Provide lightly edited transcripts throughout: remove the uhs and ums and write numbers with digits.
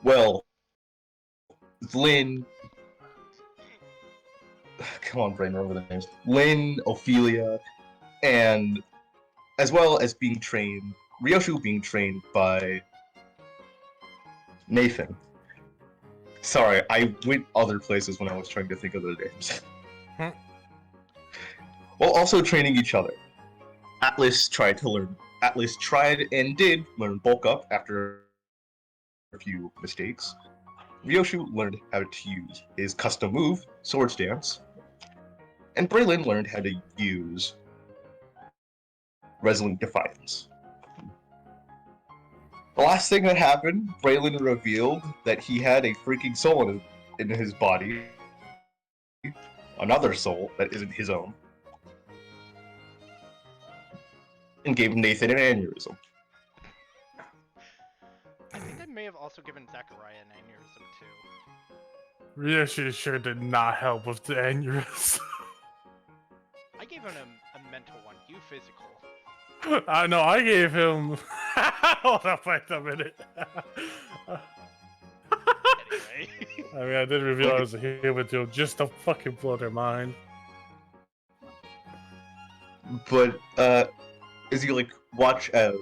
Well, Lynn, come on, brain, remember the names. Lynn, Ophelia, and as well as being trained, Ryoshu being trained by Nathan. Sorry, I went other places when I was trying to think of their names. While also training each other. Atlas tried and did learn bulk up after a few mistakes. Ryoshu learned how to use his custom move, Swords Dance, and Braylon learned how to use Resolute Defiance. The last thing that happened, Braylon revealed that he had a freaking soul in his body, another soul that isn't his own, and gave Nathan an aneurysm. I think I may have also given Zachariah an aneurysm too. Ryoshi sure did not help with the aneurysm. I gave him a mental one, you physical. I know, I gave him... Hold up, wait a minute. Anyway. I mean, I did reveal I was a human too, just to fucking blow their mind. But, as you, watch as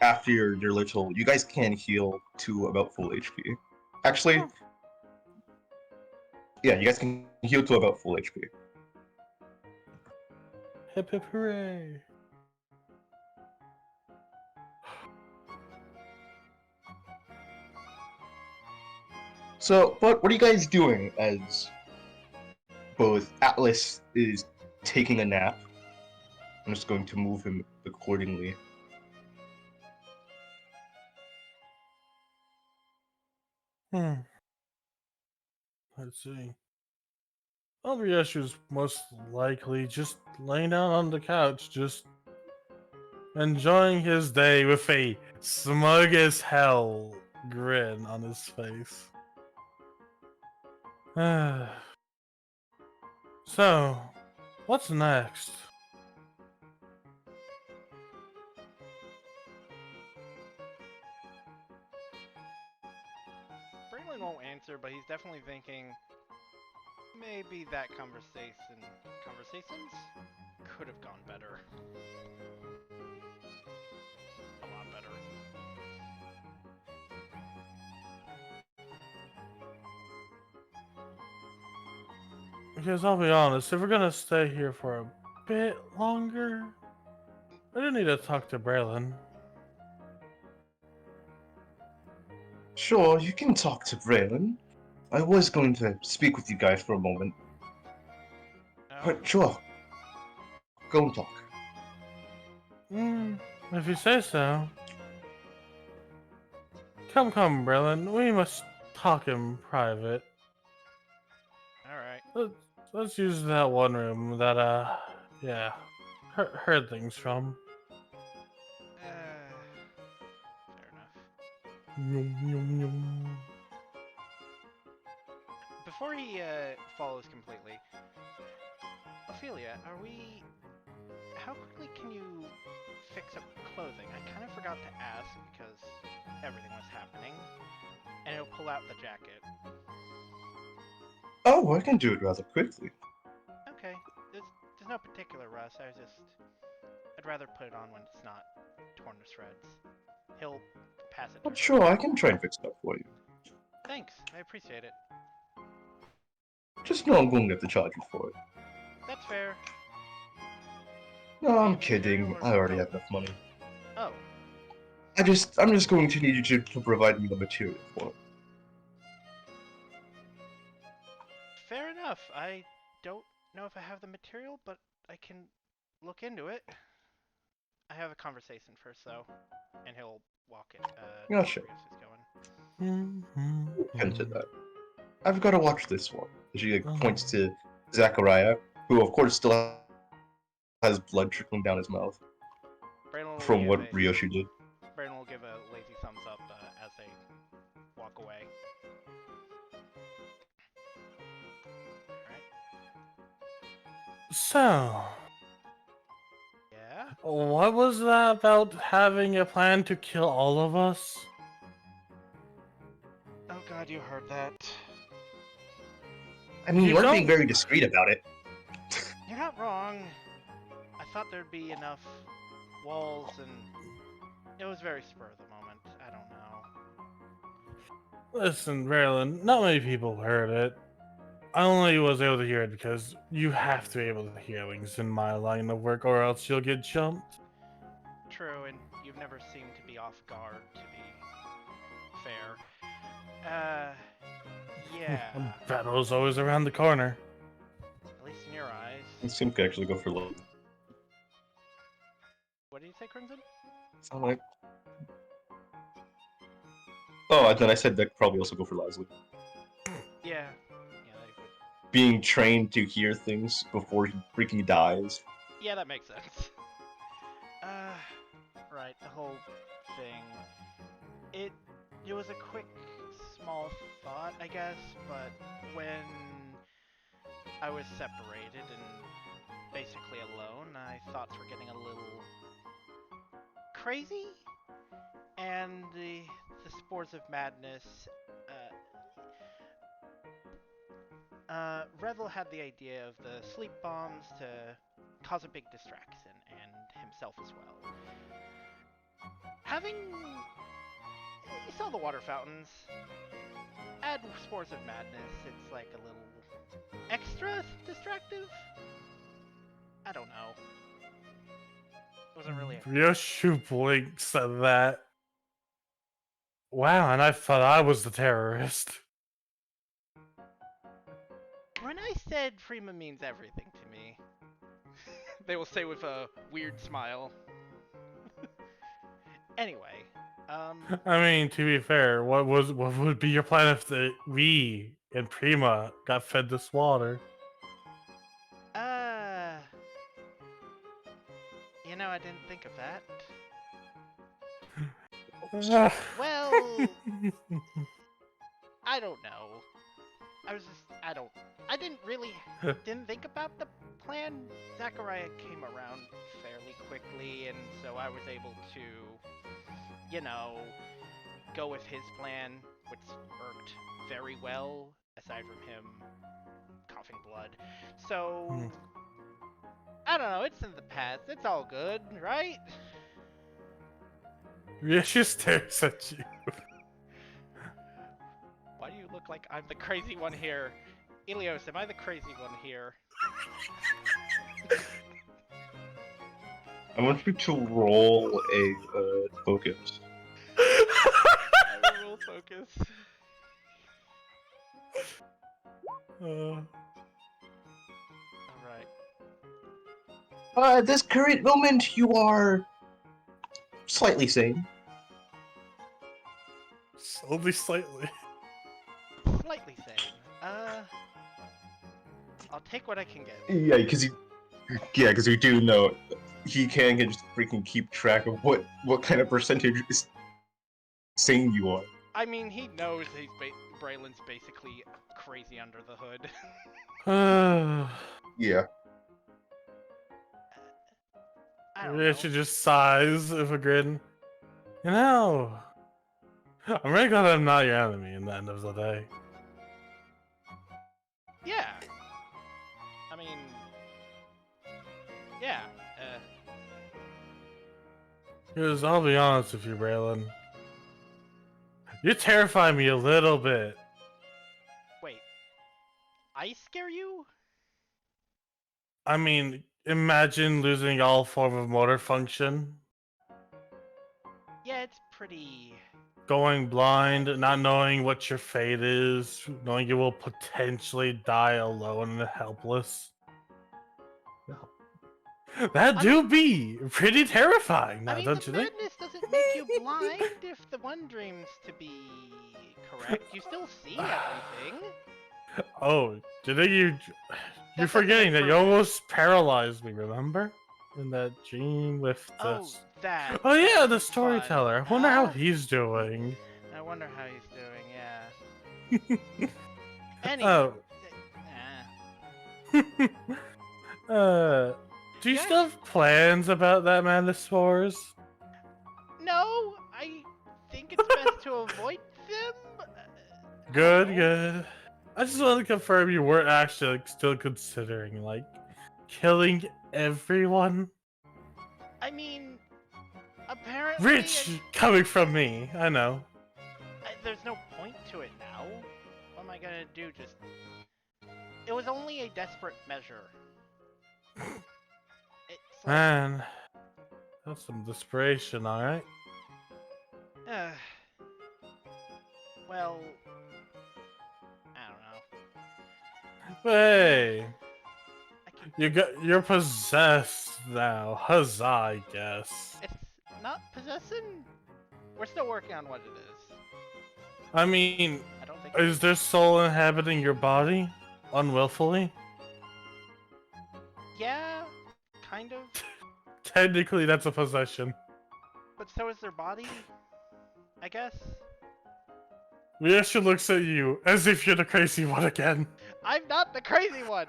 after your little, you guys can heal to about full HP. Actually, yeah, you guys can heal to about full HP. Hip hip hooray! So, but what are you guys doing as both Atlas is taking a nap? I'm just going to move him accordingly. Let's see. Ryoshu's most likely just laying down on the couch, just enjoying his day with a smug as hell grin on his face. So, what's next? Braylon won't answer, but he's definitely thinking maybe that conversations could have gone better. A lot better. Because I'll be honest, if we're gonna stay here for a bit longer, I do need to talk to Braylon. Sure, you can talk to Braylon. I was going to speak with you guys for a moment. No? But sure. Go and talk. If you say so. Come, Braylon, we must talk in private. Alright. Let's use that one room that, yeah, heard things from. Fair enough. Yum, yum, yum. Before he follows completely, Ophelia, how quickly can you fix up clothing? I kind of forgot to ask because everything was happening, and it'll pull out the jacket. Oh, I can do it rather quickly. Okay, there's no particular rush. I'd rather put it on when it's not torn to shreds. He'll pass it. But sure, I can try and fix that for you. Thanks, I appreciate it. Just know I'm going to have to charge you for it. That's fair. No, I'm kidding. I already have enough money. Oh. I'm just going to need you to provide me the material for it. Fair enough. I don't know if I have the material, but I can look into it. I have a conversation first, though, and he'll walk it. Yeah, sure. Into that. I've got to watch this one. She points to Zachariah, who of course still has blood trickling down his mouth from what Ryoshu did. Brandon will give a lazy thumbs up as they walk away. Alright. So, Yeah? what was that about having a plan to kill all of us? Oh god, you heard that. I mean, You you weren't being don't- very discreet about it. You're not wrong. I thought there'd be enough walls and it was very spur of the moment. I don't know. Listen, Raylan, not many people heard it. I only was able to hear it because you have to be able to hear things in my line of work, or else you'll get jumped. True, and you've never seemed to be off guard, to be fair. Yeah. Battle's always around the corner. At least in your eyes. This sim could actually go for low. What did you say, Crimson? I'm like... Oh, and then I said that could probably also go for Leslie. Yeah. Yeah, that would. Being trained to hear things before he freaking dies. Yeah, that makes sense. Right, the whole thing. It was a quick, small thought, I guess, but when I was separated and basically alone, my thoughts were getting a little crazy, and the spores of madness. Revel had the idea of the sleep bombs to cause a big distraction, and himself as well. You saw the water fountains. Add spores of madness, it's like a little extra distractive? I don't know. Wasn't really a... Ryoshu blinks at that. Wow, and I thought I was the terrorist. When I said Prima means everything to me, they will say with a weird smile. Anyway, I mean, to be fair, what would be your plan if we and Prima got fed this water? you know, I didn't think of that. Ah. Well, I don't know. I didn't think about the plan. Zachariah came around fairly quickly, and so I was able to, you know, go with his plan, which worked very well, aside from him coughing blood. So, I don't know, it's in the past. It's all good, right? Ryoshu stares at you. Why do you look like I'm the crazy one here? Ilios, am I the crazy one here? I want you to roll a focus. I will roll focus. Alright. At this current moment, you are slightly sane. Only slightly. Slightly sane. I'll take what I can get. Yeah, because you do know he can just freaking keep track of what kind of percentage is sane you are. I mean, he knows Braylon's basically crazy under the hood. Yeah. I don't know. Ryoshu just sighs with a grin. You know, I'm really glad I'm not your enemy in the end of the day. Yeah. I mean, yeah. Because I'll be honest with you, Braylon. You terrify me a little bit. Wait. I scare you? I mean, imagine losing all form of motor function. Yeah, it's pretty... Going blind, not knowing what your fate is, knowing you will potentially die alone and helpless. That do be pretty terrifying, now, I mean, don't the you think? madness doesn't make you blind if the one dreams to be correct. You still see everything. Oh, did you're doesn't forgetting make that you for- almost paralyzed me, remember? In that dream with the... Oh, that. Oh yeah, That's the fun. storyteller. I wonder how Huh? he's doing. I wonder how he's doing, yeah. Anyway. Oh. Do you Yeah. still have plans about that Madness Wars? No, I think it's best to avoid them. Good, good. I just want to confirm you weren't actually like, still considering like killing everyone. I mean, apparently Rich coming from me, I know. there's no point to it now. What am I gonna do? Just... It was only a desperate measure. It's like... Man, that's some desperation, alright? Well... I don't know. Hey, I can... you're possessed now. Huzzah, I guess. It's not possessing? We're still working on what it is. I mean, I don't think... is there soul inhabiting your body? Unwillfully? Yeah, kind of. Technically, that's a possession. But so is their body, I guess. Ryoshu looks at you as if you're the crazy one again. I'm not the crazy one!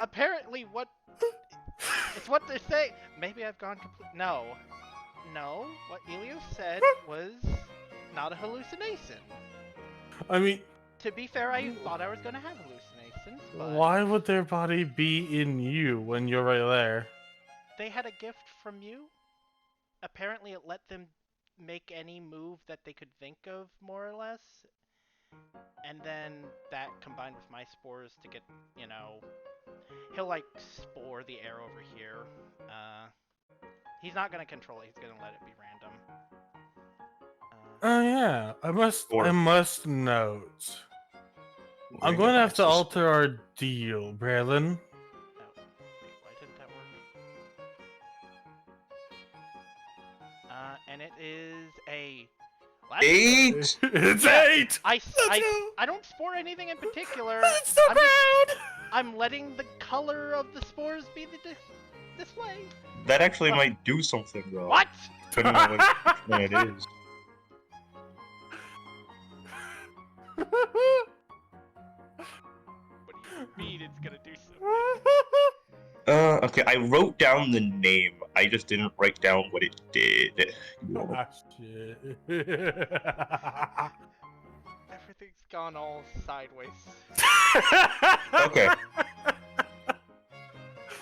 Apparently what... It's what they say! Maybe I've gone complete... No. No, what Elios said was not a hallucination. I mean, To be fair, I thought I was gonna have hallucinations, but... why would their body be in you when you're right there? They had a gift from you. Apparently it let them make any move that they could think of, more or less. And then that combined with my spores to get, you know... He'll, like, spore the air over here. He's not gonna control it, he's gonna let it be random. Oh yeah, I must note. I'm going to have to Access. alter our deal, Braylon. Oh, wait, why didn't that work? And it is a... Last 8! It's Yeah. 8! I don't spore anything in particular. It's so I'm just- proud! I'm letting the color of the spores be the display. That actually might do something, though. What? Depending on which one it is. What do you mean it's gonna do something? Okay, I wrote down the name. I just didn't write down what it did. Ah, shit. Everything's gone all sideways. Okay.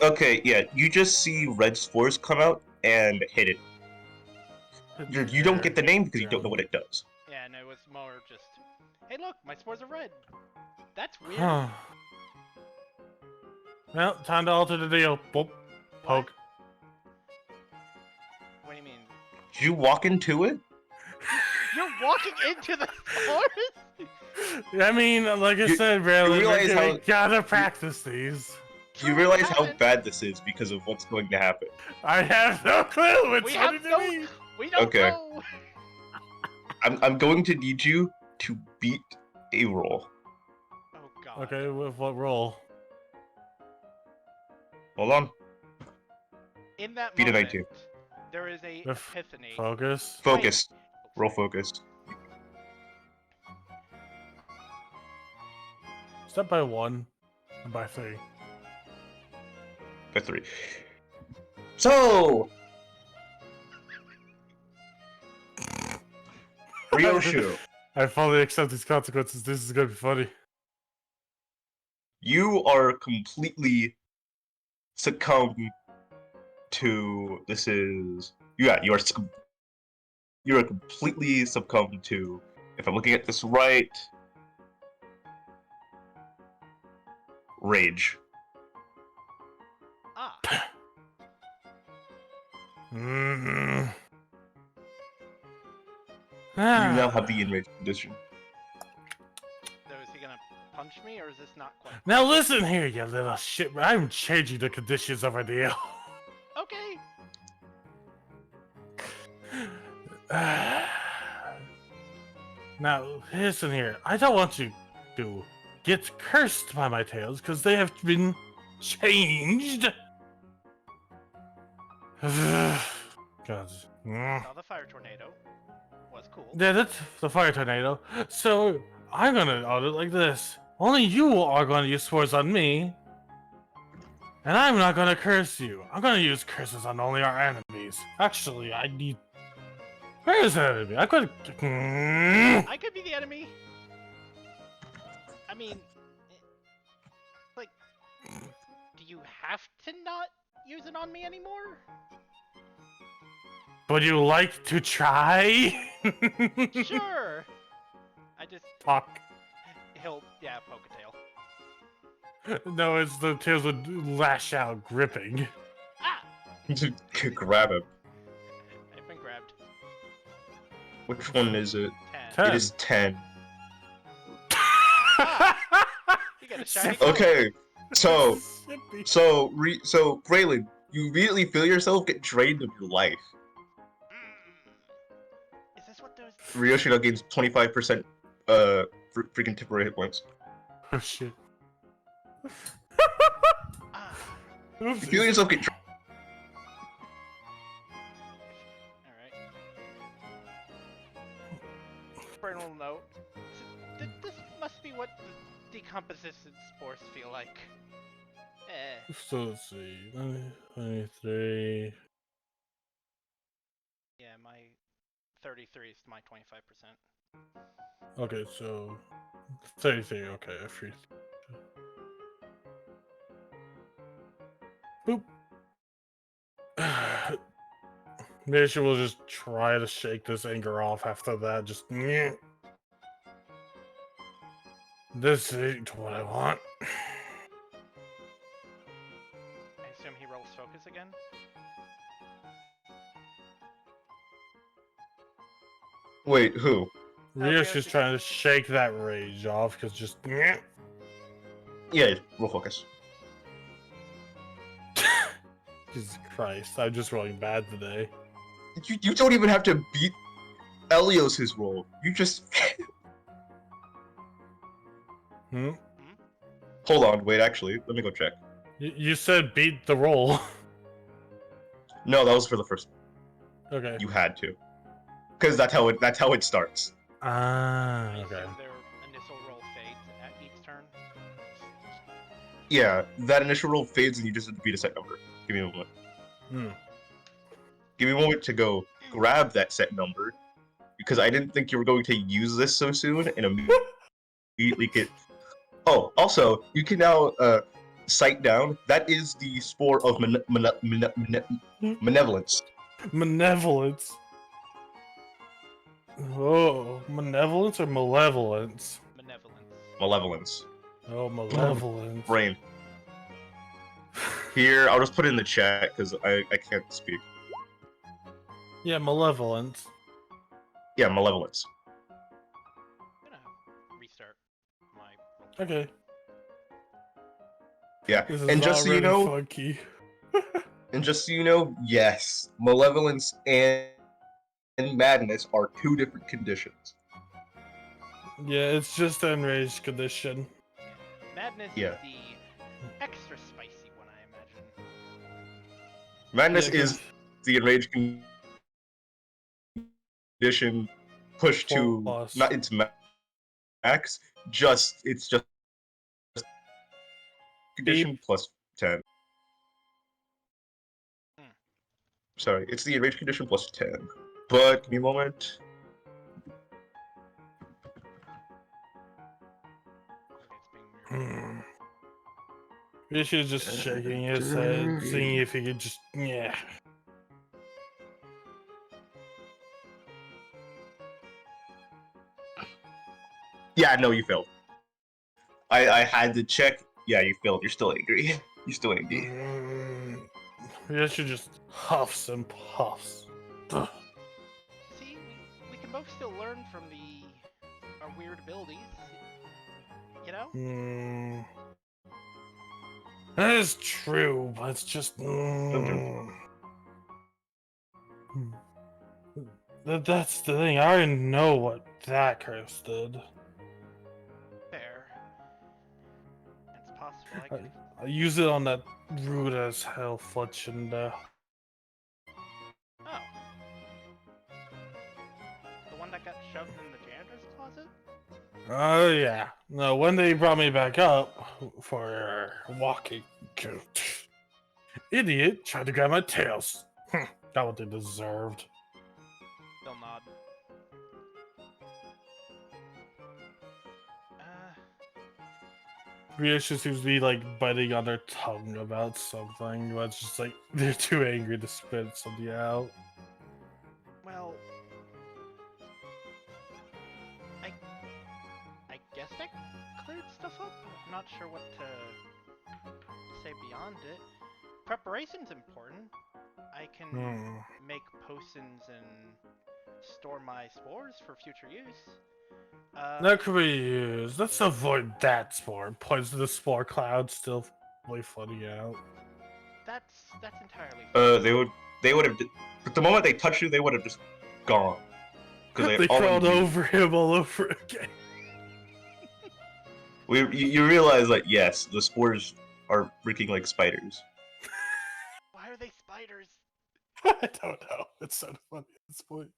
Okay, yeah, you just see red spores come out and hit it. You don't get the name because you don't know what it does. Yeah, no, it was more just, hey look, my spores are red. That's weird. Huh. Well, time to alter the deal. Boop. Poke. What do you mean? Did you walk into it? You're walking into the forest? I mean, like I You- said, you Braylon, realize we how- gotta practice these. You realize how bad this is because of what's going to happen. I have no clue. It's We funny have to no- me. We don't Okay. know. I'm going to need you to beat a roll. Oh god. Okay, with what roll? Hold on. In that Beat a moment, 19. there is a With epiphany. Focus. Focus. Roll focus. Step by 1 and by 3. By 3. So! Ryoshu, I fully accept these consequences. This is gonna be funny. you are completely succumb to this is you are completely succumbed to, if I'm looking at this right, rage. Ah, Mm-hmm. You now have the enraged condition. so is he gonna punch me, or is this not quite? Now listen here, you little shit. I'm changing the conditions of our deal. Okay. Now listen here. I don't want you to get cursed by my tales because they have been changed. God. Saw the fire tornado. Was cool. Yeah, that's the fire tornado. So I'm gonna audit like this. Only you are gonna use swords on me. And I'm not gonna curse you. I'm gonna use curses on only our enemies. Actually, I need... Where is that enemy? I could... I could be the enemy. I mean, like, do you have to not use it on me anymore? Would you like to try? Sure. I just Fuck. he'll poke a tail. No, it's the tails would lash out, gripping. Ah! Grab him. I've been grabbed. Which one is it? 10. It is 10. You got a shiny Shit. coat. Okay, so Shippy. so Braylon, you immediately feel yourself get drained of your life. Is this what those? Ryoshi now gains 25% freaking temporary hit points. Oh shit. Ah. You feel yourself get Alright. Parental note. This must be what the decomposition spores feel like. So let's see. 23. Yeah, my 33 is my 25%. Okay, so 33. Okay, I free. Boop. Maybe she will just try to shake this anger off after that. Just. Nyeh. This ain't what I want. I assume he rolls focus again? Wait, who? Ryoshi's Ryoshi- trying to shake that rage off because just. Nyeh. Yeah, roll focus. Jesus Christ, I'm just rolling bad today. You don't even have to beat Elios's roll. You just Hmm? hold on. Wait, actually, let me go check. You said beat the roll. No, that was for the first. Okay. You had to, because that's how it starts. Ah, I okay. assume their initial roll fades at each turn. Yeah, that initial roll fades, and you just have to beat a set number. Give me a moment. Hmm. Give me a moment to go grab that set number, because I didn't think you were going to use this so soon, and immediately get. Oh, also, you can now sight down. That is the spore of malevolence. Malevolence. Oh, malevolence or malevolence? Benevolence. Malevolence. Oh, malevolence. Brain. Here, I'll just put it in the chat because I can't speak. Yeah, malevolence. Yeah, malevolence. I'm gonna restart my roll. Okay. Yeah, This is and just so you already know, funky. yes, malevolence and madness are two different conditions. Yeah, it's just an enraged condition. Madness Yeah. is the extra spicy one, I imagine. Madness Yeah, is the enraged condition pushed to Plus. not its max, it's just condition plus 10. Hmm. Sorry, it's the enraged condition plus 10. But give me a moment. Okay, it's being weird. Hmm. Rishi's just shaking his head, seeing if he could just. Yeah. Yeah, no, you failed. I had to check. Yeah, you failed. You're still angry. You're still angry. Rishi just huffs and puffs. Ugh. See, we can both still learn from our weird abilities. You know? Hmm. That is true, but it's just. That's the thing. I already know what that curse did. Fair. It's possible I could. I use it on that rude as hell Fletchend. Oh. The one that got shoved in the janitor's closet? Oh yeah. No, when they brought me back up for walking, idiot tried to grab my tails. Got what they deserved. Still nod. Ryoshu seems to be like biting on their tongue about something, but it's just like they're too angry to spit something out. Well, I guess that cleared stuff up. I'm not sure what to say beyond it. Preparation's important. I can make potions and store my spores for future use. That could be used. Let's avoid that spore. Points to the spore cloud still really floating out. That's entirely fine. They would have. But the moment they touch you, they would have just gone. Because They crawled over him all over again. You realize that yes, the spores are freaking like spiders. Why are they spiders? I don't know. It's so funny at this point.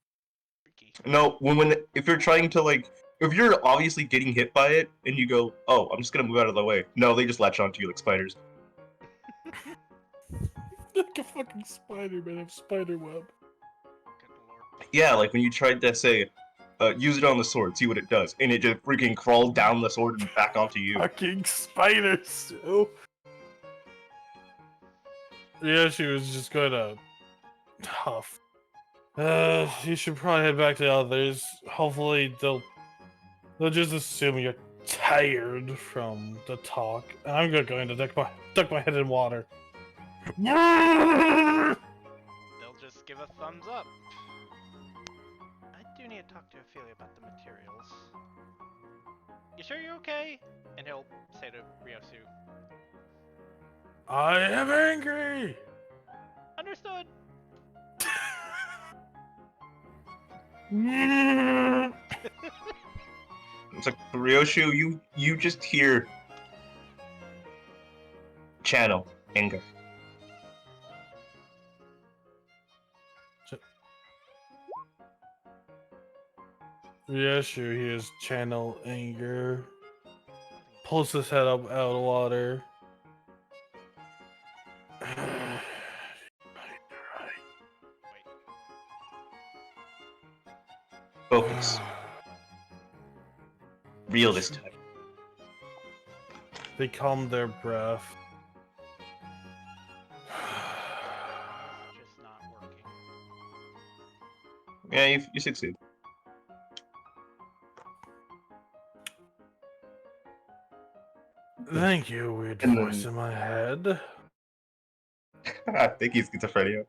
Freaky. No, if you're trying to like, if you're obviously getting hit by it and you go, oh, I'm just gonna move out of the way. No, they just latch onto you like spiders. Like a fucking spider, man. Of spider web. Good lord. Yeah, like when you tried to say, use it on the sword, see what it does, and it just freaking crawled down the sword and back onto you. Fucking spiders. Oh. Yeah, she was just going to huff. You should probably head back to the others. Hopefully they'll just assume you're tired from the talk. I'm going to duck my head in water. They'll just give a thumbs up. I do need to talk to Ophelia about the materials. You sure you're okay? And he'll say to Ryosu, I am angry. understood. It's like, Ryoshu, you just hear channel anger. Ryoshu hears channel anger. Pulls his head up out of the water. Focus. Real this time. They calm their breath. Just not working. Yeah, you succeed. Thank you, weird And voice then- in my head. I think he's schizophrenia.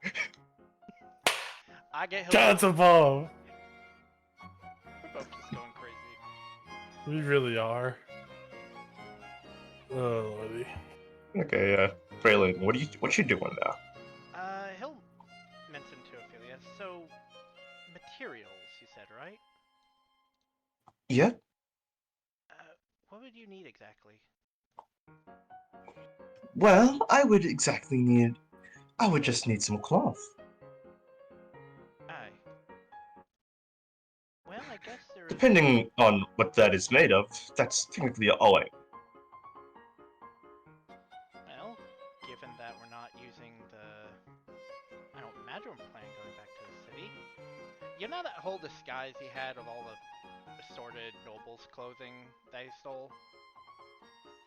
I get Gods Hilda. above! We're both just going crazy. We really are. Oh, lordy. Okay, Braylon, what you doing now? He'll mention to Ophelia. So, materials, you said, right? Yeah. What would you need exactly? Well, I would just need some cloth. Aye. Well, I guess there is... Depending on what that is made of, that's technically all I. Well, given that we're not using the... I don't imagine we're planning going back to the city. You know that whole disguise he had of all the assorted nobles' clothing that he stole?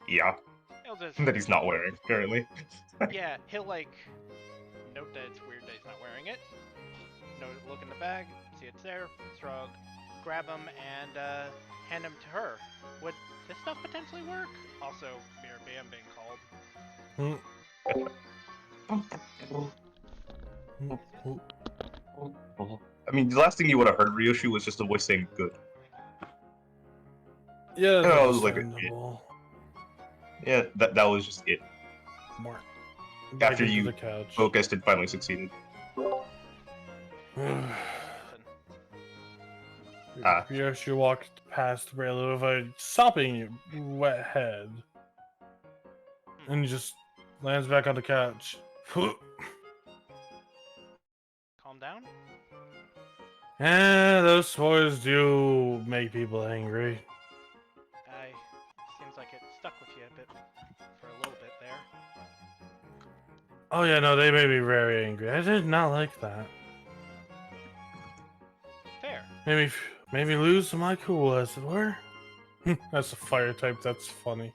Yeah, He'll just... that he's not wearing currently. Yeah, he'll like note that it's weird that he's not wearing it. Look in the bag, see it's there, shrug, grab him, and hand him to her. Would this stuff potentially work? Also, Mirror Bam being called. I mean, the last thing you would have heard Ryoshu was just a voice saying "good." Yeah, that's I was like, understandable. Yeah, that was just it. Mark. After Back into you the couch. focused and finally succeeded. Ryoshu walked past Raylu with a sopping wet head. And just lands back on the couch. Calm down. Those spores do make people angry. Seems like it stuck with you a bit for a little bit there. Oh yeah, no, they made me very angry. I did not like that. Fair. Maybe lose my cool, as it were. That's a fire type. That's funny.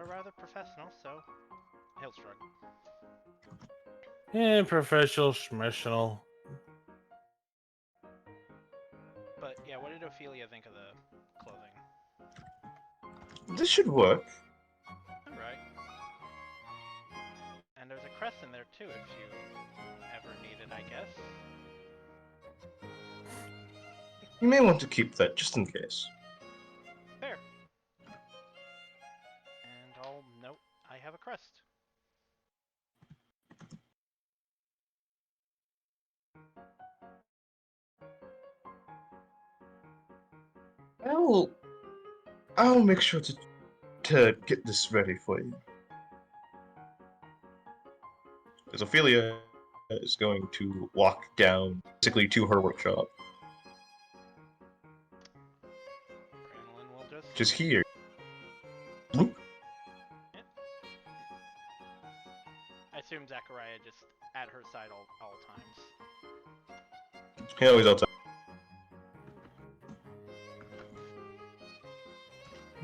are rather professional, so he'll shrug. Professional schmessional. But yeah, what did Ophelia think of the clothing? This should work. Alright. And there's a crest in there too if you ever need it, I guess. You may want to keep that just in case. Fair. And I'll note I have a crest. I'll make sure to get this ready for you. As Ophelia is going to walk down basically to her workshop. Granolin will Just here. I assume Zachariah just at her side all times. He always outside.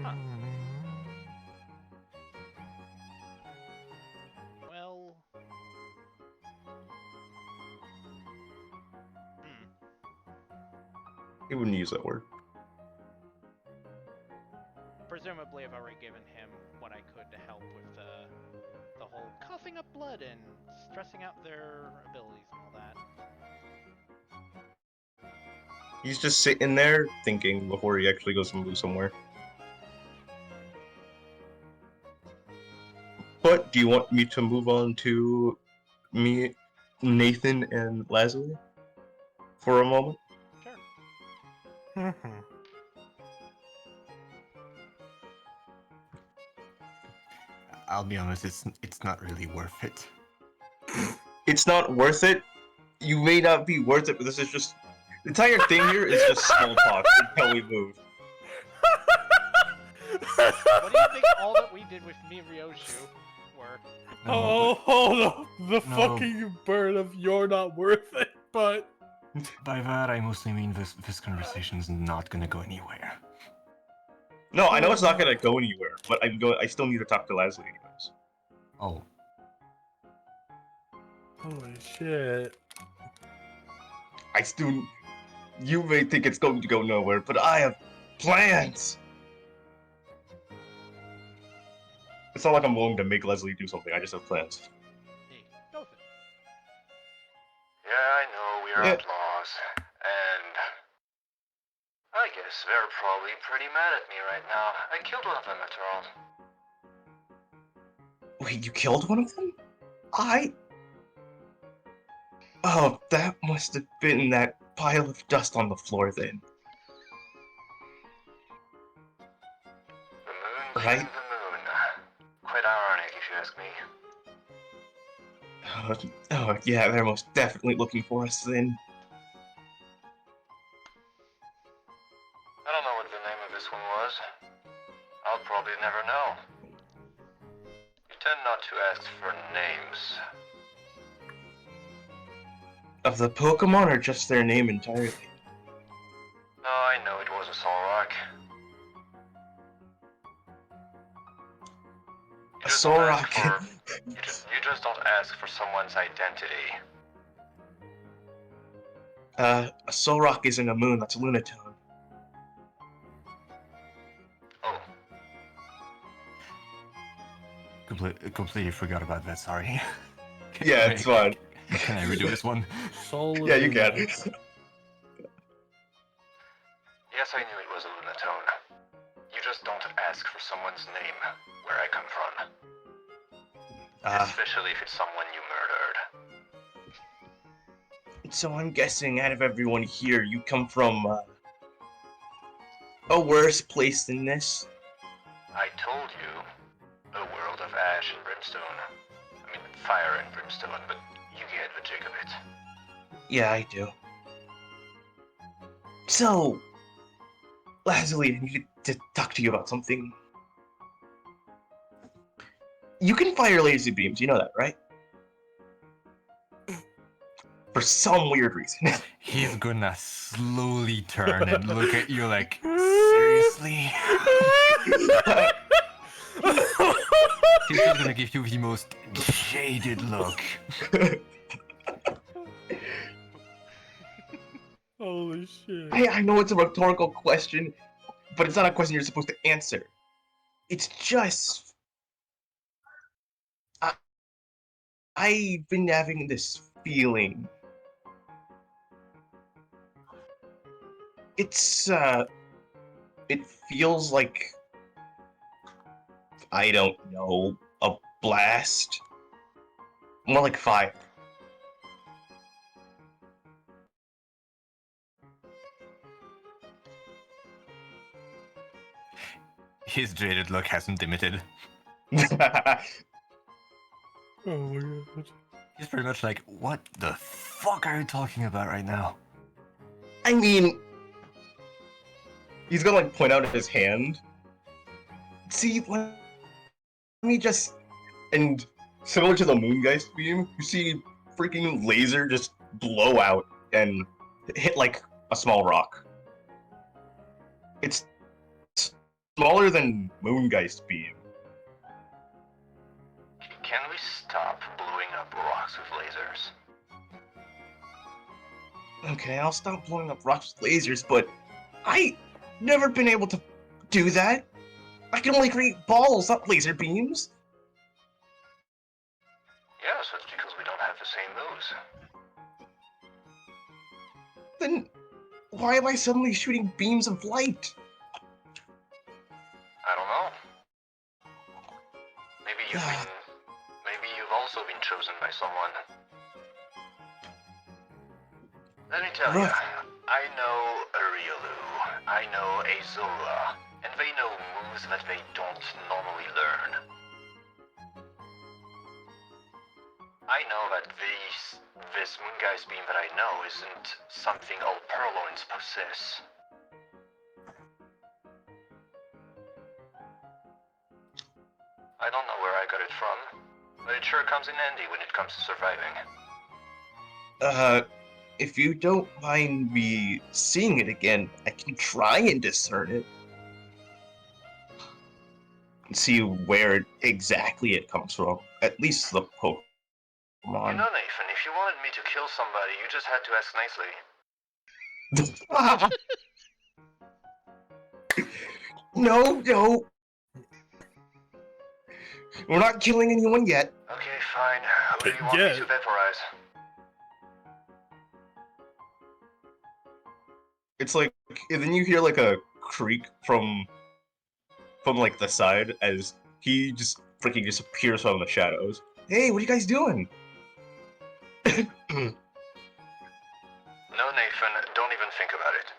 Huh. Well... He wouldn't use that word. Presumably I've already given him what I could to help with the whole coughing up blood and stressing out their abilities and all that. He's just sitting there thinking before he actually goes and move somewhere. But do you want me to move on to me, Nathan, and Leslie for a moment? Sure. I'll be honest, it's not really worth it. It's not worth it. You may not be worth it, but this is just the entire thing here is just small talk until we move. What do you think all that we did with me and Ryoshu were? Oh, hold on. The No. fucking burn of you're not worth it, but... By that, I mostly mean this conversation's not gonna go anywhere. No, I know it's not gonna go anywhere, but I still need to talk to Leslie anyways. Oh, Holy shit. You may think it's going to go nowhere, but I have plans! It's not like I'm willing to make Leslie do something, I just have plans. Hey, go with it. Yeah, I know we are Yeah. outlaws, and I guess they're probably pretty mad at me right now. I killed one of them after all. Wait, you killed one of them? Oh, that must have been that pile of dust on the floor then. The moon Right. came the moon. Quite ironic, if you ask me. Oh, yeah, they're most definitely looking for us then. I don't know what the name of this one was. I'll probably never know. You tend not to ask for names. Of the Pokemon or just their name entirely? No, I know it was a Solrock. A Solrock. You just don't ask for someone's identity. A Solrock isn't a moon, that's a Lunatone. Oh, completely forgot about that. Sorry. Yeah, it's fine. Can I redo this one? Soul Yeah, you can. yes, I knew it was a Lunatone. You just don't ask for someone's name, where I come from. Especially if it's someone you murdered. So I'm guessing out of everyone here, you come from, a worse place than this? I told you, a world of ash and brimstone. I mean, fire and brimstone, but you get the jig of it. Yeah, I do. So, Leslie, I need to talk to you about something. You can fire laser beams, you know that, right? For some weird reason. He's gonna slowly turn and look at you like, seriously? He's just gonna give you the most jaded look. Holy shit. I know it's a rhetorical question, but it's not a question you're supposed to answer. It's just I've been having this feeling. It's it feels like, I don't know, a blast. More like fire. His jaded look hasn't limited. Oh my god. He's pretty much like, what the fuck are you talking about right now? I mean, he's gonna like point out his hand. See, let me just, and similar to the Moongeist beam, you see freaking laser just blow out and hit like a small rock. It's smaller than Moongeist beam. Can we stop blowing up rocks with lasers? Okay, I'll stop blowing up rocks with lasers, but I never been able to do that. I can only create balls, not laser beams. Yes, that's because we don't have the same moves. Then why am I suddenly shooting beams of light? I don't know. Maybe you've also been chosen by someone. Let me tell you, I know Arielu, I know Azura, and they know moves that they don't normally learn. I know that this Moongeist beam that I know isn't something all Purloins possess. I don't know where I got it from, but it sure comes in handy when it comes to surviving. If you don't mind me seeing it again, I can try and discern it. And see where exactly it comes from. At least the Pokemon. You know, Nathan, if you wanted me to kill somebody, you just had to ask nicely. No. We're not killing anyone yet. Okay, fine. Who do you want me to vaporize? It's like, and then you hear like a creak from like the side as he just freaking disappears from the shadows. Hey, what are you guys doing? No, Nathan, don't even think about it.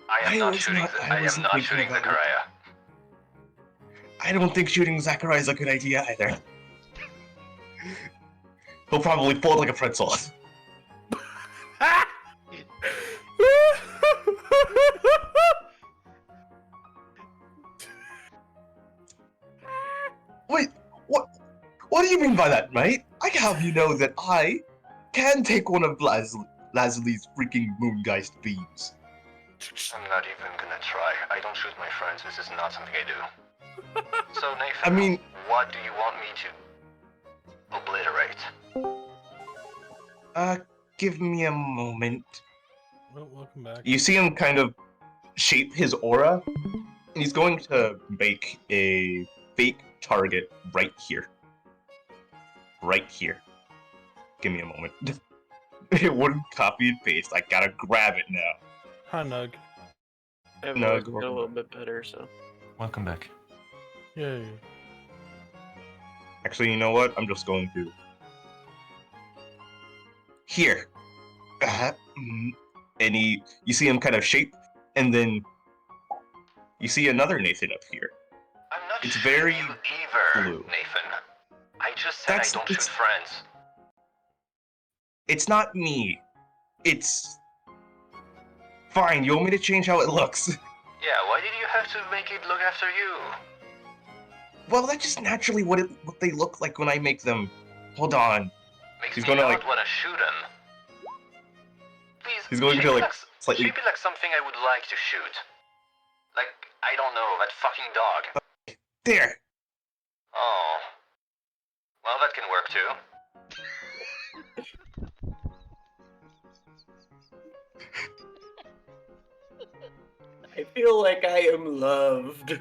I am not shooting Zachariah. I don't think shooting Zachariah is a good idea either. He'll probably fold like a pretzel. Wait, what do you mean by that, mate? I have you know that I can take one of Lazli's freaking Moongeist beams. I'm not even gonna try. I don't shoot my friends. This is not something I do. So, Nathan, I mean, what do you want me to obliterate? Give me a moment. Well, welcome back. You see him kind of shape his aura, and he's going to make a fake target right here. Right here. Give me a moment. It wouldn't copy and paste. I gotta grab it now. Hi, Nug. I've No, always got a little bit better, so. Welcome back. Yay. Actually, you know what? I'm just going to... Here. And you see him kind of shape, and then you see another Nathan up here. I'm not It's shooting very you either, blue. Nathan. I just said I don't shoot it's- friends. It's not me. It's... Fine, you want me to change how it looks? Yeah, why did you have to make it look after you? Well, that's just naturally what they look like when I make them. Hold on. Makes He's me gonna, not like- want to shoot him. Please, He's going shape to, it like, slightly... shape it like something I would like to shoot. Like, I don't know, that fucking dog. There! Oh. Well, that can work too. I feel like I am loved.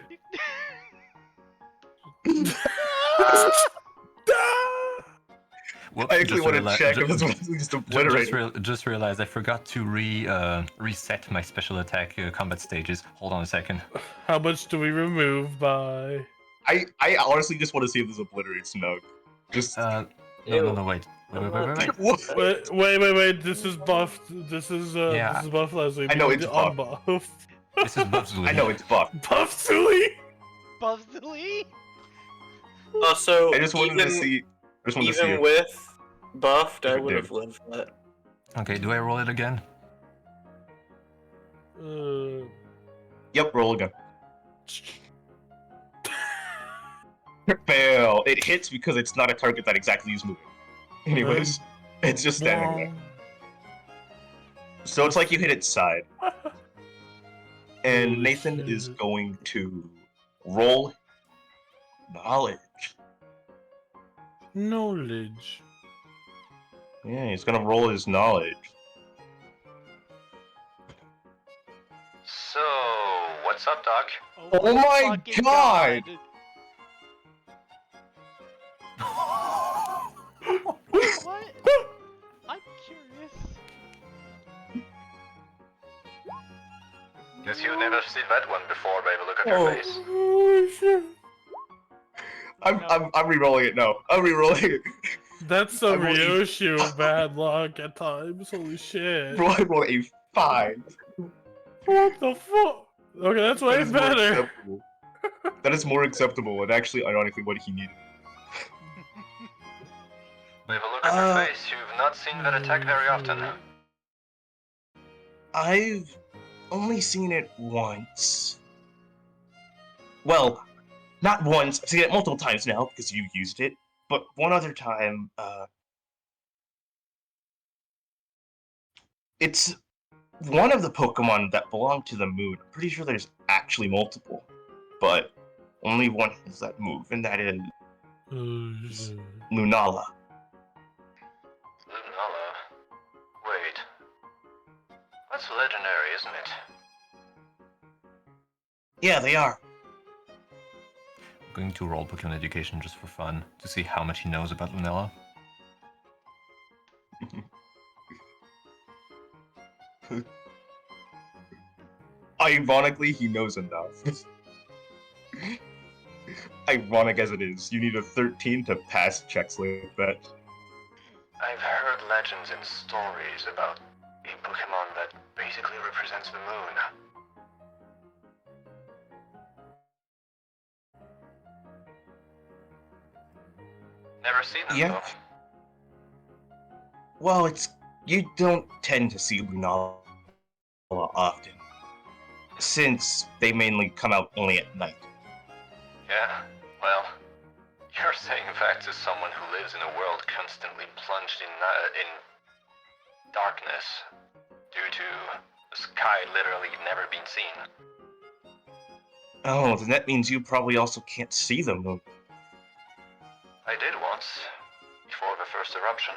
Whoops, I actually just want to reali- check ju- if this one just just, obliterated. just realized I forgot to reset my special attack combat stages. Hold on a second. How much do we remove by? I honestly just want to see if this obliterates Snug. Just No, Ew. wait. I'm not What? Wait. This is buffed. This is Yeah. this is buff Leslie. I know We it's need buff. unbuff. This is Buffsley. I know it's buff. Buff Sully. Buzzily? Also, I just wanted to see. I just wanted to see even if, with buffed, if I it would did. have lived that. Okay, do I roll it again? Yep, roll again. Fail. It hits because it's not a target that exactly is moving. Anyways, it's just standing there. So it's like you hit its side. And Holy Nathan is shit. going to roll knowledge. Knowledge. Yeah, he's gonna roll his knowledge. So, what's up, Doc? Oh my fucking God! What? I'm curious. Guess you've never seen that one before by the look of your face. Holy shit. I'm re-rolling it. No, I'm re-rolling it. That's some I won't eat- Ryoshu bad luck at times. Holy shit. I roll a 5. What the fuck? Okay, that's way That is more better. acceptable. That is more acceptable, and actually, ironically, what he needed. By the look of your face, you've not seen that attack very often. I've only seen it once. Well, not once. I've seen it multiple times now because you used it. But one other time, it's one of the Pokemon that belong to the moon. I'm pretty sure there's actually multiple, but only one has that move, and that is Oh, shit. Lunala. Lunala. Wait. That's legendary, isn't it? Yeah, they are. I'm going to roll Pokemon Education just for fun to see how much he knows about Lunella. Ironically, he knows enough. Ironic as it is, you need a 13 to pass checks like that. I've heard legends and stories about a Pokemon that basically represents the moon. Never seen them, Yeah. though. Well, you don't tend to see Lunala often, since they mainly come out only at night. Yeah, well, you're saying that to someone who lives in a world constantly plunged in darkness due to the sky literally never being seen. Oh, then that means you probably also can't see the moon. I did once, before the first eruption.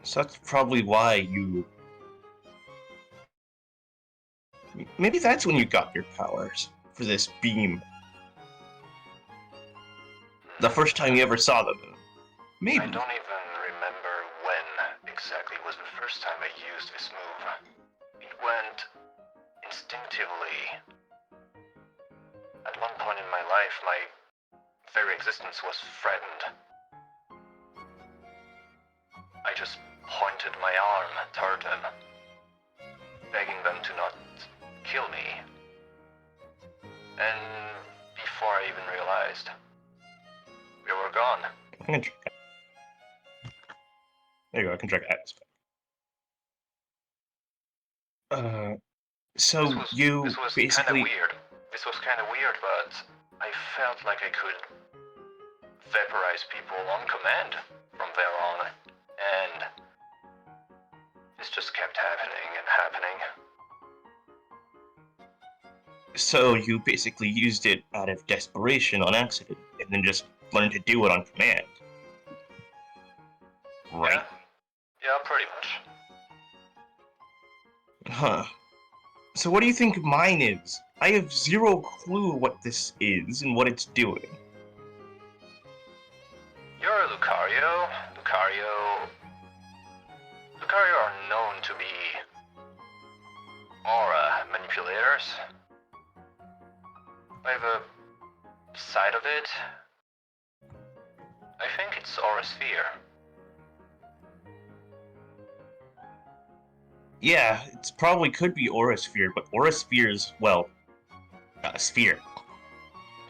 So that's probably why you... Maybe that's when you got your powers, for this beam. The first time you ever saw the moon. Maybe. I don't even remember when exactly was the first time I used this move. It went instinctively. At one point in my life, my very existence was threatened. I just pointed my arm toward them, begging them to not kill me. And before I even realized, we were gone. I can track it. There you go, I can track Atlas back. So you this was basically... kind of weird. This was kind of weird, but I felt like I could vaporize people on command from there on, and this just kept happening and happening. So you basically used it out of desperation on accident, and then just learned to do it on command. Right? Yeah? Yeah, pretty much. Huh. So what do you think mine is? I have zero clue what this is and what it's doing. You're a Lucario. Lucario are known to be aura manipulators. I have a side of it. I think it's Aura Sphere. Yeah, it probably could be Aura Sphere, but Aura Sphere's, well, a sphere.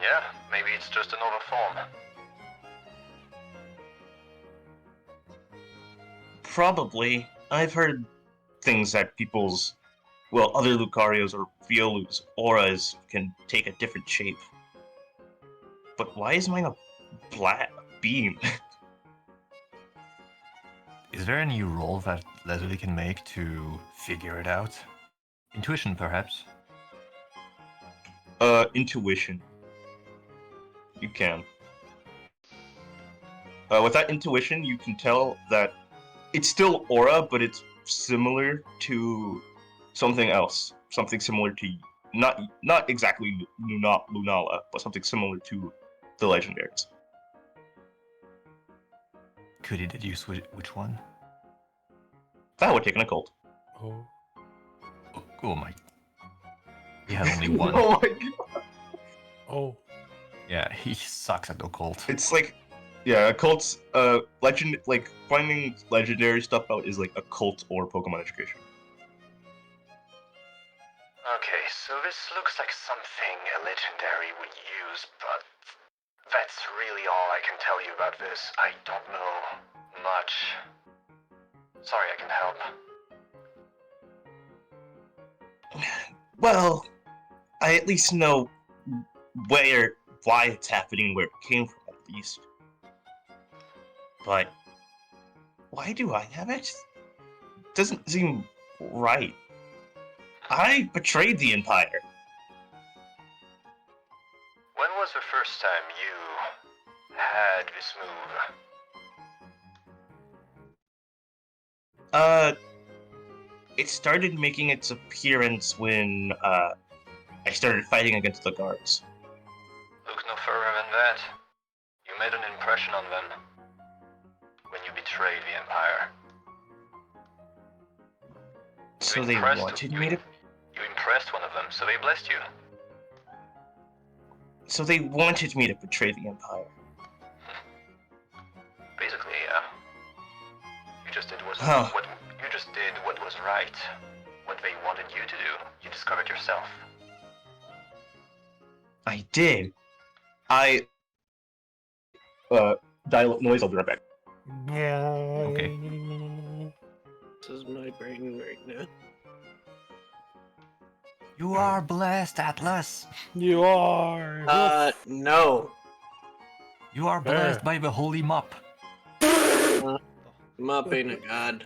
Yeah, maybe it's just another form. Probably. I've heard things that people's, well, other Lucarios or Violu's auras can take a different shape. But why is mine a black beam? Is there any roll that Leslie can make to figure it out? Intuition, perhaps? Intuition. You can. With that intuition, you can tell that it's still aura, but it's similar to something else. Something similar to not exactly Lunala, but something similar to the legendaries. Could he deduce which one? That would take an occult. Oh. Oh my. He had only one. Oh my god. Oh. Yeah, he sucks at occult. It's like, yeah, occults. Legend, like finding legendary stuff out is like occult or Pokemon education. Okay, so this looks like something a legendary would use, but that's really all I can tell you about this. I don't know much. Sorry, I can help. Well, I at least know why it's happening, where it came from, at least. But why do I have it? Doesn't seem right. I betrayed the Empire. When was the first time you had this move? It started making its appearance when I started fighting against the guards. Look no further than that. You made an impression on them when you betrayed the Empire. So You they impressed- wanted you- me to. You impressed one of them, so they blessed you. So they wanted me to betray the Empire. Basically, yeah. You just did Huh. you just did what was right. What they wanted you to do, you discovered yourself. I did. Dial noise. I'll be right back. Okay. This is my brain right now. You are blessed, Atlas! You are. No. You are blessed by the holy mop. Mop ain't a god.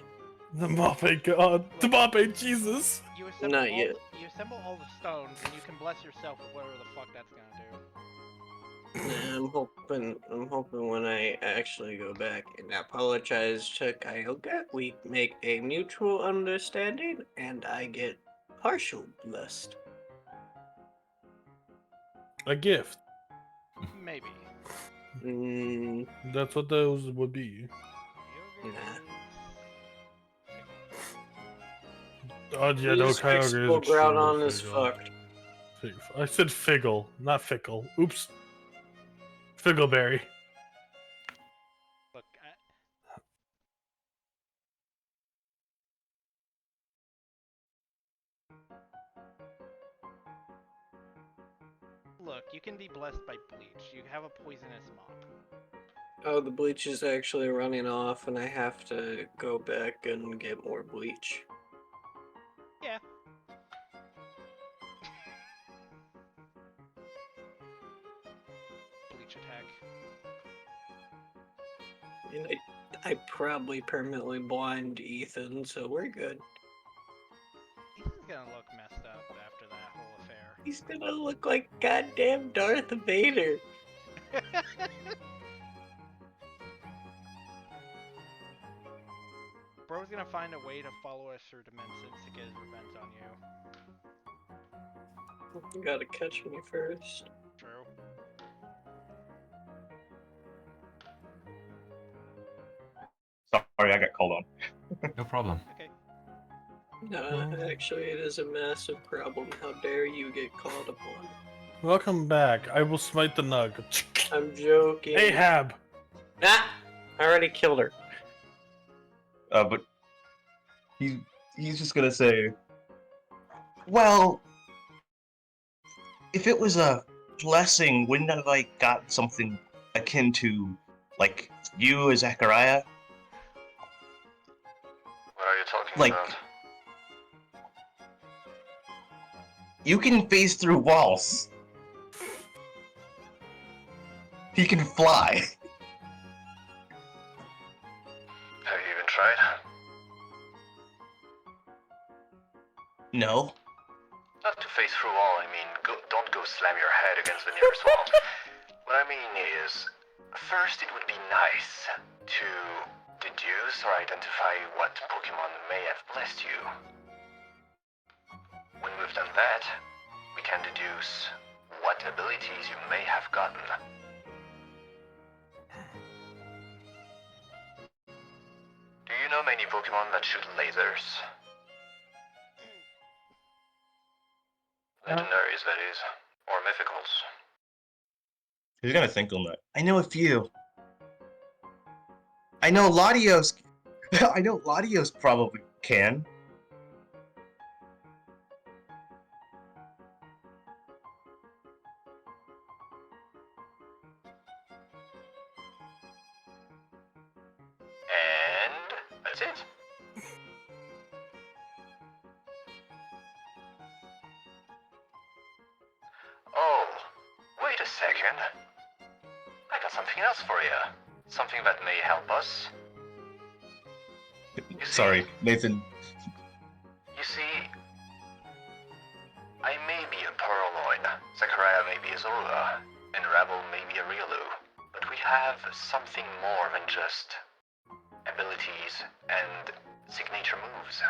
The Moppet God. The Moppet Jesus. You assemble Not all yet. You assemble all the stones, and you can bless yourself with whatever the fuck that's gonna do. I'm hoping when I actually go back and apologize to Kyoga, we make a mutual understanding and I get partial blessed. A gift. Maybe. Mm, That's what those would be. nah. Oh yeah, no, This Kyogre fixable is Groudon extremely is fickle. fucked. I said figgle, not fickle. Oops. Figgleberry. Look, look, you can be blessed by bleach. You have a poisonous mop. Oh, the bleach is actually running off and I have to go back and get more bleach. Yeah. Bleach attack. And I probably permanently blind Ethan, so we're good. Ethan's gonna look messed up after that whole affair. He's gonna look like goddamn Darth Vader. Bro's gonna find a way to follow us through dimensions to get his revenge on you. You gotta catch me first. True. Sorry, I got called on. No problem. Okay. No, actually, it is a massive problem. How dare you get called upon? Welcome back. I will smite the nug. I'm joking. Ahab! Ah! I already killed her. But he's just gonna say, well, if it was a blessing, wouldn't have I got something akin to, like, you, Zachariah? What are you talking Like, about? you can phase through walls. He can fly. Have you even tried? No. Not to face through all, I mean, don't go slam your head against the nearest wall. What I mean is, first it would be nice to deduce or identify what Pokemon may have blessed you. When we've done that, we can deduce what abilities you may have gotten. Do you know many Pokemon that shoot lasers? Legendaries, that is. Or mythicals. He's gonna think on that. I know a few. I know Latios. I know Latios probably can. And that's it. Oh, wait a second. I got something else for you. Something that may help us. Sorry, Nathan. You see, I may be a Purloin, Zachariah may be a Zorua, and Rebel may be a Riolu, but we have something more than just abilities and signature moves.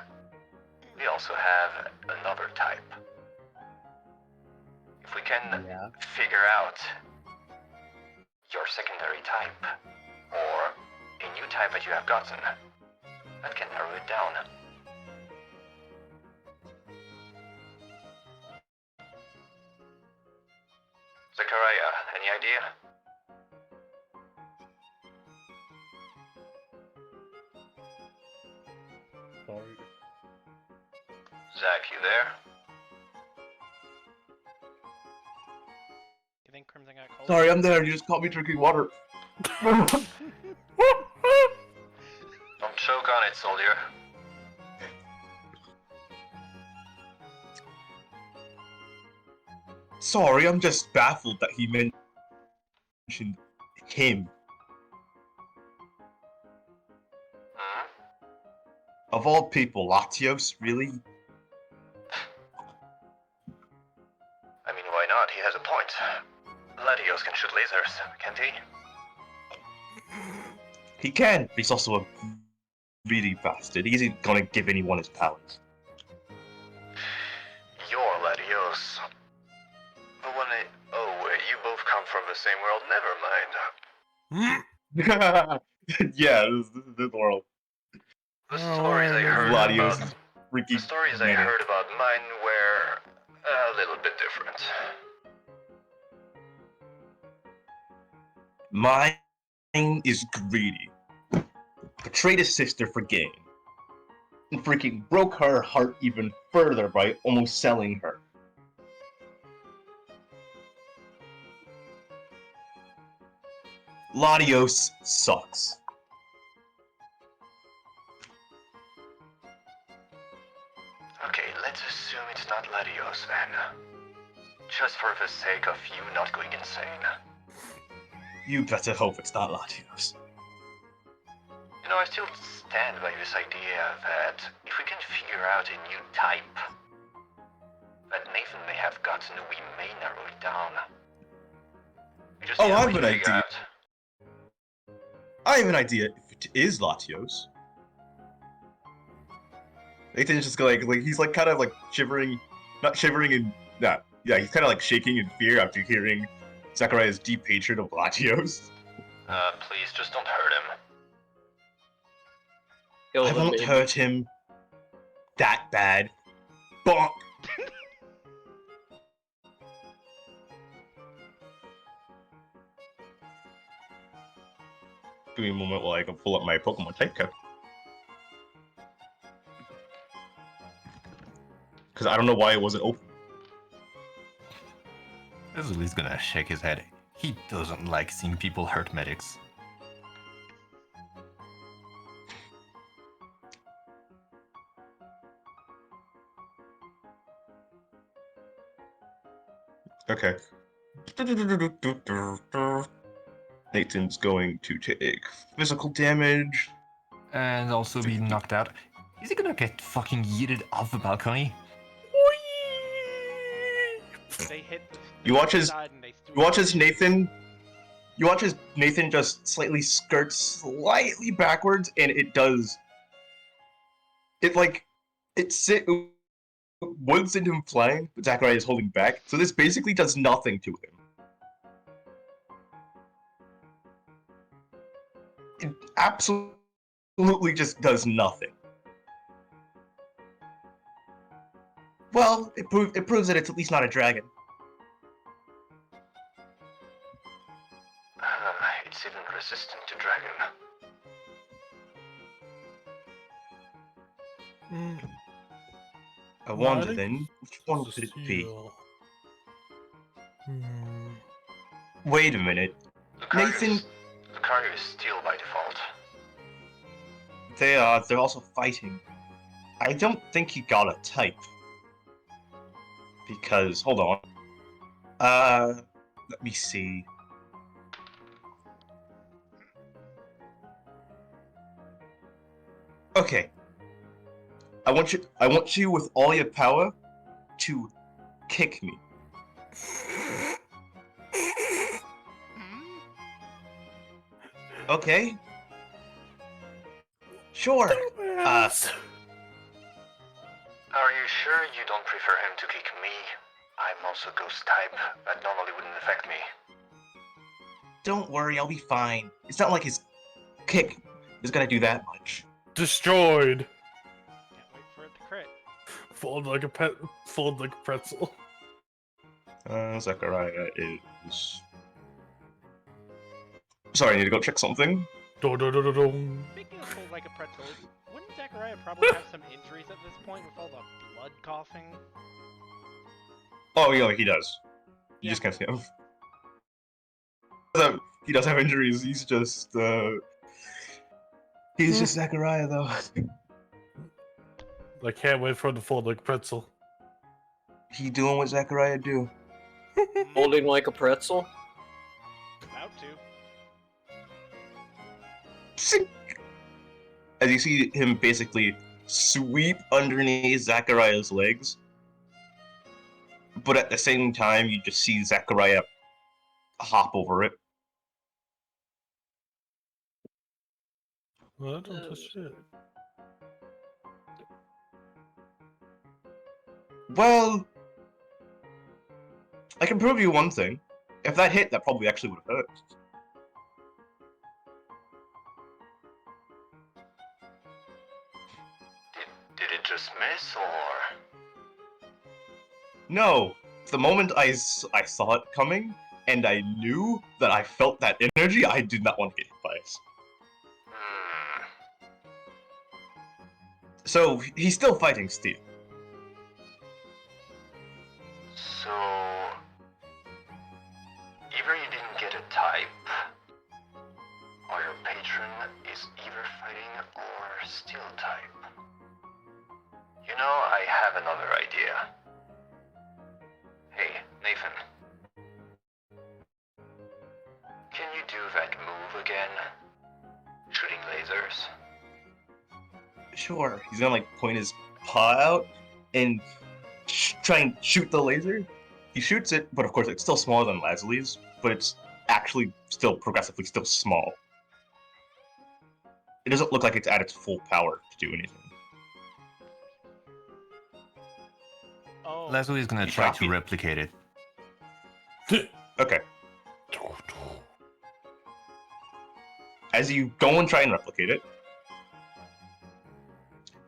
We also have another type. If we can figure out your secondary type, or a new type that you have gotten, that can narrow it down. Zachariah, any idea? Sorry. Zach, you there? You think Crimson got cold? Sorry, I'm there. You just caught me drinking water. Don't choke on it, soldier. Sorry, I'm just baffled that he mentioned him. Hmm? Of all people, Latios, really? I mean, why not? He has a point. Latios can shoot lasers, can't he? He can, but he's also a greedy bastard. He isn't gonna give anyone his powers. You're Latios. The one you both come from the same world, never mind. Yeah, this is the world. The Oh, stories I wait, heard Latios about... is freaking The stories I manic. heard about mine were a little bit different. Mine is greedy. Betrayed his sister for gain. And freaking broke her heart even further by almost selling her. Latios sucks. Okay, let's assume it's not Latios then. Just for the sake of you not going insane. You better hope it's not Latios. You know, I still stand by this idea that if we can figure out a new type that Nathan may have gotten, we may narrow it down. We just Oh, need I a have way an to figure idea. out. I have an idea if it is Latios. Nathan's just like he's like kind of like shivering, not shivering in yeah, he's kind of like shaking in fear after hearing Zachariah's deep hatred of Latios. Please, just don't hurt him. Kill I the won't baby. hurt him that bad. Bonk. Give me a moment while I can pull up my Pokemon type card. Because I don't know why it wasn't open. Azuli's gonna shake his head. He doesn't like seeing people hurt medics. Okay. Nathan's going to take physical damage. And also be knocked out. Is he gonna get fucking yeeted off the balcony? They hit the You watch his- side and they You watch as Nathan just slightly skirts slightly backwards, and it would send him flying, but Zachariah is holding back, so this basically does nothing to him. It absolutely just does nothing. Well, it proves that it's at least not a dragon. It's even resistant to dragon. I No, wonder I think then, which one It's could a it be? seal. Hmm. Wait a minute. Nathan- Lucario is steel by default. They're also fighting. I don't think he got a type. Because, hold on. Let me see. Okay. I want you with all your power to kick me. Okay? Sure. Dumbass. Are you sure you don't prefer him to kick me? I'm also ghost type. That normally wouldn't affect me. Don't worry, I'll be fine. It's not like his kick is gonna do that much. Destroyed. Can't wait for it to crit. Fold like a pretzel. Zachariah is... Sorry, I need to go check something. Do-do-do-do-dum. Speaking of full like a pretzel, wouldn't Zachariah probably have some injuries at this point with all the blood coughing? Oh, yeah, he does. You Yeah. just can't see him. He does have injuries, he's just, He's just Zachariah, though. I can't wait for him to fold like a pretzel. He doing what Zachariah do. Holding like a pretzel? About to. As you see him basically sweep underneath Zachariah's legs, but at the same time, you just see Zachariah hop over it. Well, I don't touch it. Well, I can prove you one thing. If that hit, that probably actually would have hurt. Did it just miss, or? No, the moment I saw it coming, and I knew that I felt that energy, I did not want to get hit by it. Hmm. So, he's still fighting Steel. So... either you didn't get a type, or your patron is either fighting or steel type. You know, I have another idea. Hey, Nathan. Can you do that move again? Shooting lasers? Sure, he's gonna like point his paw out, and try and shoot the laser. He shoots it, but of course it's still smaller than Leslie's, but it's actually still progressively still small. It doesn't look like it's at its full power to do anything. Oh. Leslie is gonna You try to copy. replicate it. Okay. As you go and try and replicate it,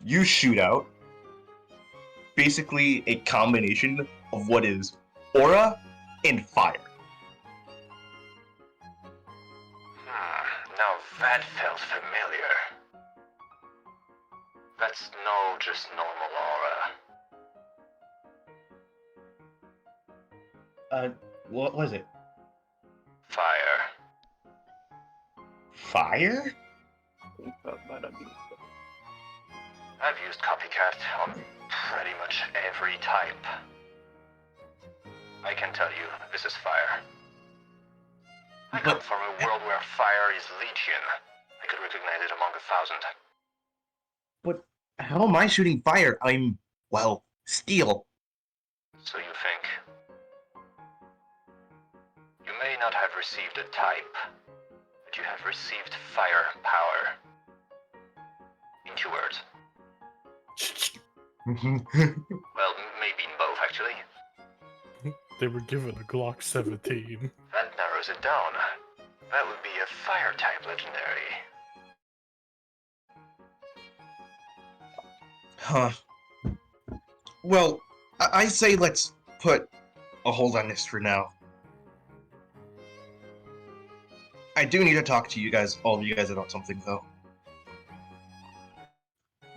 you shoot out basically a combination of what is aura and fire. Now that felt familiar. That's no just normal aura. What was it? Fire. Fire? I've used Copycat on pretty much every type. I can tell you, this is fire. I come But- from a world where fire is legion. I could recognize it among 1,000. But how am I shooting fire? I'm, well, steel. So you think? You may not have received a type, but you have received fire power. In 2 words. Well, maybe in both, actually. They were given a Glock 17. That narrows it down. That would be a fire type legendary. Huh. Well, I say let's put a hold on this for now. I do need to talk to you guys, all of you guys, about something, though.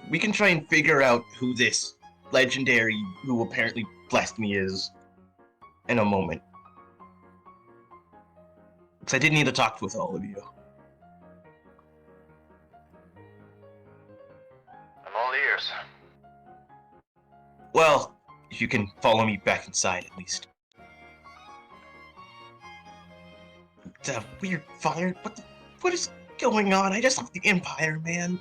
We can try and figure out who this legendary who apparently blessed me is in a moment. Because I did need to talk with all of you. I'm all ears. Well, if you can follow me back inside, at least. The weird fire? What is going on? I just left the Empire, man.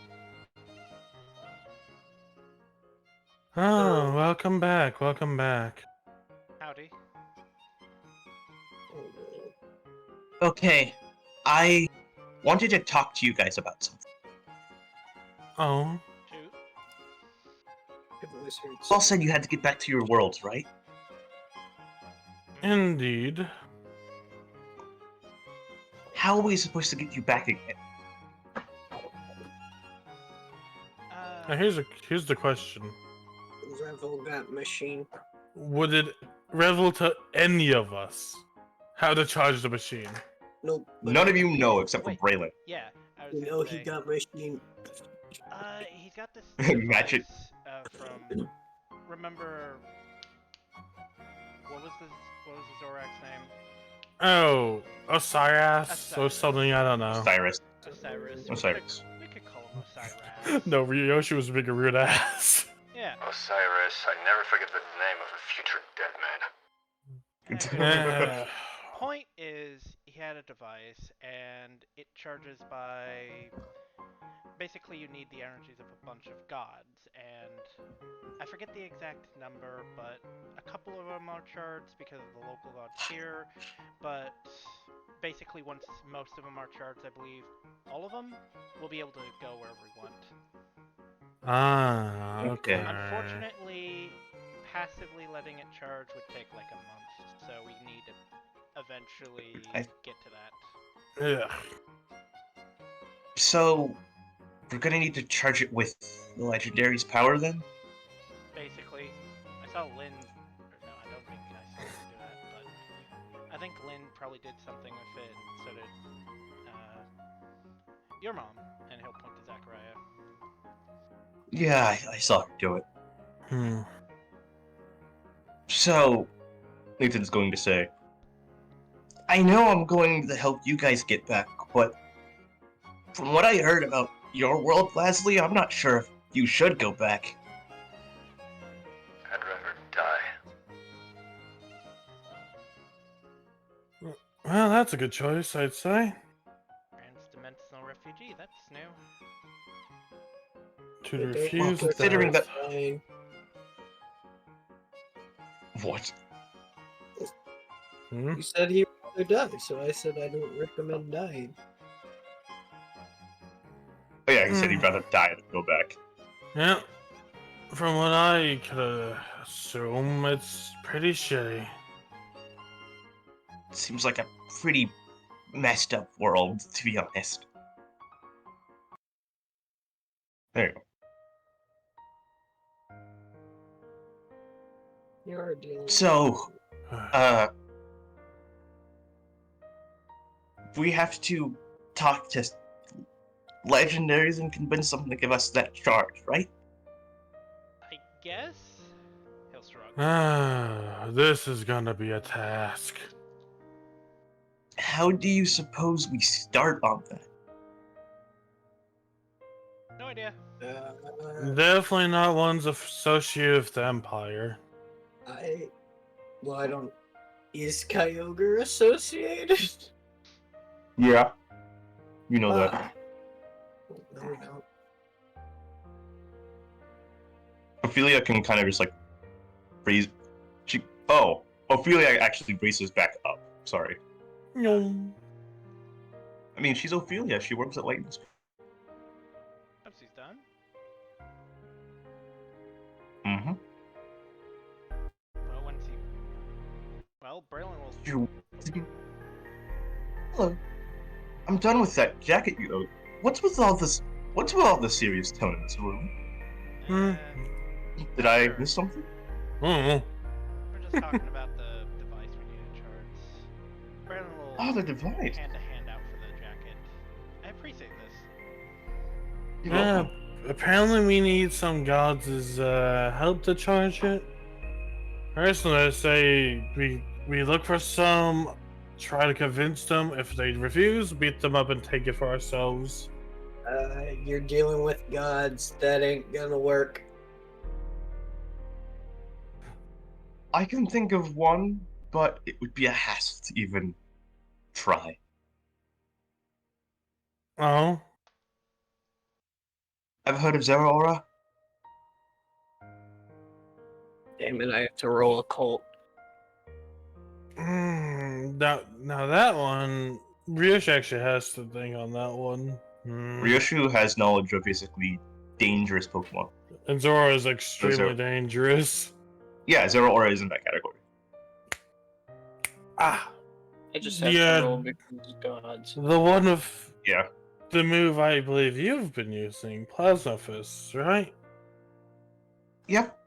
Oh, welcome back, welcome back. Howdy. Okay, I wanted to talk to you guys about something. Oh, Shoot. Paul said you had to get back to your worlds, right? indeed. How are we supposed to get you back again? Now here's the question. Revel that machine. Would it revel to any of us how to charge the machine? Nope. but None of you know except for Wait. Braylon. Yeah, I was You gonna know say. he got machine. He's got this Match it. device, from. Remember. What was the Zorak's name? Oh, Osiris or Osiris. something, I don't know. Cyrus. Osiris. Osiris. We could call him Osiris. No, Ryoshi was being a weird ass. Yeah. Osiris, I never forget the name of a future dead man. Eh, Point is, he had a device, and it charges by. Basically, you need the energies of a bunch of gods, and I forget the exact number, but a couple of them are charged because of the local gods here. But basically, once most of them are charged, I believe all of them will be able to go wherever we want. okay. Unfortunately, passively letting it charge would take like a month, so we need to eventually get to that. Yeah. So, we're gonna need to charge it with the Legendary's power then? Basically, I saw Lynn. Or no, I don't think I saw Lynn do that, but I think Lynn probably did something with it, and so did your mom, and he'll point to Zachariah. Yeah, I saw her do it. Hmm. So, Nathan's going to say, I know I'm going to help you guys get back, but from what I heard about your world, Leslie, I'm not sure if you should go back. I'd rather die. Well, that's a good choice, I'd say. Transdimensional refugee, that's new. To They refuse Well, considering death. that- Fine. What? Hmm? You said he would rather die, so I said I don't recommend dying. Oh yeah, he said he'd rather die than go back. Yeah. From what I could assume, it's pretty shitty. Seems like a pretty messed up world, to be honest. There you go. You're dealing. So, we have to talk to legendaries and convince them to give us that charge, right? I guess? He'll shrug. This is gonna be a task. How do you suppose we start on that? No idea. Definitely not ones associated with the Empire. I don't. Is Kyogre associated? Yeah. You know that. No, we don't. Ophelia can kind of just like raise. Ophelia actually races back up. Sorry. No. I mean, she's Ophelia. She works at Lightning Speed. Once he's done. Mm-hmm. Well, once he. Well, Braylon will. You. Hello. I'm done with that jacket you owe. What's with all this? What's with all the serious tone in this room? Did I miss something? Mm. We're just talking about the device we need to charge. Braylon will Oh, the device. hand a hand out for the jacket. I appreciate this. You're Yeah, welcome. apparently we need some gods' help to charge it. Personally, I say we look for some, try to convince them. If they refuse, beat them up and take it for ourselves. You're dealing with gods. That ain't gonna work. I can think of one, but it would be a hassle to even try. Oh? Ever heard of Zeraora? Damn it! I have to roll a cult. Now that one, Ryoshi actually has to think on that one. Ryoshu has knowledge of basically dangerous Pokemon. And Zora is extremely Zero. dangerous. Yeah, Zeraora is in that category. Ah, I just have Yeah. to roll because gods. the one of Yeah. the move I believe you've been using, Plasma Fists, right? Yep.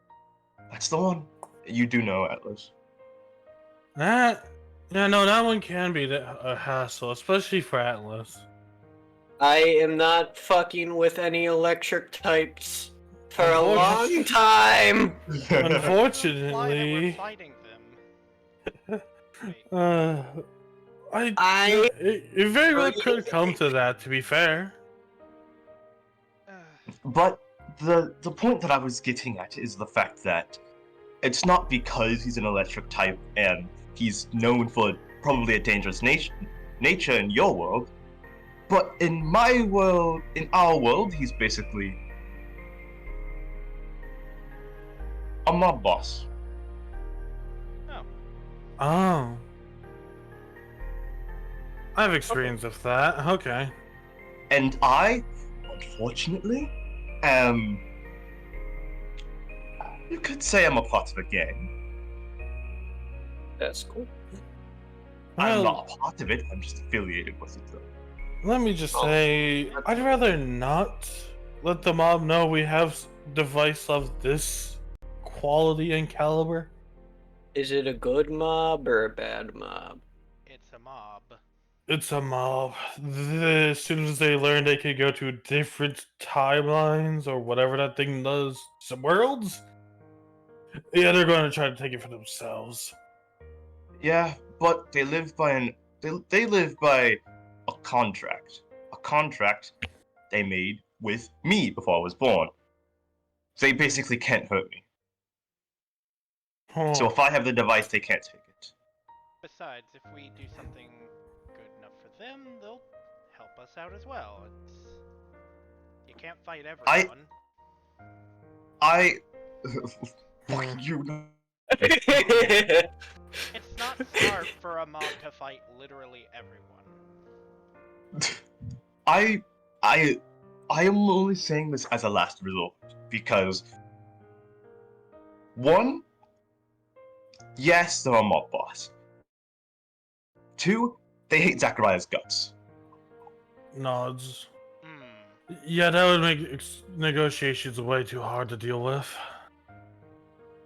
That's the one. You do know, Atlas. That one can be a hassle, especially for Atlas. I am not fucking with any electric types for a Unfortunately- long time. Why that we're Unfortunately, fighting them. Wait. It very well could come to that. To be fair, But the point that I was getting at is the fact that it's not because he's an electric type and he's known for probably a dangerous nature in your world, but in my world, in our world, he's basically a mob boss. oh, I've experience with that. Okay. And I, unfortunately, am. You could say I'm a part of a gang. That's cool. I'm Well, not a part of it, I'm just affiliated with it though. let me just Oh, say, I'd rather not let the mob know we have device of this quality and caliber. Is it a good mob or a bad mob? It's a mob. It's a mob. As soon as they learn they can go to different timelines or whatever that thing does, some worlds, yeah, they're going to try to take it for themselves. Yeah, but they live by they live by a contract. A contract they made with me before I was born. They basically can't hurt me. Oh, So if I have the device, they can't take it. Besides, if we do something good enough for them, they'll help us out as well. You can't fight everyone. I fuck you. It's not smart for a mob to fight literally everyone. I am only saying this as a last resort because one, yes, they're a mob boss. Two, they hate Zachariah's guts. Nods. Hmm. Yeah, that would make negotiations way too hard to deal with.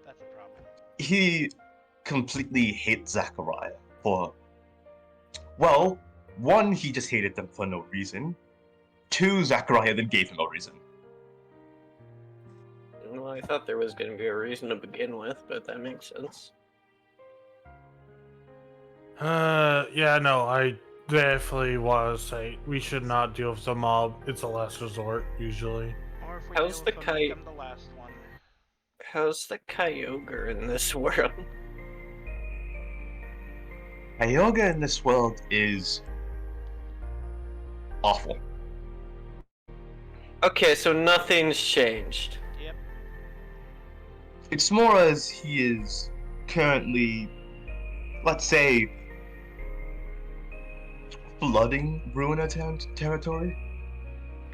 That's a problem. He completely hates Zachariah for, well, one, he just hated them for no reason. Two, Zachariah then gave him a reason. Well, I thought there was going to be a reason to begin with, but that makes sense. Yeah, no, I definitely want to say we should not deal with the mob. It's a last resort, usually. Or if we How's deal the with them, kite? become the last one. How's the Kyogre in this world? Kyogre in this world is awful. Okay, so nothing's changed. Yep. It's more as he is currently, let's say, flooding Ruiner territory.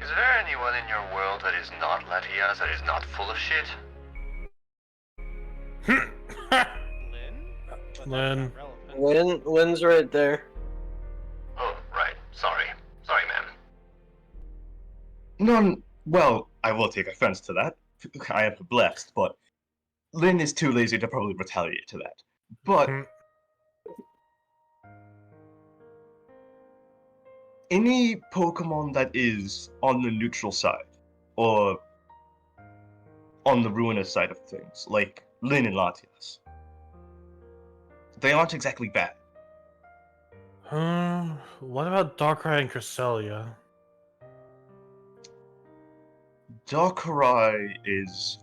Is there anyone in your world that is not Latias, that is not full of shit? Lynn? But that's Lynn. not relevant. Lynn's right there. Oh, right. Sorry. Sorry, man. None. Well, I will take offense to that. I am blessed, but Lynn is too lazy to probably retaliate to that. But Hmm. any Pokemon that is on the neutral side, or on the Ruiner side of things, like Lynn and Latias, they aren't exactly bad. What about Darkrai and Cresselia? Darkrai is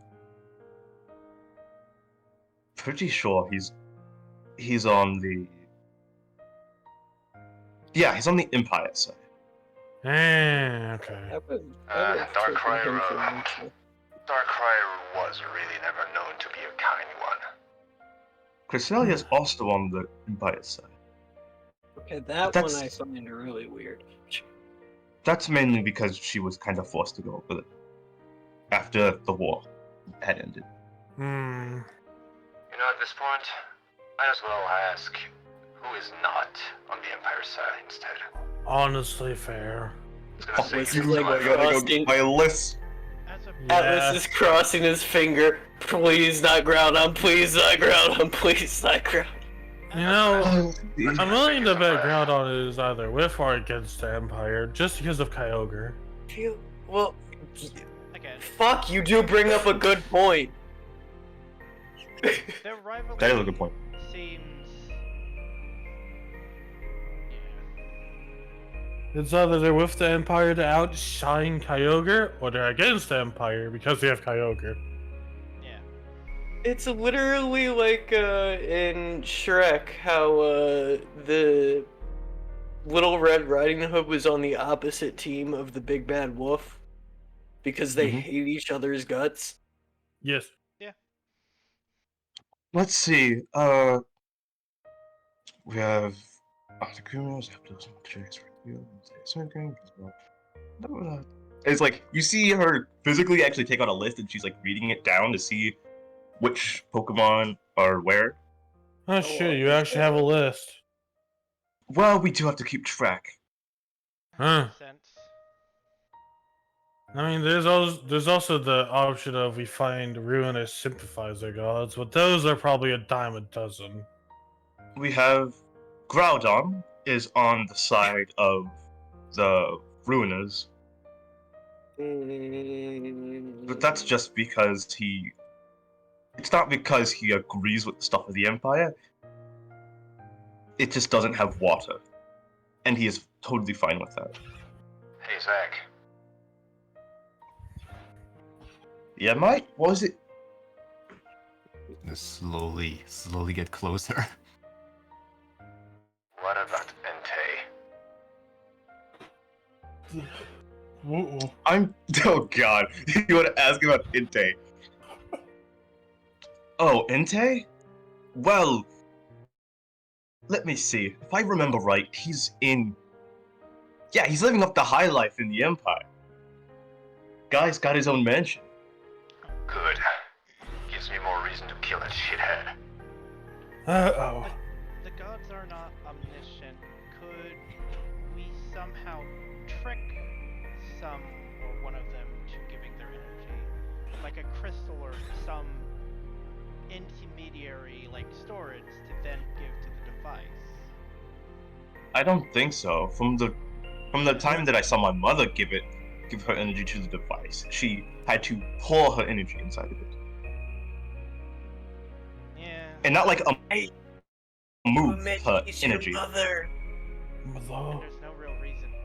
pretty sure he's on the he's on the Empire side. Okay. I would Darkrai, take him for neutral. Darkrai was really never known to be a kind one. Cresselia is also on the Empire side. Okay, that That's- one I find really weird. That's mainly because she was kind of forced to go with it after the war had ended. Hmm. You know, at this point, might as well ask who is not on the Empire side instead. Honestly, fair. I was gonna say, this you is like my a friend. crossing- My list. As a Yeah. Atlas is crossing his finger. Please not Groudon, please not Groudon, please not Groudon. You know, Let's I'm make willing to some, bet Groudon is either with or against the Empire, just because of Kyogre. Well, again, fuck, you do bring up a good point. their rivalry That is a good point. seems. It's either they're with the Empire to outshine Kyogre, or they're against the Empire because they have Kyogre. Yeah. It's literally like in Shrek how the Little Red Riding Hood was on the opposite team of the Big Bad Wolf because they Mhm. hate each other's guts. Yes. Let's see. We have Articunos, Zapdos, Jacks, it's like you see her physically actually take out a list and she's like reading it down to see which Pokemon are where. Oh shit, you actually have a list. Well, we do have to keep track. Huh. Makes sense. I mean, there's also the option of we find Ruinous Sympathizer gods, but those are probably a dime a dozen. We have Groudon is on the side of the Ruiners, but that's just because it's not because he agrees with the stuff of the Empire. It just doesn't have water. And he is totally fine with that. Hey, Zach. Yeah, Mike? What was it? Just slowly get closer. What about Entei? Whoa. Oh god. You want to ask about Entei? Oh, Entei? Well, let me see. If I remember right, he's in. Yeah, he's living up the high life in the Empire. Guy's got his own mansion. Good. Gives me more reason to kill that shithead. Uh-oh. The gods are not omniscient. Could we somehow trick some or one of them to giving their energy? Like a crystal or some intermediary like storage to then give to the device? I don't think so. From the time that I saw my mother give her energy to the device, she had to pour her energy inside of it. Yeah. And not like a move Mehmet, her he's your energy. mother. And Mother. there's no real reason to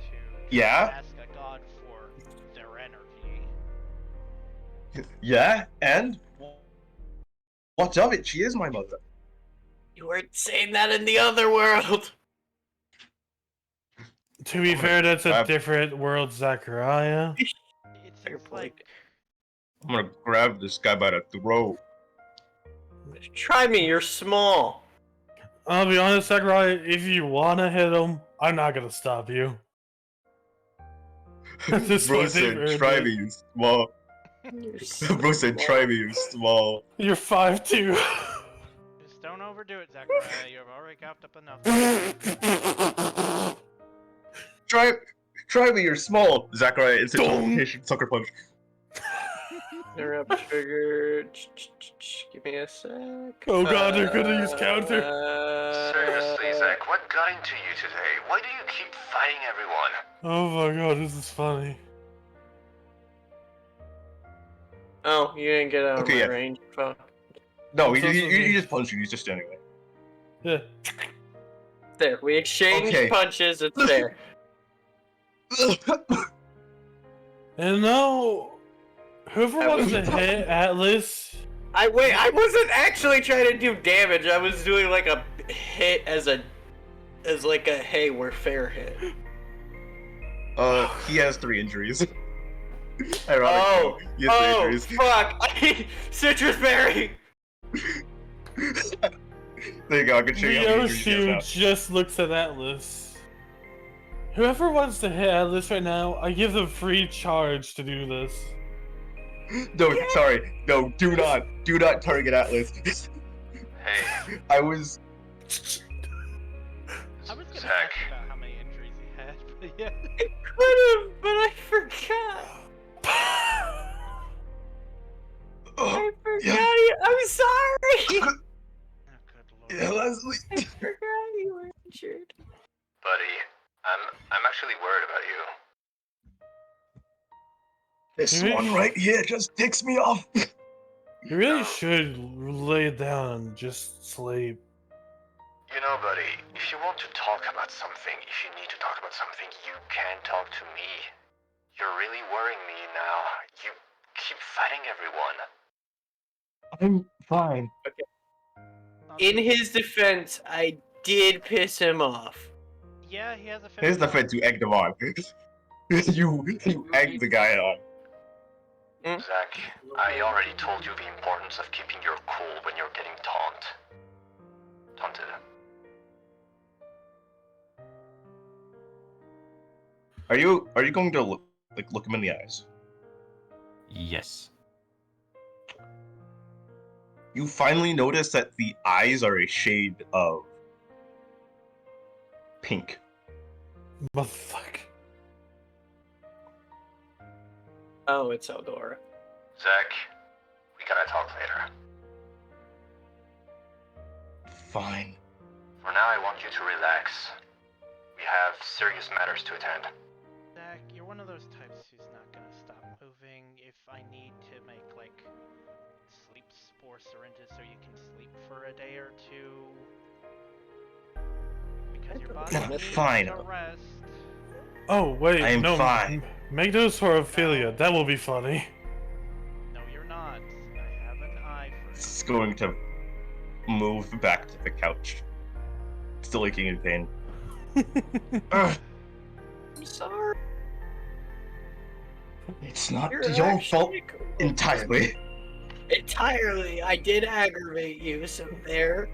Yeah? ask a god for their energy. Yeah, and what's of it? She is my mother. You weren't saying that in the other world. To be fair, that's a grab- different world, Zachariah. It Fair seems point. like I'm gonna grab this guy by the throat. Try me, you're small. I'll be honest, Zachariah, if you wanna hit him, I'm not gonna stop you. This Bro one, said, they try earned me, it. you small. You're so Bro said, small. try me, you small. You're 5'2". just don't overdo it, Zachariah. You've already gapped up enough. Try me, you're small. Zachariah, instant Dong. teleportation, sucker punch. Interrupt trigger. Give me a sec. Oh god, they're gonna use counter. Seriously, Zach, what got into you today? Why do you keep fighting everyone? Oh my god, this is funny. Oh, you didn't get out of Okay, my yeah. range. Fuck. No, I'm so you sorry. just punched him, he's just standing Yeah. There, we exchanged Okay. punches. It's there. there. And now, whoever That wants was to hit Atlas, I wasn't actually trying to do damage. I was doing like a hit as like a hey, we're fair hit. He has 3 injuries. Oh, Ironically, he has 3 oh, injuries. fuck! Citrus berry. There you go, I can show you how many injuries he Ryoshu has just looks at Atlas. Whoever wants to hit Atlas right now, I give them free charge to do this. now. No, sorry. No, do not target Atlas. Hey, I was... I was gonna Zach. ask about how many injuries he had, but yeah. Could've, but I forgot. I forgot you. I'm sorry. Oh, good lord. Yeah, Leslie. I forgot you were injured. buddy, I'm actually worried about you. This Mhm. one right here just ticks me off. You really should lay it down and just sleep. You know, buddy, if you want to talk about something, if you need to talk about something, you can talk to me. You're really worrying me now. You keep fighting everyone. I'm fine. In his defense, I did piss him off. Yeah, he has a Here's the 50. fence, you egged him on. you egged the guy on. Zach, I already told you the importance of keeping your cool when you're getting taunted. Are you going to look him in the eyes? Yes. You finally notice that the eyes are a shade of pink. Motherfucker. Oh, it's Eldora. Zach, we gotta talk later. Fine. For now, I want you to relax. We have serious matters to attend. Zach, you're one of those types who's not gonna stop moving if I need to make, like, sleep spore syringes so you can sleep for a day or two. Because your body I'm needs fine. to rest. Oh, wait, I am no. fine. Make those for Ophelia. That will be funny. No, you're not. I have an eye for it. It's going to move back to the couch. Still aching in pain. Ugh, I'm sorry. it's not You're your fault actually cool. entirely. entirely. I did aggravate you, so there.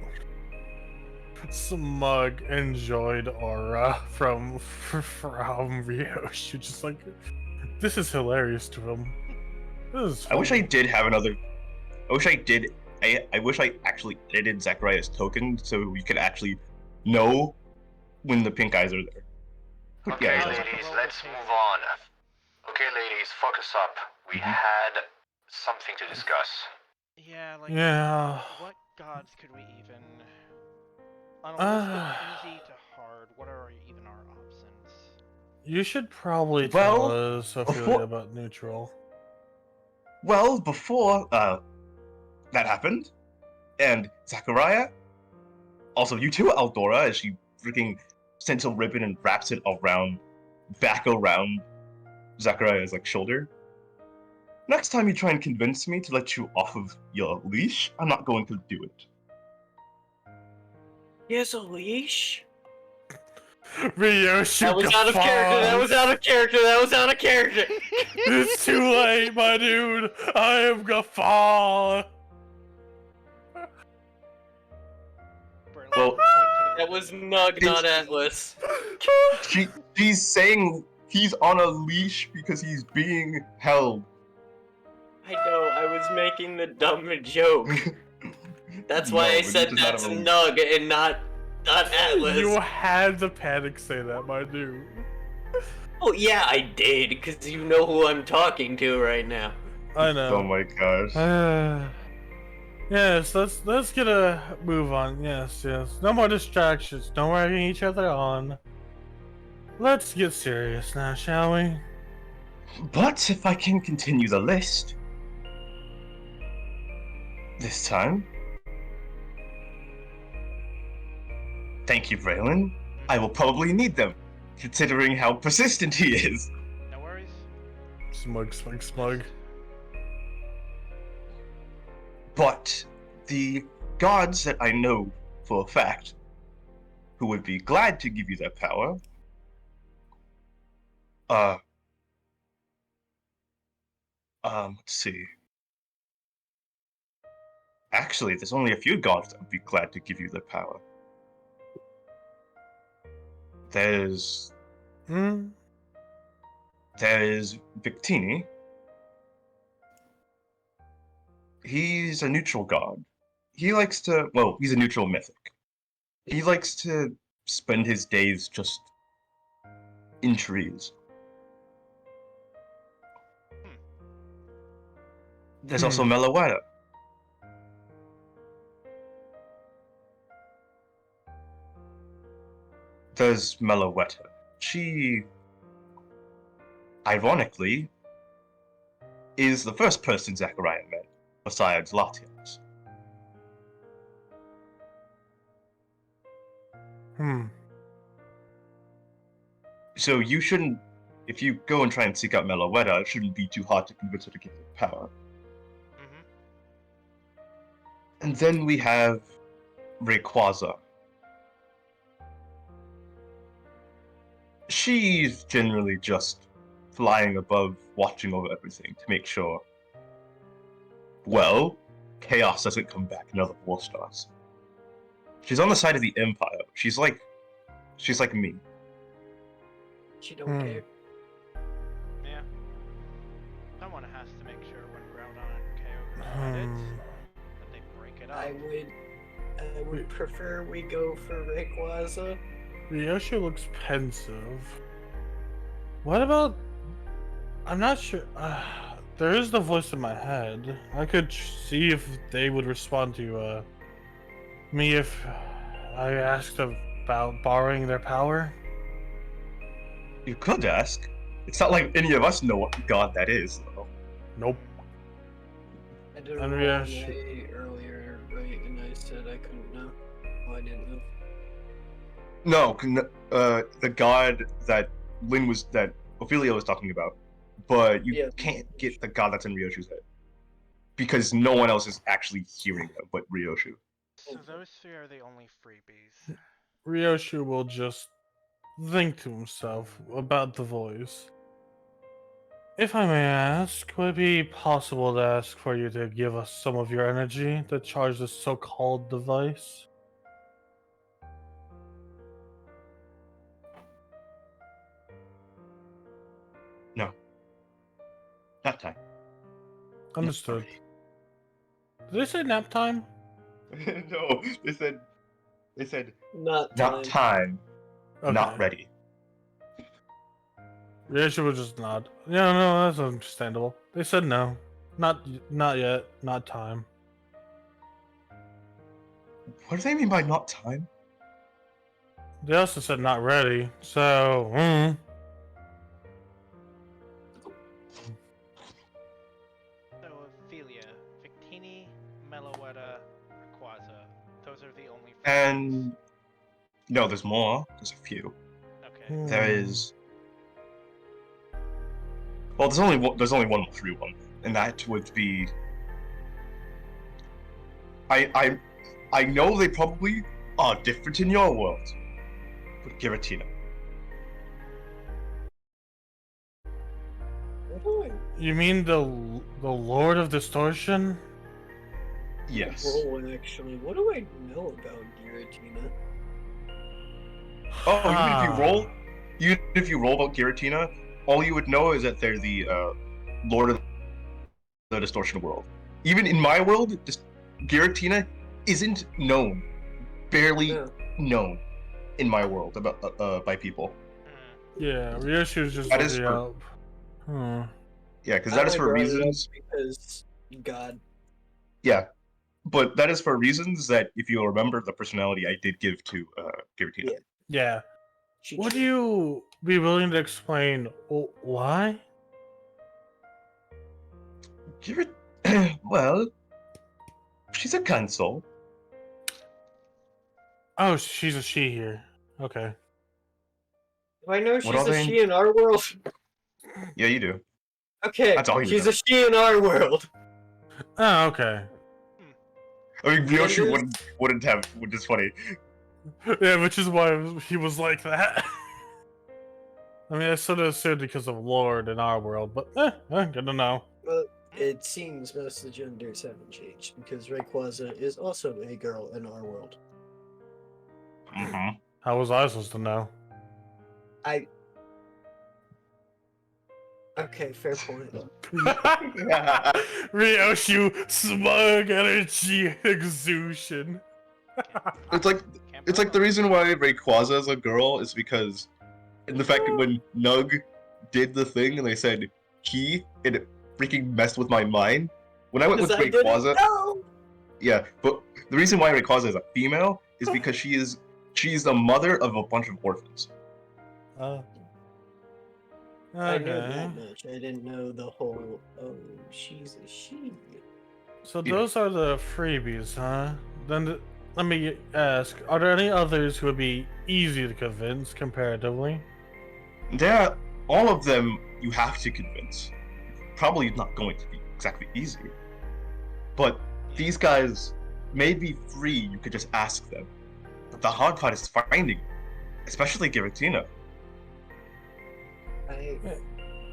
Smug, enjoyed aura from Ryoshi. Just like, this is hilarious to him. This is I wish I funny. did have another. I wish I did. I wish I actually edited Zachariah's token so we could actually know when the pink eyes are there. But Okay, yeah, I'll it's have also- to ladies, roll let's the move table. on. Okay, ladies, focus up. We Mhm. had something to discuss. Yeah, like, Yeah. what gods could we even... On a list of Ah. easy to hard, what are even our options? You should probably tell Well, us, Ophelia, before- about neutral. well, before that happened, and Zachariah, also you too, Aldora, as she freaking sends a ribbon and wraps it back around Zachariah's like shoulder. Next time you try and convince me to let you off of your leash, I'm not going to do it. He has a leash? Ryoshi That was out of character. That was out of character. That was out of character. It's too late, my dude. I am Gafal. Berlin, Well, point to the That was Nug, not Atlas. She's saying he's on a leash because he's being held. I know. I was making the dumb joke. That's why No, I it's said just not that's a- Nug and not Atlas. You had to panic say that, my dude. Oh yeah, I did, because you know who I'm talking to right now. I know. Oh my gosh. Yes, let's get a move on. Yes. No more distractions. Don't worry each other on. Let's get serious now, shall we? But if I can continue the list. This time. Thank you, Braylon. I will probably need them, considering how persistent he is. No worries. Smug. But the gods that I know for a fact, who would be glad to give you that power, let's see. Actually, there's only a few gods that would be glad to give you the power. There's Victini. He's a neutral god. He likes to, well, he's a neutral mythic. He likes to spend his days just in trees. There's also Meloetta. There's Meloetta. She, ironically, is the first person Zachariah met, besides Latias. So you shouldn't, if you go and try and seek out Meloetta, it shouldn't be too hard to convince her to give you power. And then we have Rayquaza. She's generally just flying above, watching over everything to make sure, well, chaos doesn't come back and other war starts. She's on the side of the Empire. She's like me. She don't care. Yeah. Someone has to make sure when Groudon and KO go at it, that they break it up. I would prefer we go for Rayquaza. Ryoshi looks pensive. What about? I'm not sure. There is the voice in my head. I could see if they would respond to me if I asked about borrowing their power. You could ask. It's not like any of us know what god that is, though. Nope. I did a And roll Ryoshi- earlier, right? And I said I couldn't know. Oh, I didn't know. No, the god that Ophelia was talking about, but you Yeah. can't get the god that's in Ryoshu's head because no one else is actually hearing him but Ryoshu. So those three are the only freebies. Ryoshi will just think to himself about the voice. If I may ask, would it be possible to ask for you to give us some of your energy to charge this so-called device? No. Not time. Understood. Did they say nap time? No, they said Not not time, not Okay. ready. Ryoshu would just nod. Yeah, no, that's understandable. They said no. Not yet. Not time. What do they mean by not time? They also said not ready. So, So Ophelia, Victini, Meloetta, Rayquaza. Those are the only. And no, there's more. There's a few. Okay. There is. Well, there's only one free one, and that would be. I know they probably are different in your world, but Giratina. What do I You mean the Lord of Distortion? Yes. roll actually? What do I know about Giratina? Oh, Ah. even if you roll about Giratina, all you would know is that they're the Lord of the Distortion world. Even in my world, Giratina isn't known, barely Yeah. known in my world about by people. Yeah, Ryoshu's just That is looking for- up. Hmm. Yeah, because that is I for brought it up reasons. because God. Yeah, but that is for reasons that, if you'll remember, the personality I did give to Giratina. Yeah. Yeah. She Would you be willing to explain why? Well, she's a console. Oh, she's a she here. Okay. Do I know What she's are a they? she in our world? Yeah, you do. Okay, That's all you she's know. a she in our world. Oh, okay. I mean, Ryoshi Candace? wouldn't have, which is funny. Yeah, which is why he was like that. I mean, I sort of assumed because of Lord in our world, but good to know. Well, it seems most of the genders haven't changed because Rayquaza is also a girl in our world. Mm-hmm. How was I supposed to know? Okay, fair point. Ryoshu, smug energy exusion. It's like Can't It's like the reason why Rayquaza is a girl is because, in the fact that when Nug did the thing and they said he, it freaking messed with my mind. When I went with Because I didn't Rayquaza, know. yeah, but the reason why Rayquaza is a female is because she's the mother of a bunch of orphans. I knew Okay. that much. I didn't know the whole. Oh, she's a she. So Yeah. those are the freebies, huh? Then let me ask: are there any others who would be easy to convince comparatively? All of them you have to convince. Probably not going to be exactly easy. But these guys may be free, you could just ask them. But the hard part is finding, especially Giratina. I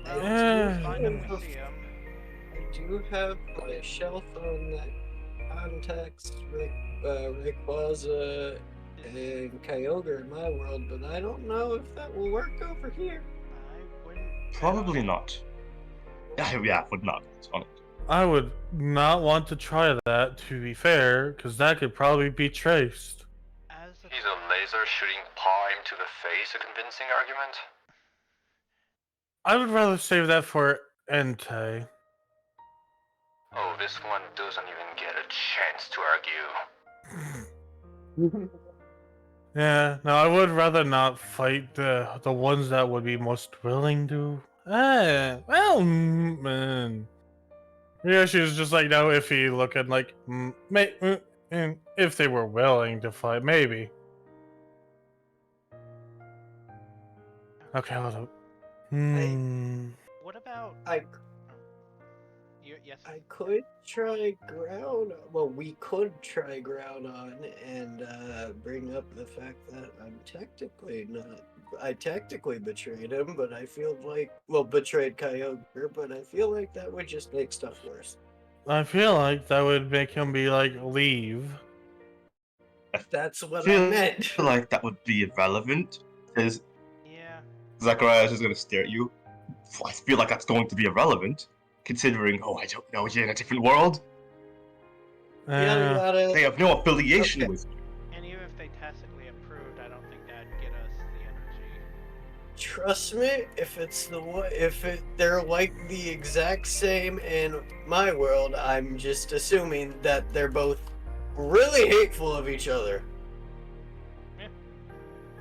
Yeah. Find him and see him. do have my shelf on that context Rayquaza and Kyogre in my world, but I don't know if that will work over here. I wouldn't. bet Probably on it. not. Yeah, would not. On it. I would not want to try that, to be fair, because that could probably be traced. As a Is a laser shooting Prime to the face a convincing argument? I would rather save that for Entei. Oh, this one doesn't even get a chance to argue. Yeah, no, I would rather not fight the ones that would be most willing to. Man. Yeah, she was just like no iffy looking, like and if they were willing to fight, maybe. Okay, hold up. What about? I Yes. could try ground. Well, we could try ground on and bring up the fact that I'm technically not I technically betrayed him, but I feel like, well, betrayed Kyogre, but I feel like that would just make stuff worse. I feel like that would make him be like, leave. That's what I feel meant. like that would be irrelevant, because Yeah. Zachariah is just gonna stare at you. I feel like that's going to be irrelevant, considering, oh, I don't know, you're in a different world. Yeah, we gotta. They have no affiliation Okay. with you. And even if they tacitly approved, I don't think that'd get us the energy. Trust me, if they're like the exact same in my world, I'm just assuming that they're both really hateful of each other.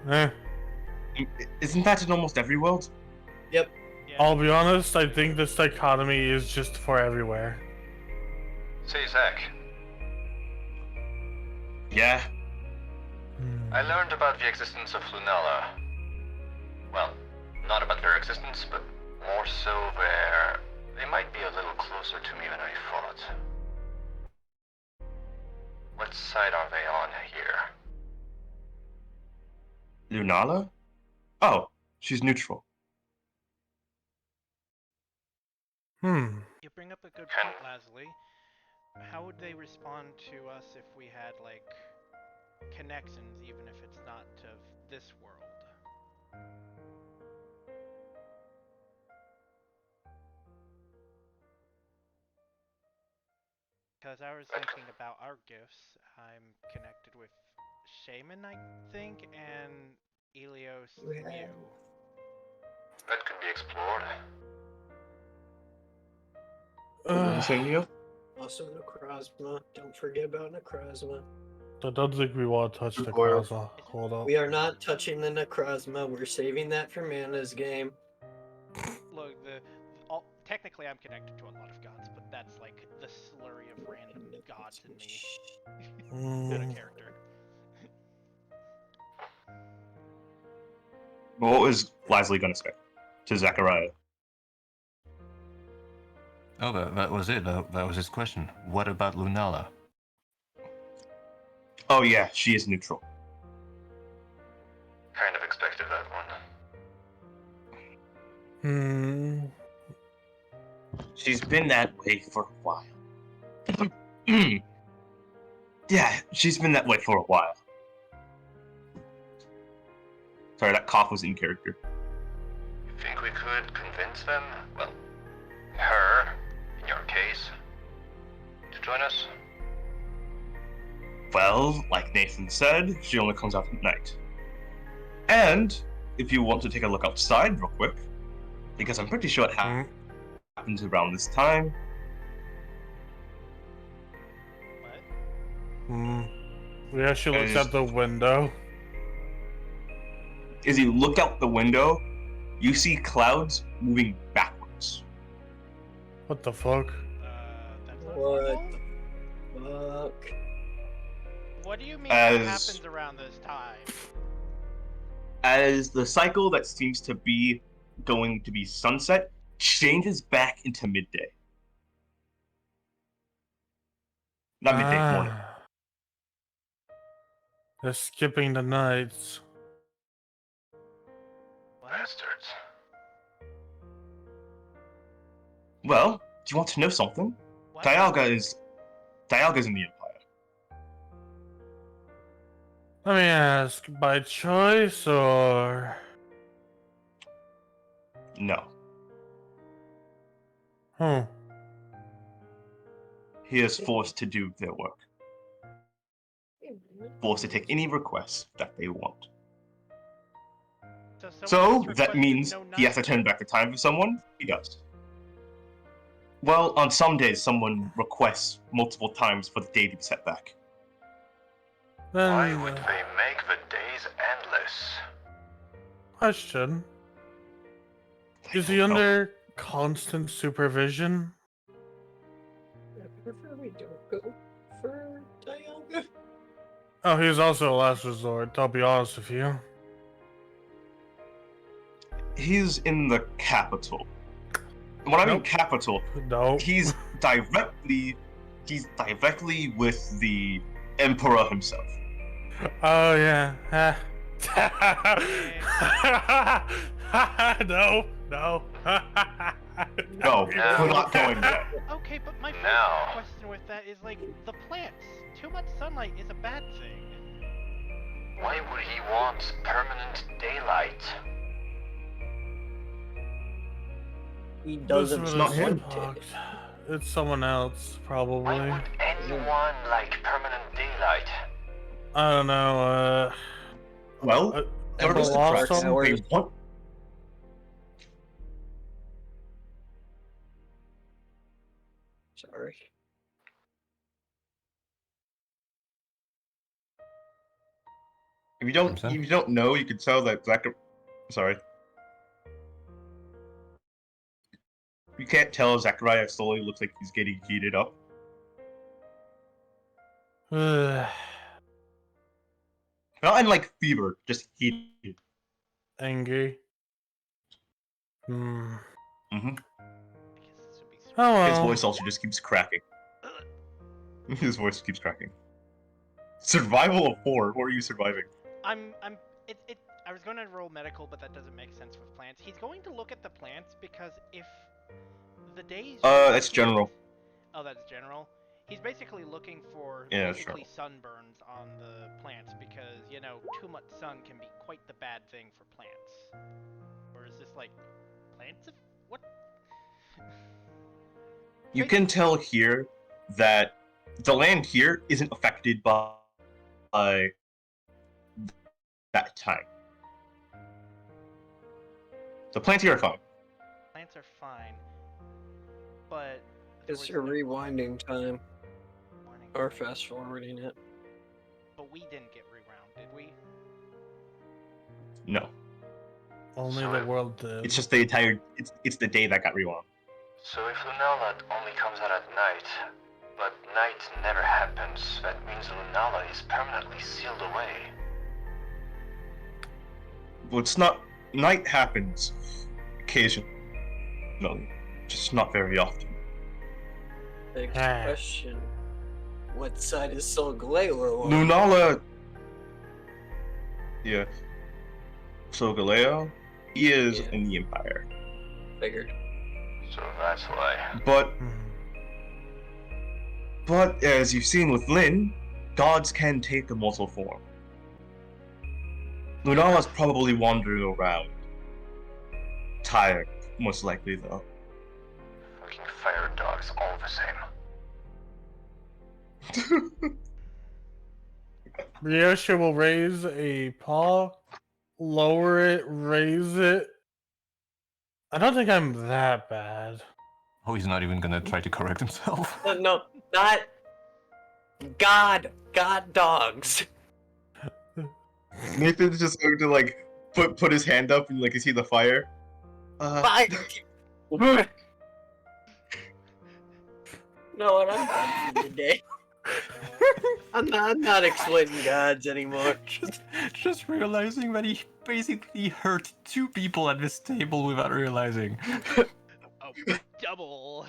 Eh. Isn't that in almost every world? Yeah. I'll be honest, I think this dichotomy is just for everywhere. Say, Zach, Yeah. I learned about the existence of Lunala. Well, not about their existence, but more so they might be a little closer to me than I thought. What side are they on here? Lunala? Oh, she's neutral. You bring up a good point, Lasley. How would they respond to us if we had, like, connections, even if it's not to this world? Because I was thinking about our gifts. I'm connected with Shaman, I think, and Elios Yeah. Mew. That could be explored. What are you saying, Neo? Also, Necrozma. Don't forget about Necrozma. I don't think we want to touch the Or- Necrozma. Hold up. We are not touching the Necrozma. We're saving that for Mana's game. Look, technically I'm connected to a lot of gods, but that's like the slurry of random gods in me. Not a Mm, character. But what was Lasley gonna say to Zachariah? Oh, that was it. That was his question. What about Lunala? Oh yeah, she is neutral. Kind of expected that one. hmm. She's been that way for a while. Yeah, she's been that way for a while. Sorry, that cough was in character. You think we could convince them? Well, her, in your case, to join us? Well, like Nathan said, she only comes out at night. And if you want to take a look outside real quick, because I'm pretty sure it happens around this time. What? We actually looked Is- at the window. As you look out the window, you see clouds moving backwards. What the fuck? That's not What normal? Fuck. What do you mean that As- happens around this time? As the cycle that seems to be going to be sunset changes back into midday. Not midday, morning. They're skipping the nights. What? Bastards. Well, do you want to know something? What? Dialga's in the Empire. Let me ask, by choice or? No. He is forced to do their work. Forced to take any requests that they want. someone So just that requested means no he has to night. turn back the time for someone. He does. Well, on some days, someone requests multiple times for the day to be set back. Why Then, would they make the days endless? question. Is he I don't know. under constant supervision? I prefer we don't go for Dialga. Oh, he's also a last resort, I'll be honest with you. He's in the capital. And when I mean Nope. capital, No. he's directly with the Emperor himself. Oh, yeah. No, no. No, we're not going there. Okay, but my first Now. question with that is like the plants. Too much sunlight is a bad thing. Why would he want permanent daylight? He doesn't This not was him. want it. It's someone else, probably. Why would anyone like permanent daylight? I don't know. Well, Uh, regardless of Lost practice, Hours. they want. Sorry. If you Crimson? don't know, you can tell that Sorry. You can't tell Zachariah slowly looks like he's getting heated up. uh, Not in like fever, just heated. angry. hmm I guess this would be Oh well. His voice also just keeps cracking. His voice keeps cracking. Survival of 4. What are you surviving? I was going to roll medical, but that doesn't make sense with plants. He's going to look at the plants because if the days. That's general. Oh, that's general. He's basically looking for Yeah, basically sunburns on the plants because too much sun can be quite the bad thing for plants. Or is this like plants? What? You can tell here that the land here isn't affected by that time. The plants here are fine. Plants are fine, but there It's was your no rewinding time. warning. Or fast forwarding it. But we didn't get rewound, did we? No, Only the world did. it's just the entire. It's the day that got rewound. So if Lunala only comes out at night, but night never happens, that means Lunala is permanently sealed away. Well, it's not. Night happens occasionally, just not very often. Big Ah. question. What side is Sol Galeo on? Lunala. Yeah. So Galeo, he is Yeah. in the Empire, Figured. So that's why. Hmm. but as you've seen with Lin, gods can take a mortal form. Lunala's probably wandering around, tired, most likely though. Fucking fire dogs, all the same. Ryosha will raise a paw, lower it, raise it. I don't think I'm that bad. Oh, he's not even gonna try to correct himself. No, not God dogs. Nathan's just going to like put his hand up and like you see the fire. Fire. No, what I'm done for today. I'm not explaining gods anymore. Just realizing that he basically hurt 2 people at this table without realizing. Oh, double.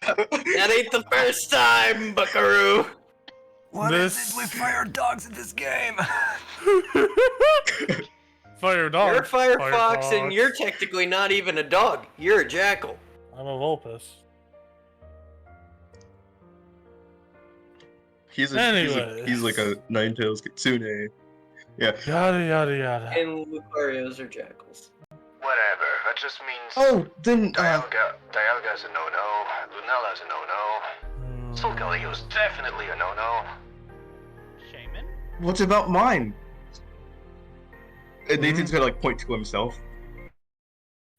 That ain't the first time, Buckaroo. What is is it it with with fire dogs in this game? Fire dog. You're a Firefox, and Firefox. you're technically not even a dog. You're a jackal. I'm a Vulpus. he's Anyways. like a Ninetales Kitsune. Yeah. Yada yada yada. And Lucarios are jackals. Whatever, that just means Oh, then Dialga's a no-no, Lunala's a no-no, Sol Galeo's definitely a no-no. Shaman? what about mine? And Nathan's gonna like point to himself.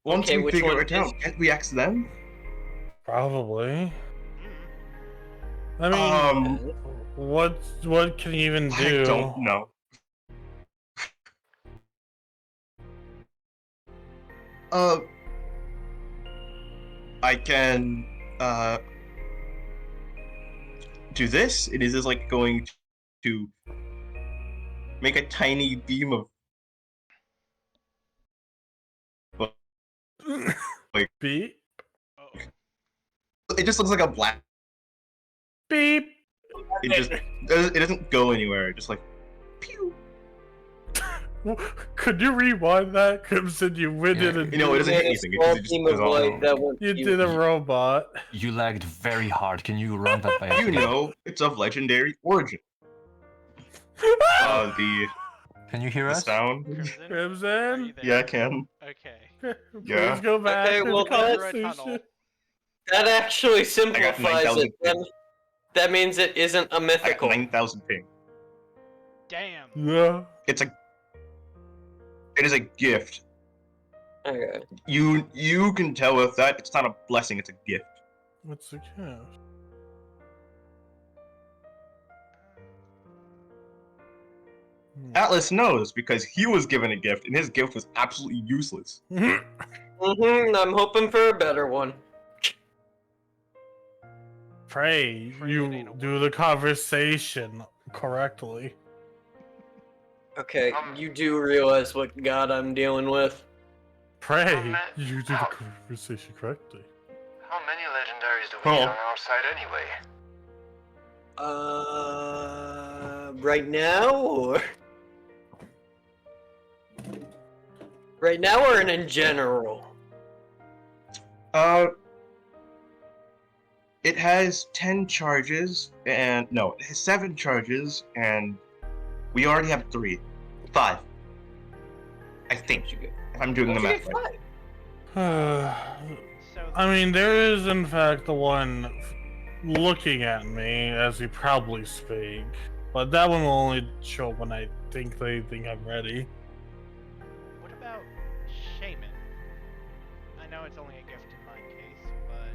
Once Okay, we which figure one it out, is- can't we ask them? Probably. Mm. I mean, what can you even do? I don't know. I can do this. It is just like going to make a tiny beam of Beep. Uh-oh. it just looks like a black. Beep. It doesn't go anywhere. Just like pew. Could you rewind that, Crimson? You went in and You know, it doesn't We hit had a anything. small It just team goes of on. light that went you to did a robot. You lagged very hard. Can you run that by us? You again? know, it's of legendary origin. The Can you hear us? sound. Crimson? Are you Crimson? there? Yeah, I can. Okay. Please Yeah. go back Okay, to well, the that's- conversation. That actually I got simplifies 9,000 it. That means it isn't a I got mythical. 9,000 ping. Damn. Yeah. It is a gift. Okay. You can tell with that it's not a blessing, it's a gift. What's the count? Atlas knows because he was given a gift and his gift was absolutely useless. I'm hoping for a better one. Pray Pray it you ain't a do the conversation correctly. Okay, you do realize what god I'm dealing with. Pray you do the conversation correctly. How many legendaries do we need on our side anyway? Right now, or right now, or in general? It has 10 charges, and no, it has 7 charges, and we already have 5. I think, if I'm doing the How'd you math get right. So I mean, there is in fact the one looking at me as we probably speak, but that one will only show up when I think they think I'm ready. what about Shaman? I know it's only a gift in my case, but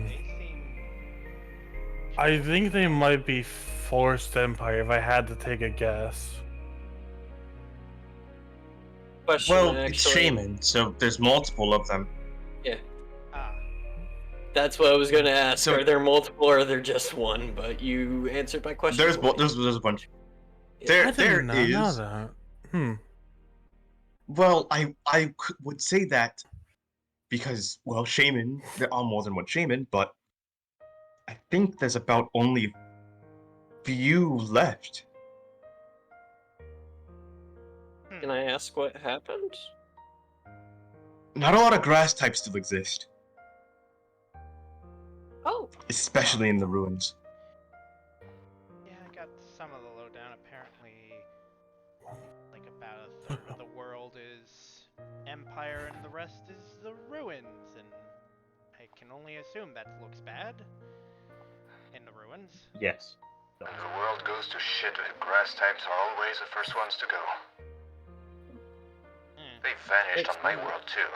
they seem. I think they might be Forced Empire if I had to take a guess. Question, Well, actually. it's Shaman, so there's multiple of them. Ah, That's what I was gonna ask. So- Are there multiple, or are there just one? But you answered my question. There's already. there's a bunch. Yeah. I There did there not know is. that. Well, would say that because, well, Shaman, there are more than one Shaman, but I think there's about only few left. Can I ask what happened? Not a lot of grass types still exist, Oh, especially in the ruins. yeah, I got some of the lowdown. Apparently, like about a third of the world is Empire and the rest is the ruins, and I can only assume that looks bad in the ruins. Yes. When the world goes to shit, grass types are always the first ones to go. They vanished on my world too.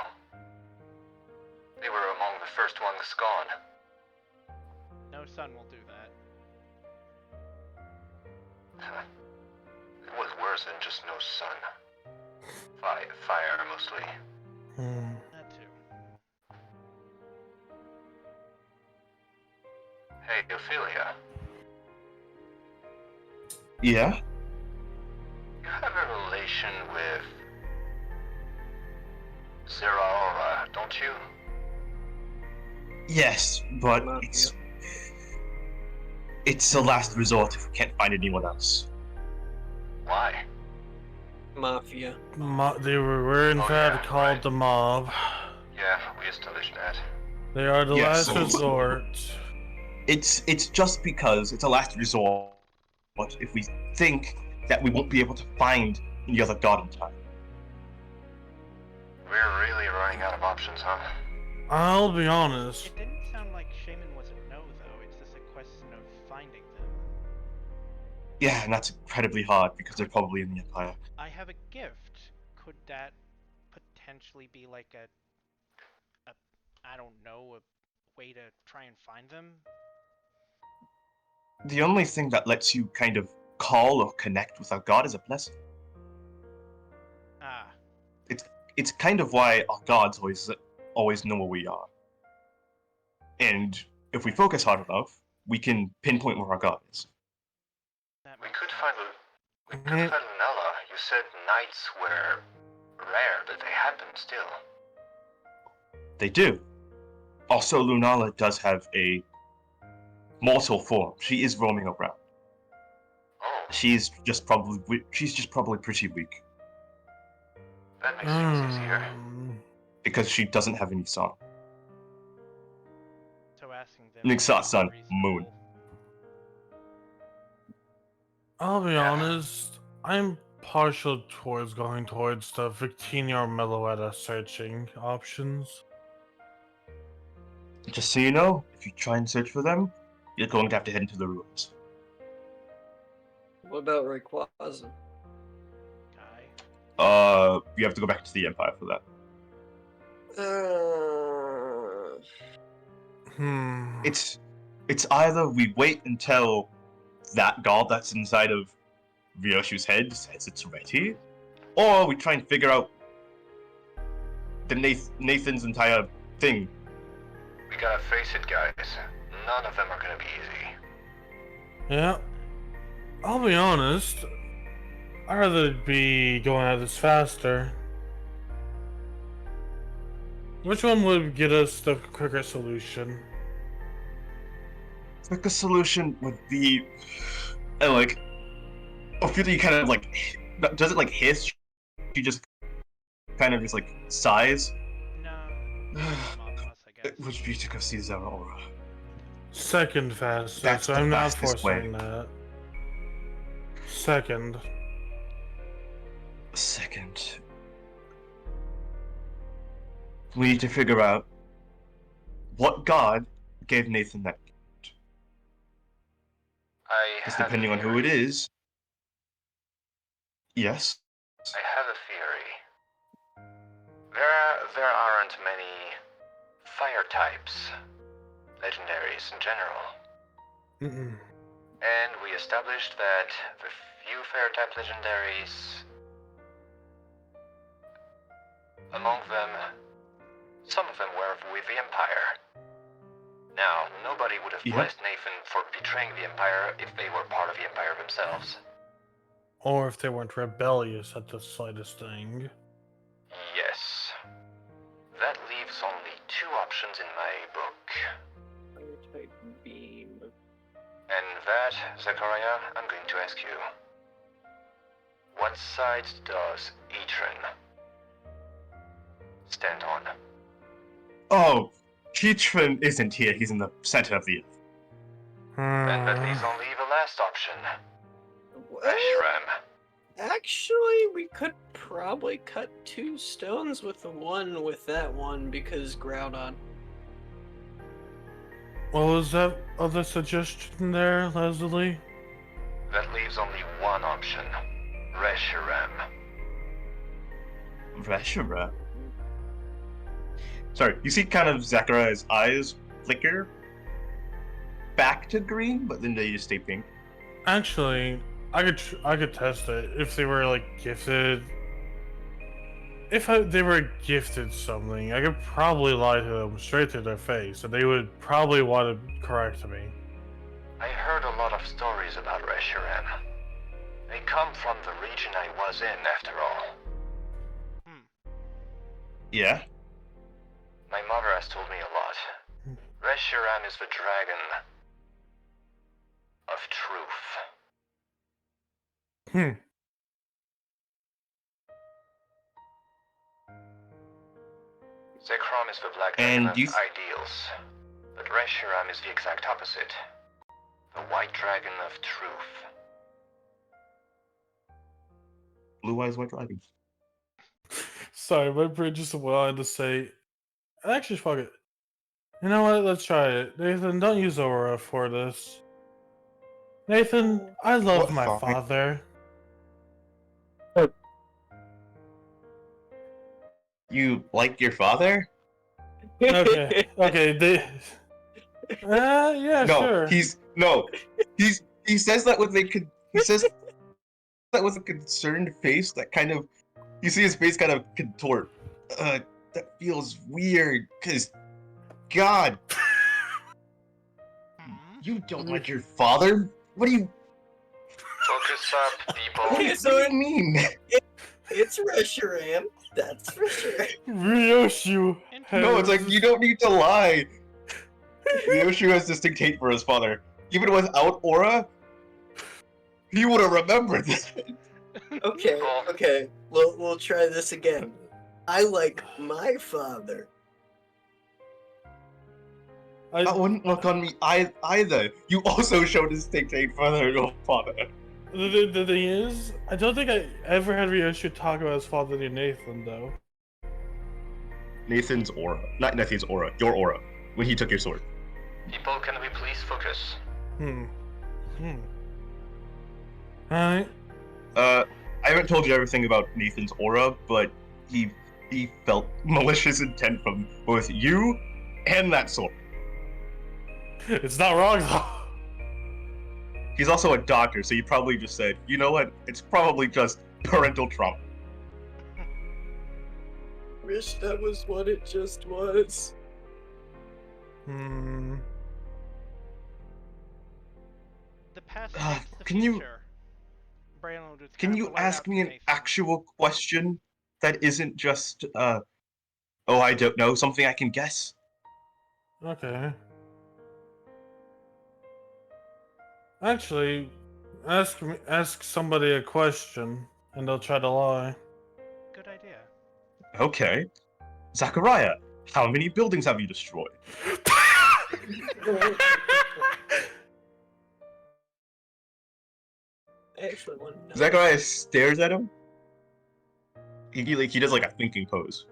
They were among the first ones gone. No sun will do that. It was worse than just no sun. Fire mostly. That too. Hey, Ophelia. Yeah? You have a relation with Zeraora, don't you? Yes, but it's the last resort if we can't find anyone else. Why? Mafia. They were in Oh, fact yeah, called right. the Mob. Yeah, we established that. They are the Yes. last resort. It's just because it's a last resort. But if we think that we won't be able to find the other god in time. We're really running out of options, huh? I'll be honest. It didn't sound like Shaman was a no, though. It's just a question of finding them. Yeah, and that's incredibly hard because they're probably in the Empire. I have a gift. Could that potentially be like a I don't know, a way to try and find them? The only thing that lets you kind of call or connect with our god is a blessing. Ah, It's kind of why our gods always know where we are. And if we focus hard enough, we can pinpoint where our god is. that We makes could sense. find Lunella. You said nights were rare, but they happen still. They do. Also, Lunala does have a mortal form. She is roaming around. Oh, She's just probably pretty weak That makes things easier. because she doesn't have any son. So asking them. Nick's is son, reasonable. Moon. I'll be Yeah. honest, I'm partial towards going towards the Victini or Meloetta searching options. Just so you know, if you try and search for them, you're going to have to head into the ruins. What about Rayquaza? Guy. You have to go back to the Empire for that. It's either we wait until that god that's inside of Ryoshu's head says it's ready, or we try and figure out the Nathan's entire thing. We gotta face it, guys. None of them are gonna be easy. Yeah. I'll be honest, I'd rather be going at this faster. Which one would get us the quicker solution? Like a solution would be, like, Ophelia kind of like does it like hiss? She just kind of just like sighs. No. Mothmas, I guess. It would be to go see Zeraora. Second faster, That's so the I'm not fastest forcing way. that. Second. Second. We need to figure out what god gave Nathan that gift. Because have a depending on who it theory. is. Yes. I have a theory. There aren't many fire types, legendaries in general. Mm-mm. And we established that the few fire type legendaries, among them, some of them were with the Empire. Now, nobody would have Yep. blessed Nathan for betraying the Empire if they were part of the Empire themselves. Or if they weren't rebellious at the slightest thing. Yes. That leaves only two options in my book. Fire type beam. And that, Zechariah, I'm going to ask you. What side does Etran stand on? Oh, Keitran isn't here. He's in the center of the earth. Then that leaves only the last option. Well, Reshiram. actually, we could probably cut 2 stones with the one with that one because Groudon. What was that other suggestion there, Leslie? That leaves only one option. Reshiram. Reshara. Sorry, you see kind of Zachariah's eyes flicker back to green, but then they just stay pink. Actually, I could test it if they were like gifted. They were gifted something, I could probably lie to them straight to their face, and they would probably want to correct me. I heard a lot of stories about Reshiram. They come from the region I was in, after all. Yeah? My mother has told me a lot. Reshiram is the dragon of truth. Hmm. Zekrom is the black And dragon of you- ideals, but Reshiram is the exact opposite. The white dragon of truth. Blue Eyes White Dragon. Sorry, my brain just wanted to say. Actually, fuck it. You know what? Let's try it. Nathan, don't use Aura for this. Nathan, I love What my fuck? father. You like your father? Okay, okay. Yeah, No, sure. he says that with he says that with a concerned face that kind of, you see his face kind of contort. That feels weird, cause God, you don't like your father? What do you Focus up, people. Okay, what so do you mean? it's Reshiram. That's Reshiram. Ryoshu. No, it's like has- you don't need to lie. Ryoshu has distinct hate for his father. Even without Aura, He would have remembered that. Okay, okay. We'll try this again. I like my father. That wouldn't work on me either. You also showed distinct hate for your father. The thing is, I don't think I ever had Ryoshi talk about his father to Nathan, though. Nathan's aura. Not Nathan's aura. Your aura. When he took your sword. People, can we please focus? Alright. I haven't told you everything about Nathan's aura, but he felt malicious intent from both you and that sword. It's not wrong, though. He's also a doctor, so he probably just said, you know what? It's probably just parental trauma. Wish that was what it just was. The past Uh, makes the can you- future. Braylon will just Can kind you of blurt out ask to me an Nathan. actual question that isn't just, oh, I don't know, something I can guess? Okay. Actually, ask somebody a question, and they'll try to lie. Good idea. Okay. Zachariah, how many buildings have you destroyed? I actually want to know. Zachariah stares at him. He does like a thinking pose.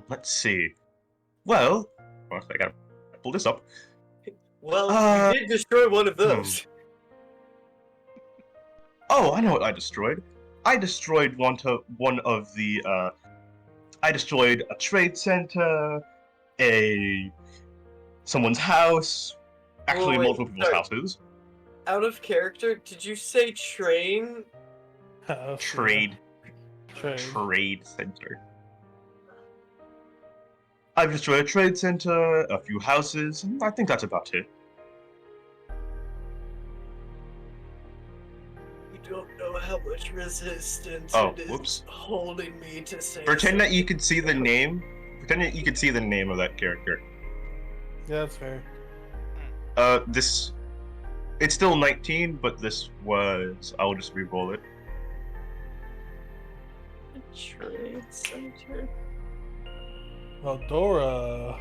Let's see. Well, I gotta pull this up. Well, you did destroy one of those. Oh, I know what I destroyed. I destroyed I destroyed a trade center, someone's house, actually Wait, multiple people's sorry. houses. Out of character, did you say train? Trade center. I've destroyed a trade center, a few houses, and I think that's about it. You don't know how much resistance Oh, it is whoops. holding me to say. Pretend that you something. could see the name. Pretend that you could see the name of that character. Yeah, that's fair. It's still 19, but this was. I'll just re-roll it. Trade center. Eldora.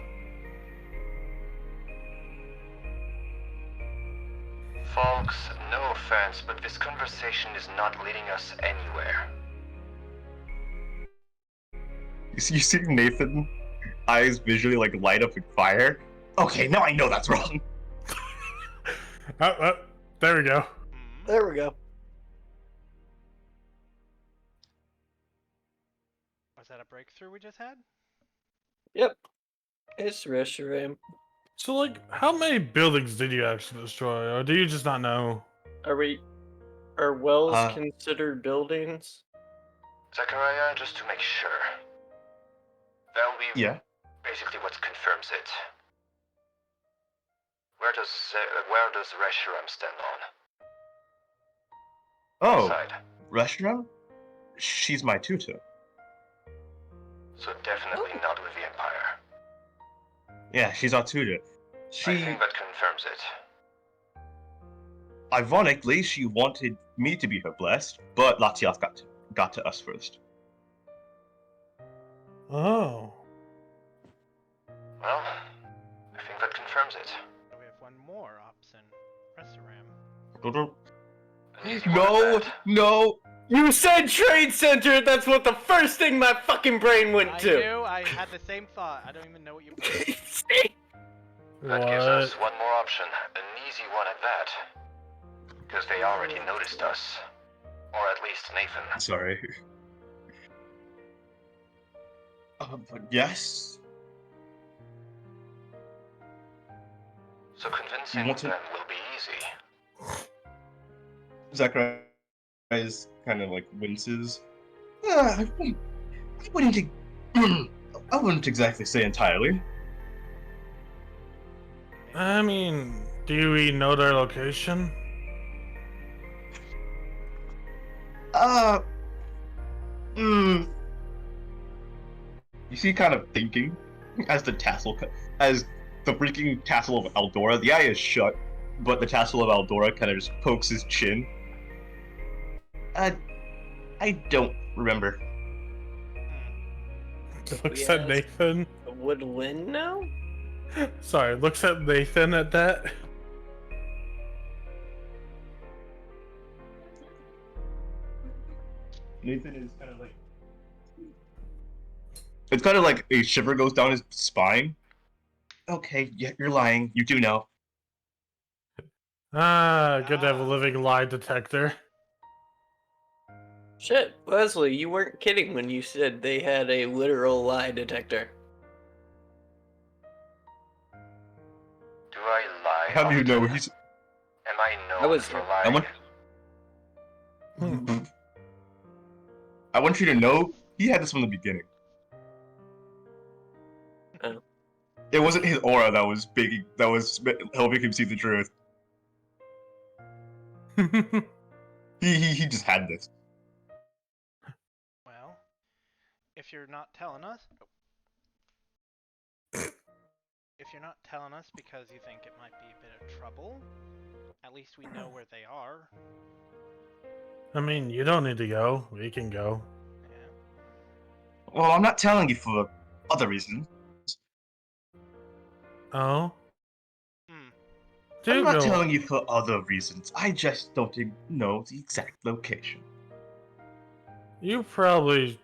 Folks, no offense, but this conversation is not leading us anywhere. You see Nathan eyes visually like light up in fire. Okay, now I know that's wrong. There we go. There we go. Was that a breakthrough we just had? Yep. It's Reshiram. So, like, how many buildings did you actually destroy, or do you just not know? Are wells Uh, considered buildings? Zachariah, just to make sure. That'll be Yeah. basically what confirms it. Where does Reshiram stand on? Oh, Side. restaurant? She's my tutor. So definitely not with the Empire. Yeah, she's our tutor. I She, think that confirms it. ironically, she wanted me to be her blessed, but Latias got to us first. Oh. Well, I think that confirms it. We have one more option. Reshiram. An easy one No, at that. no. You said trade center. That's what the first thing my fucking brain went I to. knew. I had the same thought. I don't even know what you. That gives us What? one more option, an easy one at that. Because they already noticed us. Or at least Nathan. Sorry. But yes. So convincing want to- them will be easy. Zachariah kind of like winces. I wouldn't I wouldn't exactly say entirely. I mean, do we know their location? You see, kind of thinking as the freaking tassel of Eldora. The eye is shut, but the tassel of Eldora kind of just pokes his chin. I don't remember. Looks We at asked- Nathan. Would Lynn know? Sorry, looks at Nathan at that. Nathan is kind of like. It's kind of like a shiver goes down his spine. Okay, yeah, you're lying. You do know. Ah, good to have a Ah. living lie detector. Shit, Leslie, you weren't kidding when you said they had a literal lie detector. Do I lie? How do you know often? he's? Am I known I was- for I lying? want. I want you to know he had this from the beginning. Oh. It wasn't his aura that was big. That was helping him see the truth. He just had this. Well, if you're not telling us, if you're not telling us because you think it might be a bit of trouble, at least we know where they are. I mean, you don't need to go. We can go. Yeah. Well, I'm not telling you for other reasons. Oh? Hmm. Do I'm not go. telling you for other reasons. I just don't know the exact location. You probably.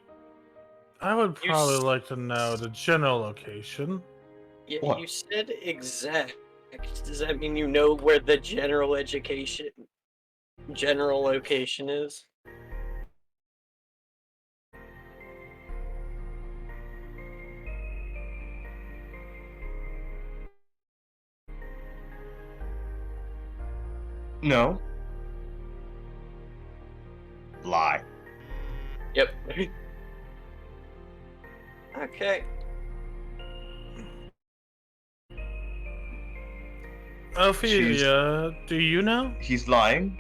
I would You probably s- like to know the general location. Yeah, What? you said exact. Does that mean you know where the general location is? No. Lie. Yep. Okay. Ophelia, do you know? He's lying.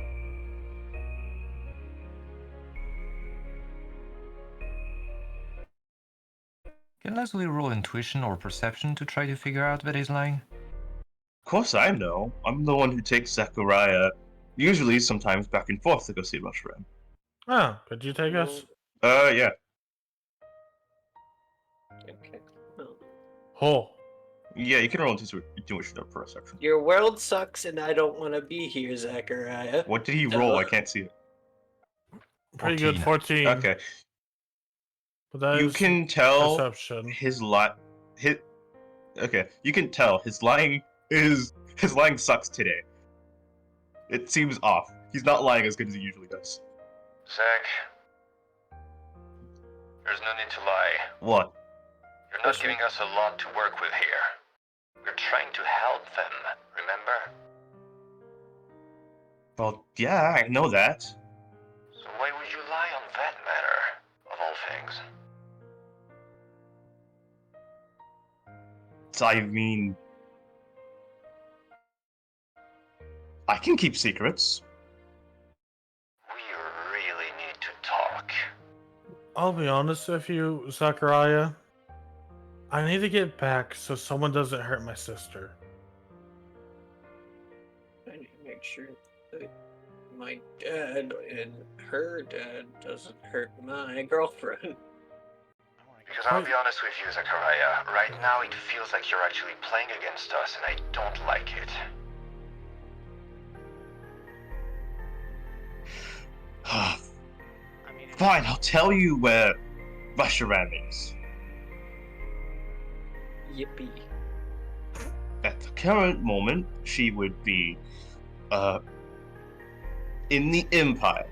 Can Leslie roll intuition or perception to try to figure out that he's lying? Of course I know. I'm the one who takes Zachariah, usually sometimes back and forth to go see Mushroom. Oh, could you take us? Yeah. Okay. Well, Oh. Yeah, you can roll intuition or perception. your world sucks, and I don't want to be here, Zachariah. What did he roll? I can't see it. Pretty good, 14. Okay. But that You is can tell perception. his Okay, you can tell his lying sucks today. It seems off. He's not lying as good as he usually does. Zach, there's no need to lie. What? You're not giving us a lot to work with here. We're trying to help them, remember? Well, yeah, I know that. So why would you lie on that matter, of all things? So I mean, I can keep secrets. We really need to talk. I'll be honest with you, Zachariah. I need to get back so someone doesn't hurt my sister. I need to make sure that my dad and her dad doesn't hurt my girlfriend. I wanna Because go. I'll be honest with you, Zachariah, right now it feels like you're actually playing against us, and I don't like it. I mean, Fine, I'll tell you where Basharam is. Yippee. At the current moment, she would be, in the Empire,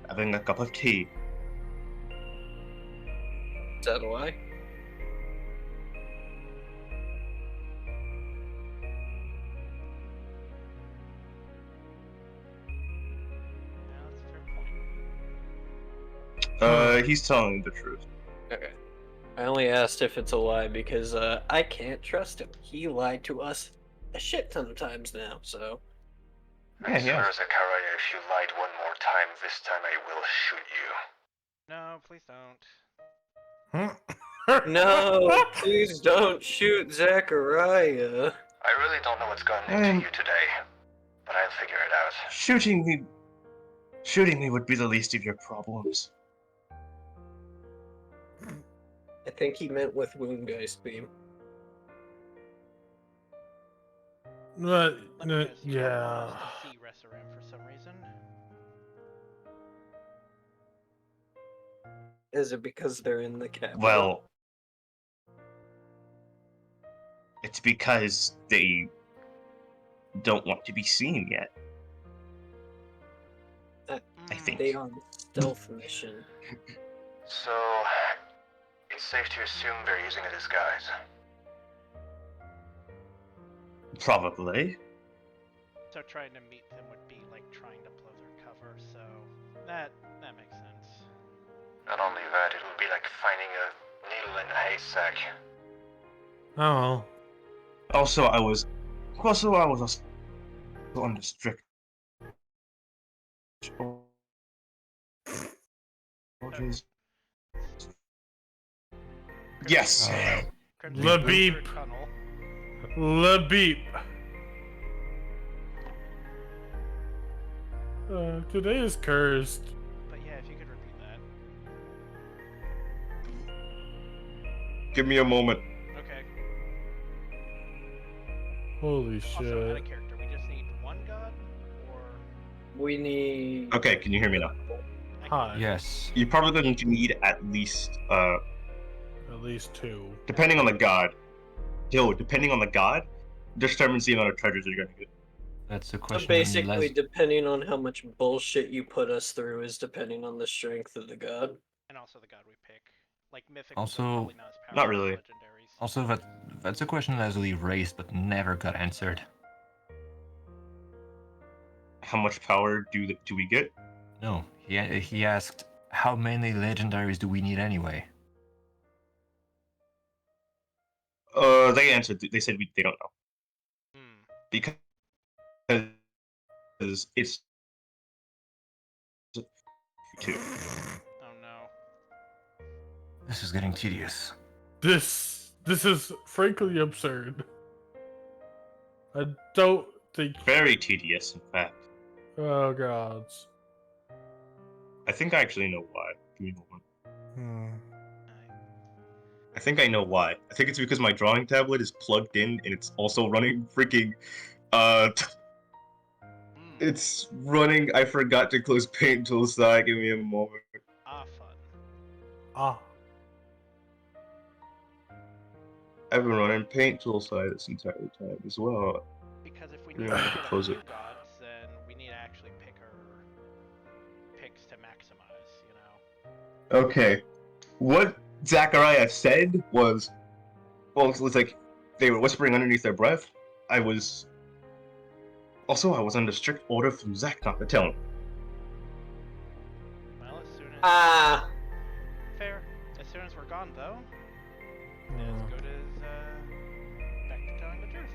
having a cup of tea. Is that a lie? Yeah, that's a fair point. He's telling the truth. Okay. I only asked if it's a lie because I can't trust him. He lied to us a shit ton of times now, so. Yeah, I yeah. swear, Zachariah, if you lied one more time, this time I will shoot you. No, please don't. No, please don't shoot Zachariah. I really don't know what's gotten into you today, but I'll figure it out. Shooting me would be the least of your problems. I think he meant with Woundgeist Beam. But Let me guess, you don't want yeah. us to see Reshiram for some reason. Is it because they're in the capital? Well, it's because they don't want to be seen yet. I think. They on stealth mission. So, it's safe to assume they're using a disguise. Probably. So trying to meet them would be like trying to blow their cover, so that makes sense. Not only that, it would be like finding a needle in a haystack. Oh. Also, I was also under strict orders. Yes. Crimson Le Reaper beep. Tunnel. Le beep. Today is cursed. But yeah, if you could repeat that. Give me a moment. Okay. Holy Also, out shit. of character, we just need one god, or We need. Okay, can you hear me now? I Hi. Yes. You're probably going to need at least At least two. depending on the god. Depending on the god, determines the amount of treasures you're gonna get. That's the So question. basically, depending on how much bullshit you put us through is depending on the strength of the god. and also the god we pick. Like mythics Also- are probably not as powerful Not really. as legendaries. Also, that's a question Leslie raised but never got answered. How much power do we get? No, he asked, how many legendaries do we need anyway? They answered. They said they don't know Hmm. because it's two. Oh no. This is getting tedious. This is frankly absurd. I don't think. Very tedious, in fact. Oh gods. I think I actually know why. Give me a moment. Hmm. I think I know why. I think it's because my drawing tablet is plugged in and it's also running freaking. Hmm. It's running. I forgot to close Paint Toolside. Give me a moment. Fun. Ah. I've been running Paint Toolside this entire time as well. Because if we Yeah, need to get a close few it. gods, then we need to actually pick our picks to maximize, you know? Okay. What Zachariah said was, well, it was like they were whispering underneath their breath. I was under strict order from Zach not to tell him. Well, as soon as... Ah! Fair. As soon as we're gone, though, Yeah. as good as, back to telling the truth.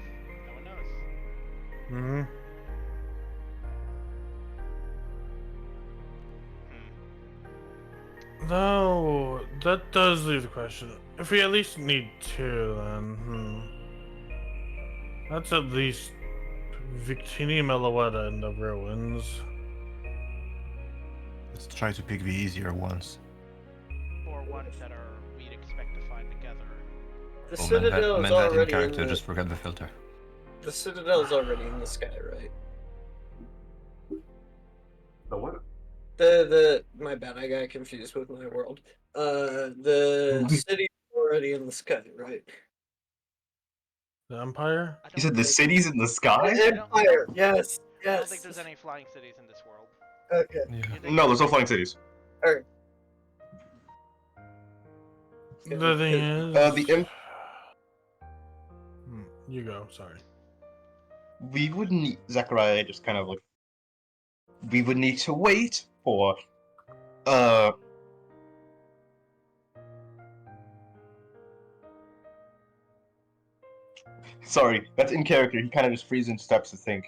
No one knows. Hmm. Hmm. No, that does leave the question. If we at least need two, then that's at least Victini, Meloetta, and the ruins. Let's try to pick the easier ones. Or ones that we'd expect to find together. The Oh, Citadel is meant that in already in character, the... just forget the filter. The Citadel's already in the sky, right? The what? My bad, I got confused with my world. The city's already in the sky, right? The Empire? I You don't said the think- city's in the sky? Empire, yes, I don't think yes. there's any flying cities in this world. Okay. Yeah. You think No, there's no flying cities. Alright. The thing is. the You go, sorry. We would need Zachariah just kind of like. We would need to wait for. Sorry, that's in character. He kind of just freezes and stops to think.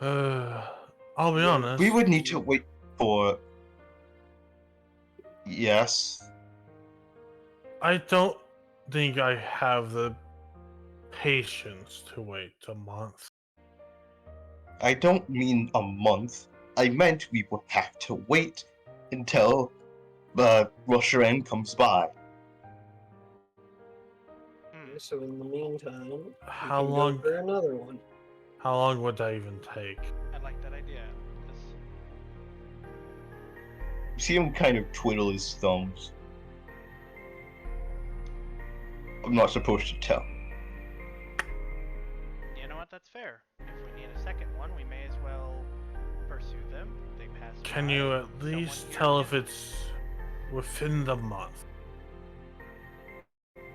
I'll be honest. We would need to wait for. Yes. I don't think I have the patience to wait a month. I don't mean a month. I meant we would have to wait until Rusherin comes by. Hmm. So in the meantime, we How can long? go for another one. How long would that even take? I like that idea. This... You see him kind of twiddle his thumbs. I'm not supposed to tell. You know what? That's fair. If we need a second one, we may as well pursue them. They pass. Can by. you at Someone least here tell can- if it's within the month?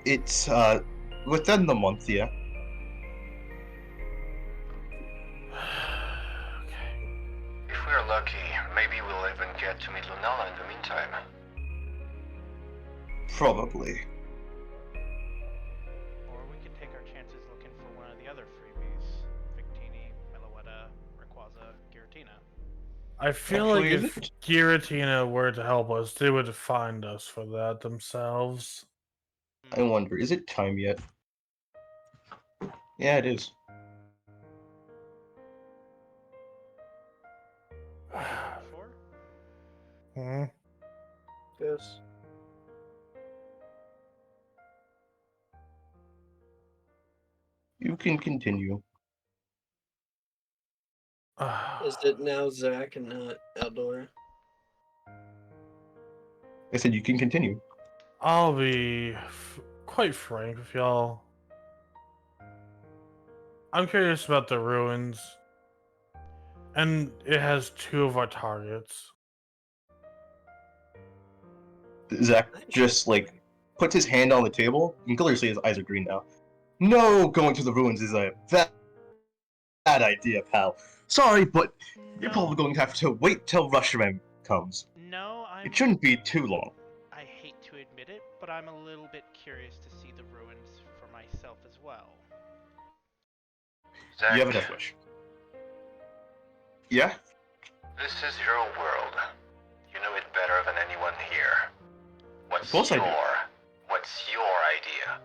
It's within the month, yeah. Okay. If we're lucky, maybe we'll even get to meet Lunala in the meantime. Probably. Or we could take our chances looking for one of the other freebies: Victini, Meloetta, Rayquaza, Giratina. I feel like Actually, if Giratina were to help us, they would find us for that themselves. I wonder, is it time yet? Yeah, it is. Four? Hmm? Yes. You can continue. Is it now Zach and not Eldora? I said you can continue. I'll be quite frank with y'all. I'm curious about the ruins. And it has two of our targets. Zach just like puts his hand on the table. You can clearly see his eyes are green now. No, going to the ruins is a bad idea, pal. Sorry, but you're probably going to have to wait till Rusherin comes. No, It shouldn't be too long. I hate to admit it, but I'm a little bit curious to see the ruins for myself as well. Zach, You have a death wish. Yeah? this is your world. You know it better than anyone here. What's Of course I do. What's your idea?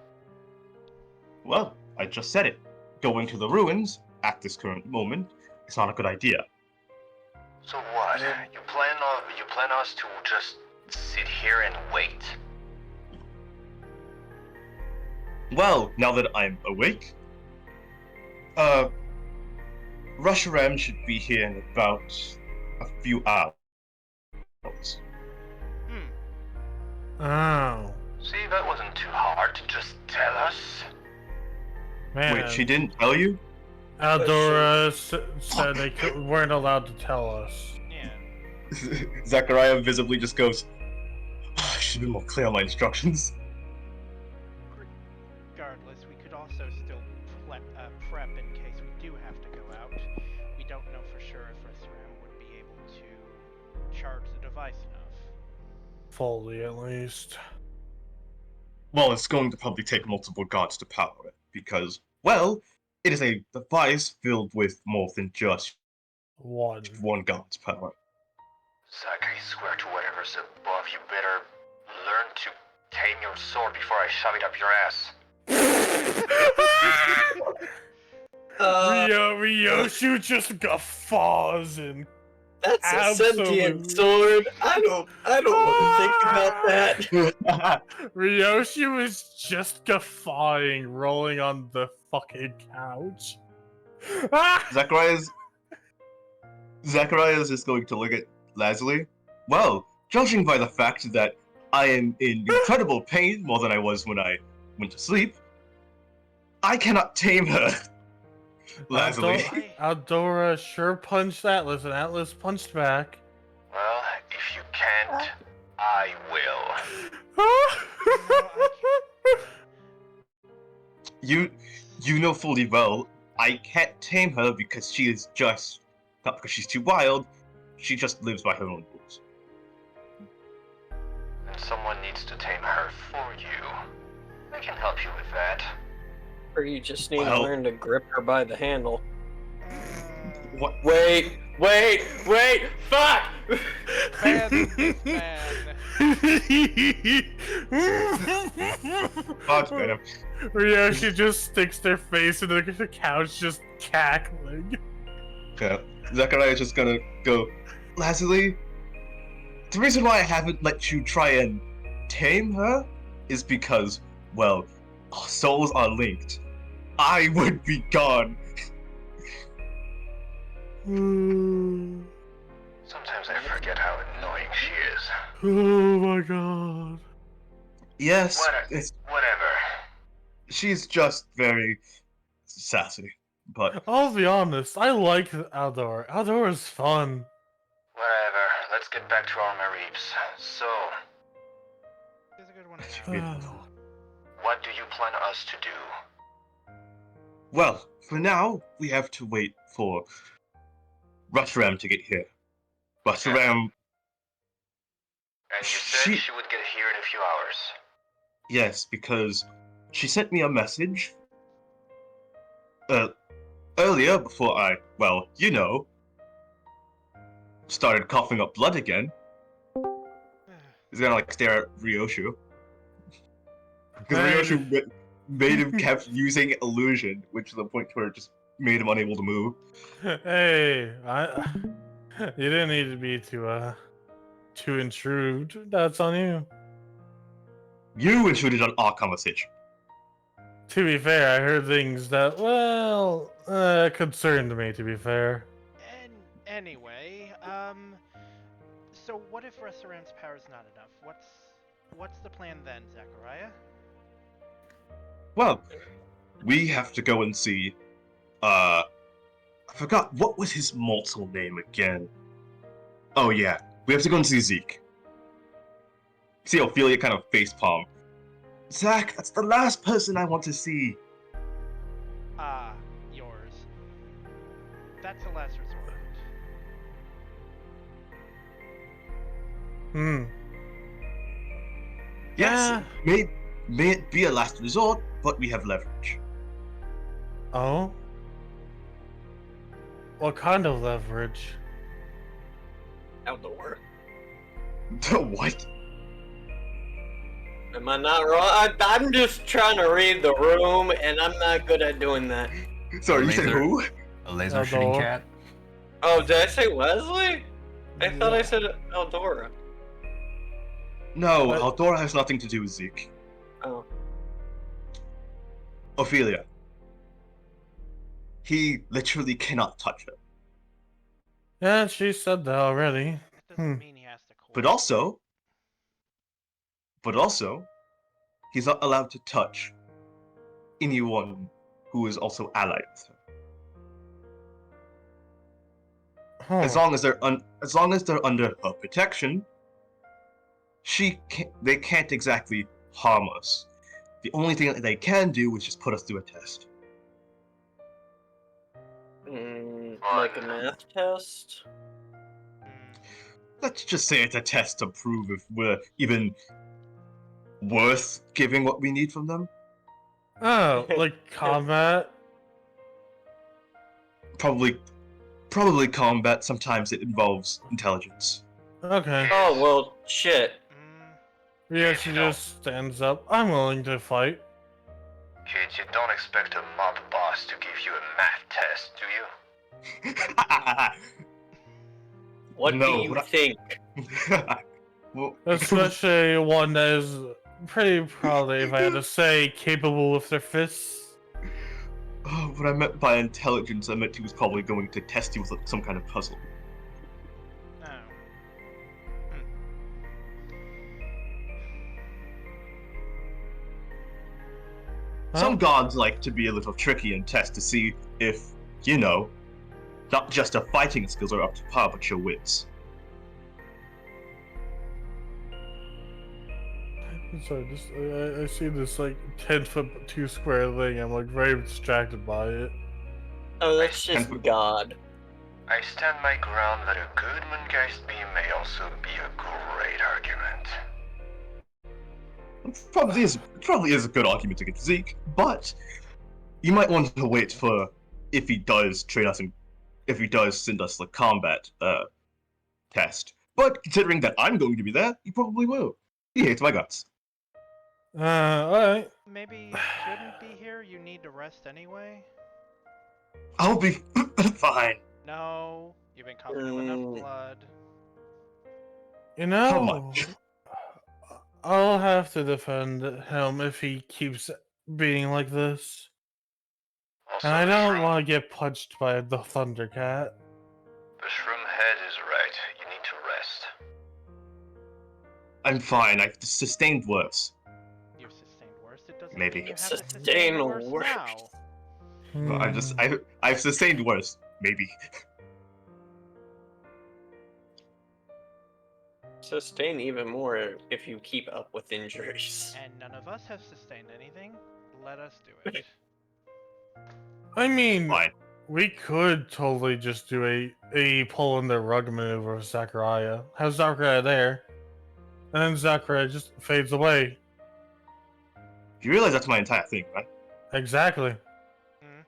Well, I just said it. Going to the ruins at this current moment is not a good idea. So what? You plan us to just sit here and wait? Well, now that I'm awake, Rusherin should be here in about a few hours. Hmm. Oh. See, that wasn't too hard to just tell us. Man. Wait, she didn't tell you? Eldora said they weren't allowed to tell us. Yeah. Zachariah visibly just goes, I should be more clear on my instructions. Regardless, we could also still prep in case we do have to go out. We don't know for sure if Resram would be able to charge the device enough. Fully, at least. Well, it's going to probably take multiple gods to power it, because, well, it is a device filled with more than just One. one god's power. Zach, I swear to whatever's above, you better learn to tame your sword before I shove it up your ass. Ryoshu just guffaws and That's a sentient Absolutely. sword. I don't want to think about that. Ryoshu is just guffawing, rolling on the fucking couch. Zachariah's just going to look at Leslie. Well, judging by the fact that I am in incredible pain more than I was when I went to sleep, I cannot tame her. Leslie. Eldora sure punched Atlas, and Atlas punched back. Well, if you can't, I will. You know fully well I can't tame her because she is just not because she's too wild. She just lives by her own rules. And someone needs to tame her for you. I can help you with that. Or you just need to Well- learn to grip her by the handle. What? Wait! Fuck! Ban this man. God damn. Ryoshu just sticks their face into the couch, just cackling. Yeah, Zachariah's just gonna go, Lazuli, the reason why I haven't let you try and tame her is because, well, our souls are linked. I would be gone. Oh Sometimes I forget how annoying she is. my god. Yes, Whatever. she's just very sassy, but I'll be honest, I like Aldor. Aldor is fun. Whatever. Let's get back to our Mareeps. So, Here's a good one. what do you plan us to do? well, for now we have to wait for Rushram to get here. Rushram, And you said She- she would get here in a few hours. yes, because she sent me a message earlier before I, well, you know, started coughing up blood again. He's gonna like stare at Ryoshu. Because Hey. Ryoshu made him kept using illusion, which to the point where it just made him unable to move. Hey, you didn't need to be too intrude. That's on you. You intruded on our conversation. To be fair, I heard things that, well, concerned me, to be fair. And anyway, so what if Ressurant's power is not enough? What's the plan then, Zachariah? Well, we have to go and see. I forgot what was his mortal name again. Oh yeah, we have to go and see Zeke. See Ophelia kind of facepalm. Zach, that's the last person I want to see. Ah, yours. That's a last resort. Hmm. Yes, may it be a last resort, but we have leverage. Oh? What kind of leverage? Outdoor. What? Am I not wrong? I'm just trying to read the room, and I'm not good at doing that. Sorry, you said Laser. who? A laser shooting Eldor. cat? Oh, did I say Wesley? I thought I said Eldora. No, What? Aldora has nothing to do with Zeke. Oh. Ophelia. He literally cannot touch her. Yeah, she said that already. That doesn't Hmm. mean he has to But cooperate. also, he's not allowed to touch anyone who is also allied with her. Huh. As long as they're under her protection, they can't exactly harm us. The only thing that they can do is just put us through a test. Like a math test? Hmm. Let's just say it's a test to prove if we're even worth giving what we need from them. Oh, like combat? Probably combat. Sometimes it involves intelligence. Okay. Oh, well, shit. Yeah, she just stands up. I'm willing to fight. Kid, you don't expect a mob boss to give you a math test, do you? What No, do you what I- think? Well, Especially one that is pretty probably, if I had to say, capable with their fists. oh, what I meant by intelligence, I meant he was probably going to test you with some kind of puzzle. Oh. Some gods like to be a little tricky and test to see if, you know, not just your fighting skills are up to par, but your wits. Sorry, I see this like 10-foot 2 square thing. I'm like very distracted by it. Oh, that's just And- God. I stand my ground that a good Moongeist beam may also be a great argument. It probably is a good argument against Zeke, but you might want to wait for if he does train us and if he does send us the combat test. But considering that I'm going to be there, he probably will. He hates my guts. Alright. Maybe you shouldn't be here. You need to rest anyway. I'll be fine. No, you've been coughing up enough Mm. blood. You How know, much? I'll have to defend him if he keeps being like this. Also, And I the don't shroom, want to get punched by the Thundercat. the shroom head is right. You need to rest. I'm fine. I've sustained worse. You've sustained worse. It doesn't Maybe. mean you have to sustain Sustain worse worse. now. Well, I've sustained worse. Maybe. Sustain even more if you keep up with injuries. And none of us have sustained anything. Let us do it. I mean, Fine. we could totally just do a pull in the rug maneuver with Zachariah. Have Zachariah there, and then Zachariah just fades away. You realize that's my entire thing, right? Exactly. Hmm?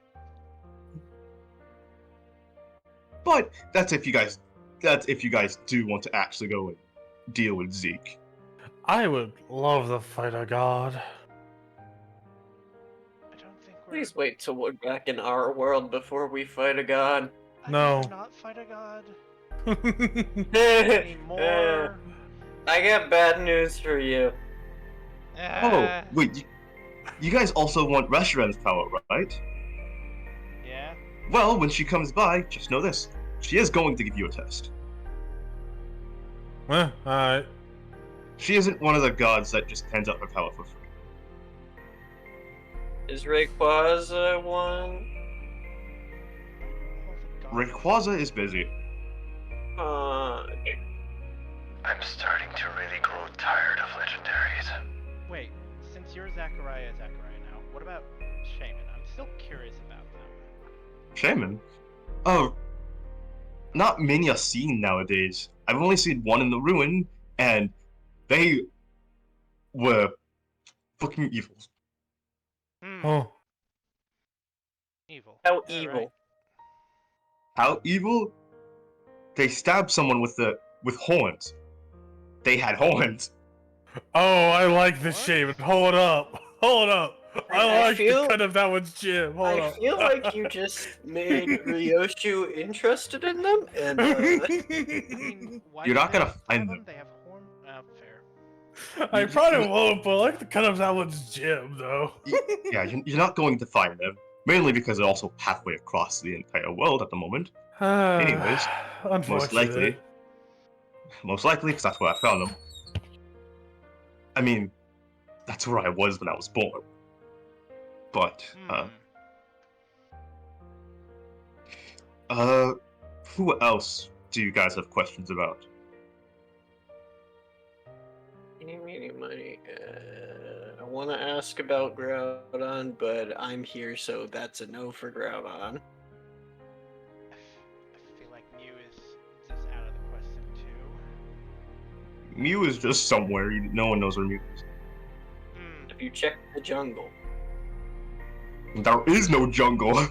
But that's if you guys do want to actually go and deal with Zeke. I would love to fight a god. I don't think we're. Please wait till we're back in our world before we fight a god. I'd No. rather not fight a god Oh, anymore. I got bad news for you. Oh, wait, you guys also want Reshiram's power, right? Yeah. Well, when she comes by, just know this. She is going to give you a test. Alright. She isn't one of the gods that just hands out her power for free. Is Rayquaza one? All the gods- Rayquaza is busy. I'm starting to really grow tired of legendaries. Wait, since you're Zachariah now, what about Shaman? I'm still curious about them. Shaman? Oh, not many are seen nowadays. I've only seen one in the ruin, and they were fucking evil. Hmm. Oh. Evil. How Yeah, evil? right. How evil? They stabbed someone with horns. They had horns. Oh, I like the What? shaman. Hold up. Hold up. I I like feel- the cut of that one's Jim. Hold I up. feel like you just made Ryoshu interested in them, and I mean, why You're do not they gonna have find them? them. They have horn. Fair. I probably won't, but I like the cut of that one's Jim, though. Yeah, you're not going to find them. Mainly because they're also halfway across the entire world at the moment. Anyways, Unfortunate. Most likely, because that's where I found them. I mean, that's where I was when I was born. But, Hmm. who else do you guys have questions about? money. I want to ask about Groudon, but I'm here, so that's a no for Groudon. I feel like Mew is just out of the question too. Mew is just somewhere. No one knows where Mew is. Hmm. Have you checked the jungle? There is no jungle.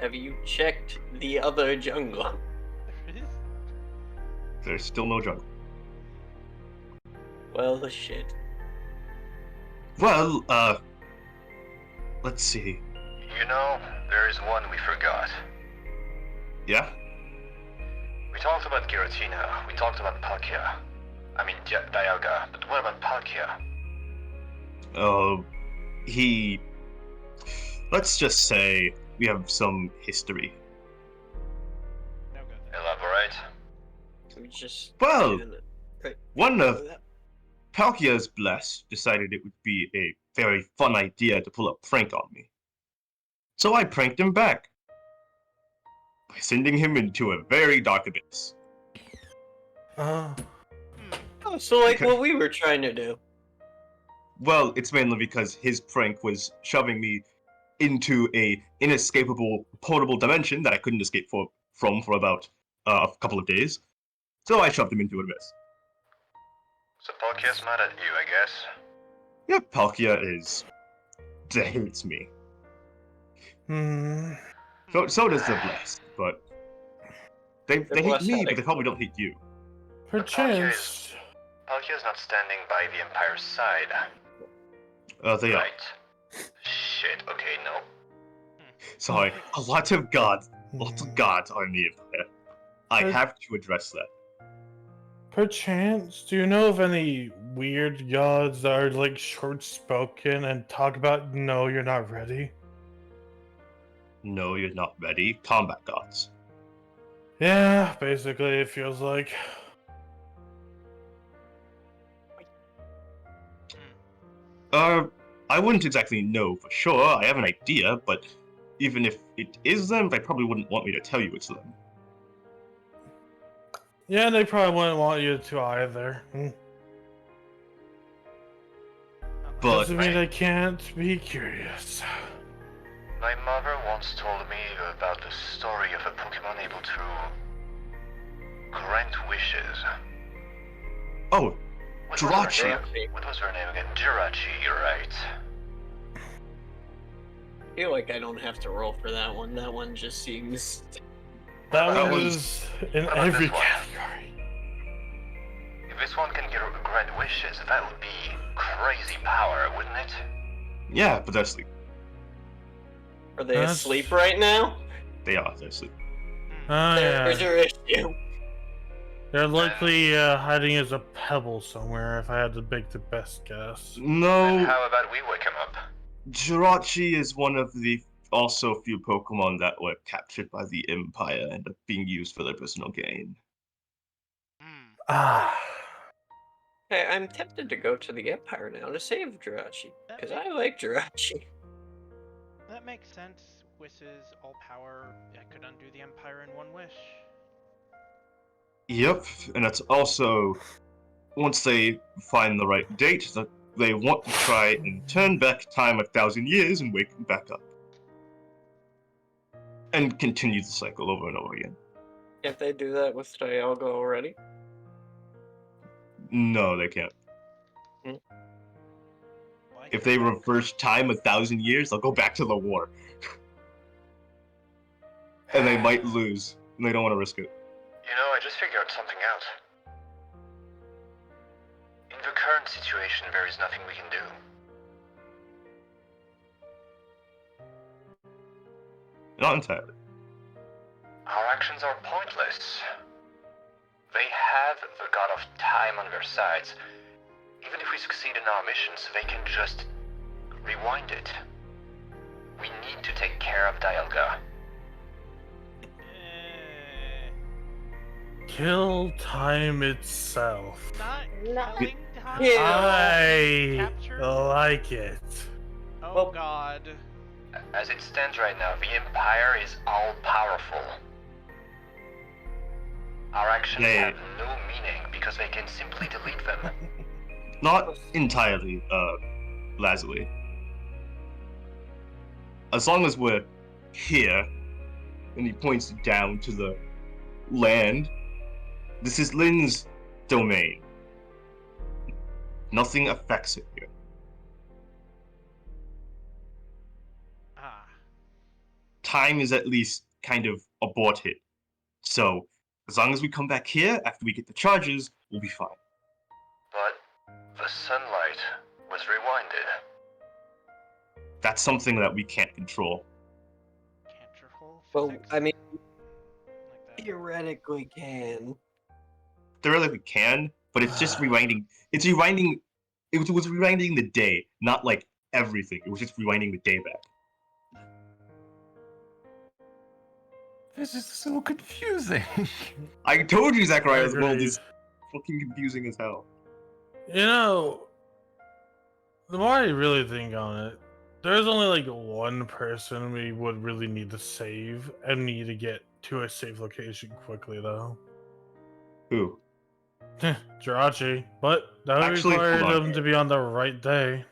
Have you checked the other jungle? There is. There's still no jungle. Well, shit. Well, let's see. You know, there is one we forgot. Yeah? We talked about Giratina, we talked about Palkia. I mean, Dialga, but what about Palkia? Let's just say we have some history. No go there. Elaborate. We just. Well, Right. one of Palkia's Bless decided it would be a very fun idea to pull a prank on me. So I pranked him back by sending him into a very dark abyss. Hmm. Oh, so like what we were trying to do. Well, it's mainly because his prank was shoving me into a inescapable portable dimension that I couldn't escape from for about a couple of days. So I shoved him into an abyss. So Palkia's mad at you, I guess. Yeah, Palkia hates me. So does the Blessed, but they hate Blessed me, had but a- they probably don't hate you. Perchance. Palkia's not standing by the Empire's side. They are. Right. Shit, okay, no. Sorry, a lot of gods Lots of gods are in the Empire. I But- have to address that. Perchance, do you know of any weird gods that are like short spoken and talk about no, you're not ready? No, you're not ready. Combat gods. Yeah, basically, it feels like. I wouldn't exactly know for sure. I have an idea, but even if it is them, they probably wouldn't want me to tell you it's them. Yeah, they probably wouldn't want you to either. But Doesn't mean I can't be curious. My mother once told me about the story of a Pokemon able to grant wishes. oh, What was her Jirachi. name? What was her name again? Jirachi, you're right. I feel like I don't have to roll for that one. That one just seems. That That one was- is in How about every this one? category. If this one can grant wishes, that would be crazy power, wouldn't it? Yeah, but that's Are they That's- asleep right now? they are. They're asleep. Oh, There's yeah. your issue. They're likely hiding as a pebble somewhere, if I had to make the best guess. And No, how about we wake him up? Jirachi is one of the also few Pokemon that were captured by the Empire and are being used for their personal gain. Hmm. Ah. Hey, I'm tempted to go to the Empire now to save Jirachi. Because I like Jirachi. That makes sense. Wishes, all power. I could undo the Empire in one wish. Yep, and it's also once they find the right date that they want to try and turn back time 1,000 years and wake him back up. And continue the cycle over and over again. Can't they do that with Dialga already? No, they can't. Why If can't they I- reverse time 1,000 years, they'll go back to the war. And they might lose, and they don't want to risk it. You know, I just figured something out. In the current situation, there is nothing we can do. Not entirely. Our actions are pointless. They have the god of time on their sides. Even if we succeed in our missions, they can just rewind it. We need to take care of Dialga. Eh, Kill time itself. not No. killing time? I Capture? like it. Oh Well- god. As it stands right now, the Empire is all-powerful. Our actions They- have no meaning because they can simply delete them. Not entirely, Lazuli. As long as we're here, and he points down to the land, this is Lynn's domain. Nothing affects it here. Ah. Time is at least kind of aborted. So, as long as we come back here after we get the charges, we'll be fine. But the sunlight was rewinded. That's something that we can't control. Cantreful Well, physics? I mean, Like that. theoretically can. Theoretically can, but it's just rewinding. It's rewinding. It was rewinding the day, not like everything. It was just rewinding the day back. This is so confusing. I told you, Zachariah's world Agreed. is fucking confusing as hell. You know, the more I really think on it, there's only like one person we would really need to save and need to get to a safe location quickly, though. Who? Jirachi. But that would Actually, hold require on. them to be on the right day.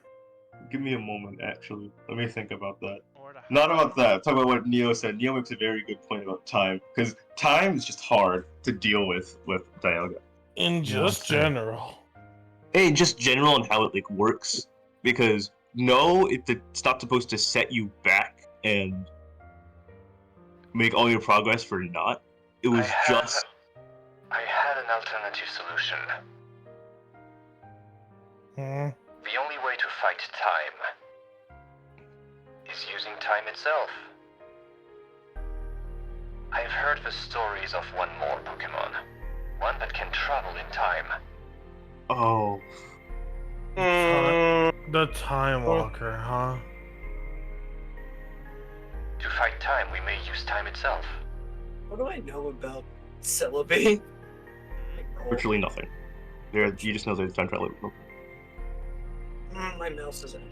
Give me a moment, actually. Let me think about that. Or to Not hide. about that. Talk about what Neo said. Neo makes a very good point about time, because time is just hard to deal with Dialga. In Yeah, just same. general. Hey, just general and how it like works, because no, it's not supposed to set you back and make all your progress for naught. It was just I had an alternative solution. Hmm. The only way to fight time is using time itself. I've heard the stories of one more Pokemon. One that can travel in time. Oh, The Time Walker, huh? To fight time, we may use time itself. What do I know about Celebi? virtually nothing. You just know there's time travel. My mouse isn't.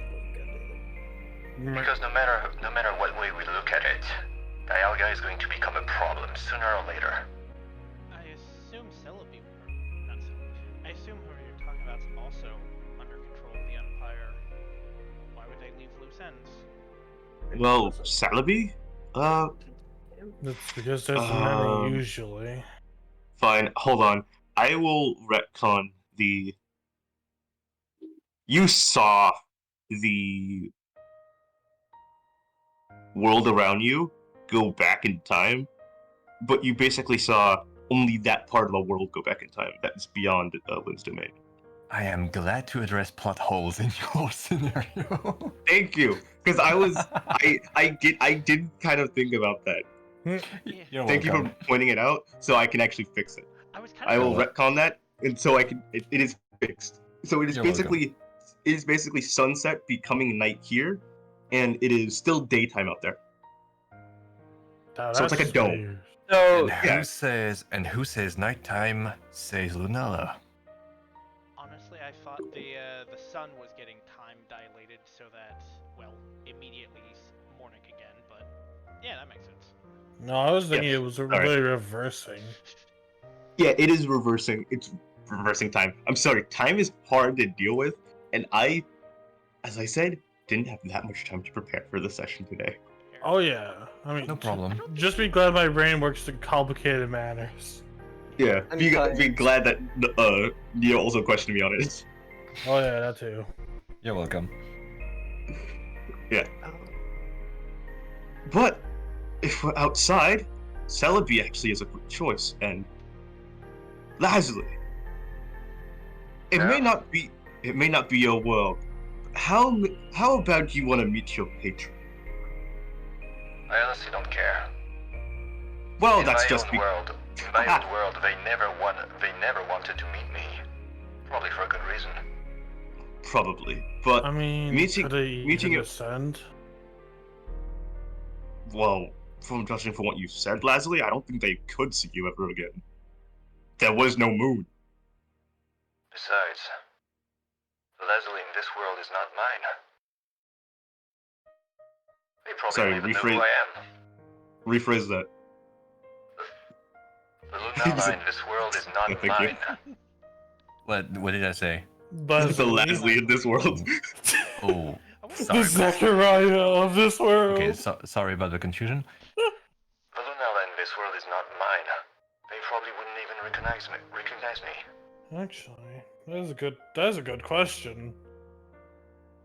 Because no matter what way we look at it, Dialga is going to become a problem sooner or later. I assume Celebi, or not Celebi, I assume who you're talking about is also under control of the Empire. Why would they leave loose ends? Well, Celebi? It's because there's Um, many usually. Fine, hold on. I will retcon the. You saw the world around you go back in time, but you basically saw only that part of the world go back in time. That's beyond Lynn's domain. I am glad to address plot holes in your scenario. Thank you, because I did kind of think about that. You're Thank you welcome. for pointing it out, so I can actually fix it. I was kind I of. will retcon that, and so I can. It is fixed. So it is You're basically sunset becoming night here, and it is still daytime out there. So it's like a That's dome. weird. So, And who says nighttime says Lunella? Honestly, I thought the sun was getting time dilated so that, well, immediately morning again. But yeah, that makes sense. No, I was thinking Yes. it was Alright. really reversing. Yeah, it is reversing. It's reversing time. I'm sorry, time is hard to deal with, and I, as I said, didn't have that much time to prepare for the session today. Oh yeah, I mean, No problem. Just be glad my brain works in complicated manners. Yeah, I'm be tired. glad that Neo also questioned me on it. Oh yeah, that too. You're welcome. But if we're outside, Celebi actually is a good choice, and Lazuli. It may Yeah. not be your world. How about you want to meet your patron? I honestly don't care. Well, in that's my just own world, in my own world, they never wanted to meet me. Probably for a good reason. probably. But I mean, meeting- could they meeting even it- ascend? well, from judging from what you said, Lazuli, I don't think they could see you ever again. There was no moon. Besides, Leslie in this world is not mine. They probably Sorry, don't even know rephrase- who I am. Rephrase that. The Lunala in this world is not Thank you. mine. What did I say? The Lazuli in this world. Oh, I wonder- The sorry. Zechariah of this world. Okay, sorry about the confusion. The Lunala in this world is not mine. They probably wouldn't even recognize me. Actually, that is a good question.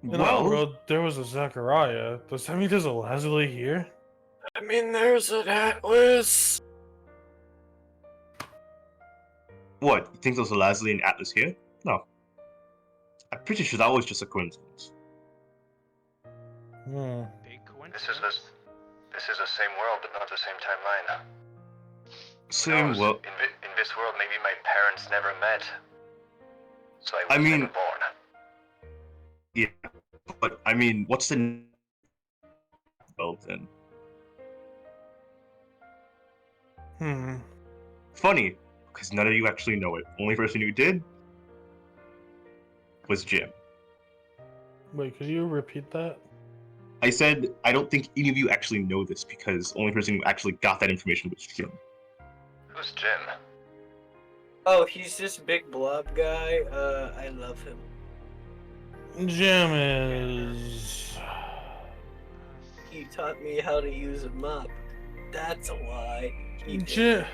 In our world, there was a Zechariah. Does that mean there's a Leslie here? I mean, there's an Atlas. What? You think there's a Lazuli and Atlas here? No. I'm pretty sure that was just a coincidence. Hmm. Big This coincidence. is the same world, but not the same timeline. Who Same knows? world. In this world, maybe my parents never met. So I I was mean- never born. Yeah, but I mean, what's the well then? Hmm. Funny, because none of you actually know it. Only person who did was Jim. Wait, could you repeat that? I said I don't think any of you actually know this because only person who actually got that information was Jim. Who's Jim? Oh, he's this big blob guy. I love him. Jim is. He taught me how to use a mop. That's a lie. He did.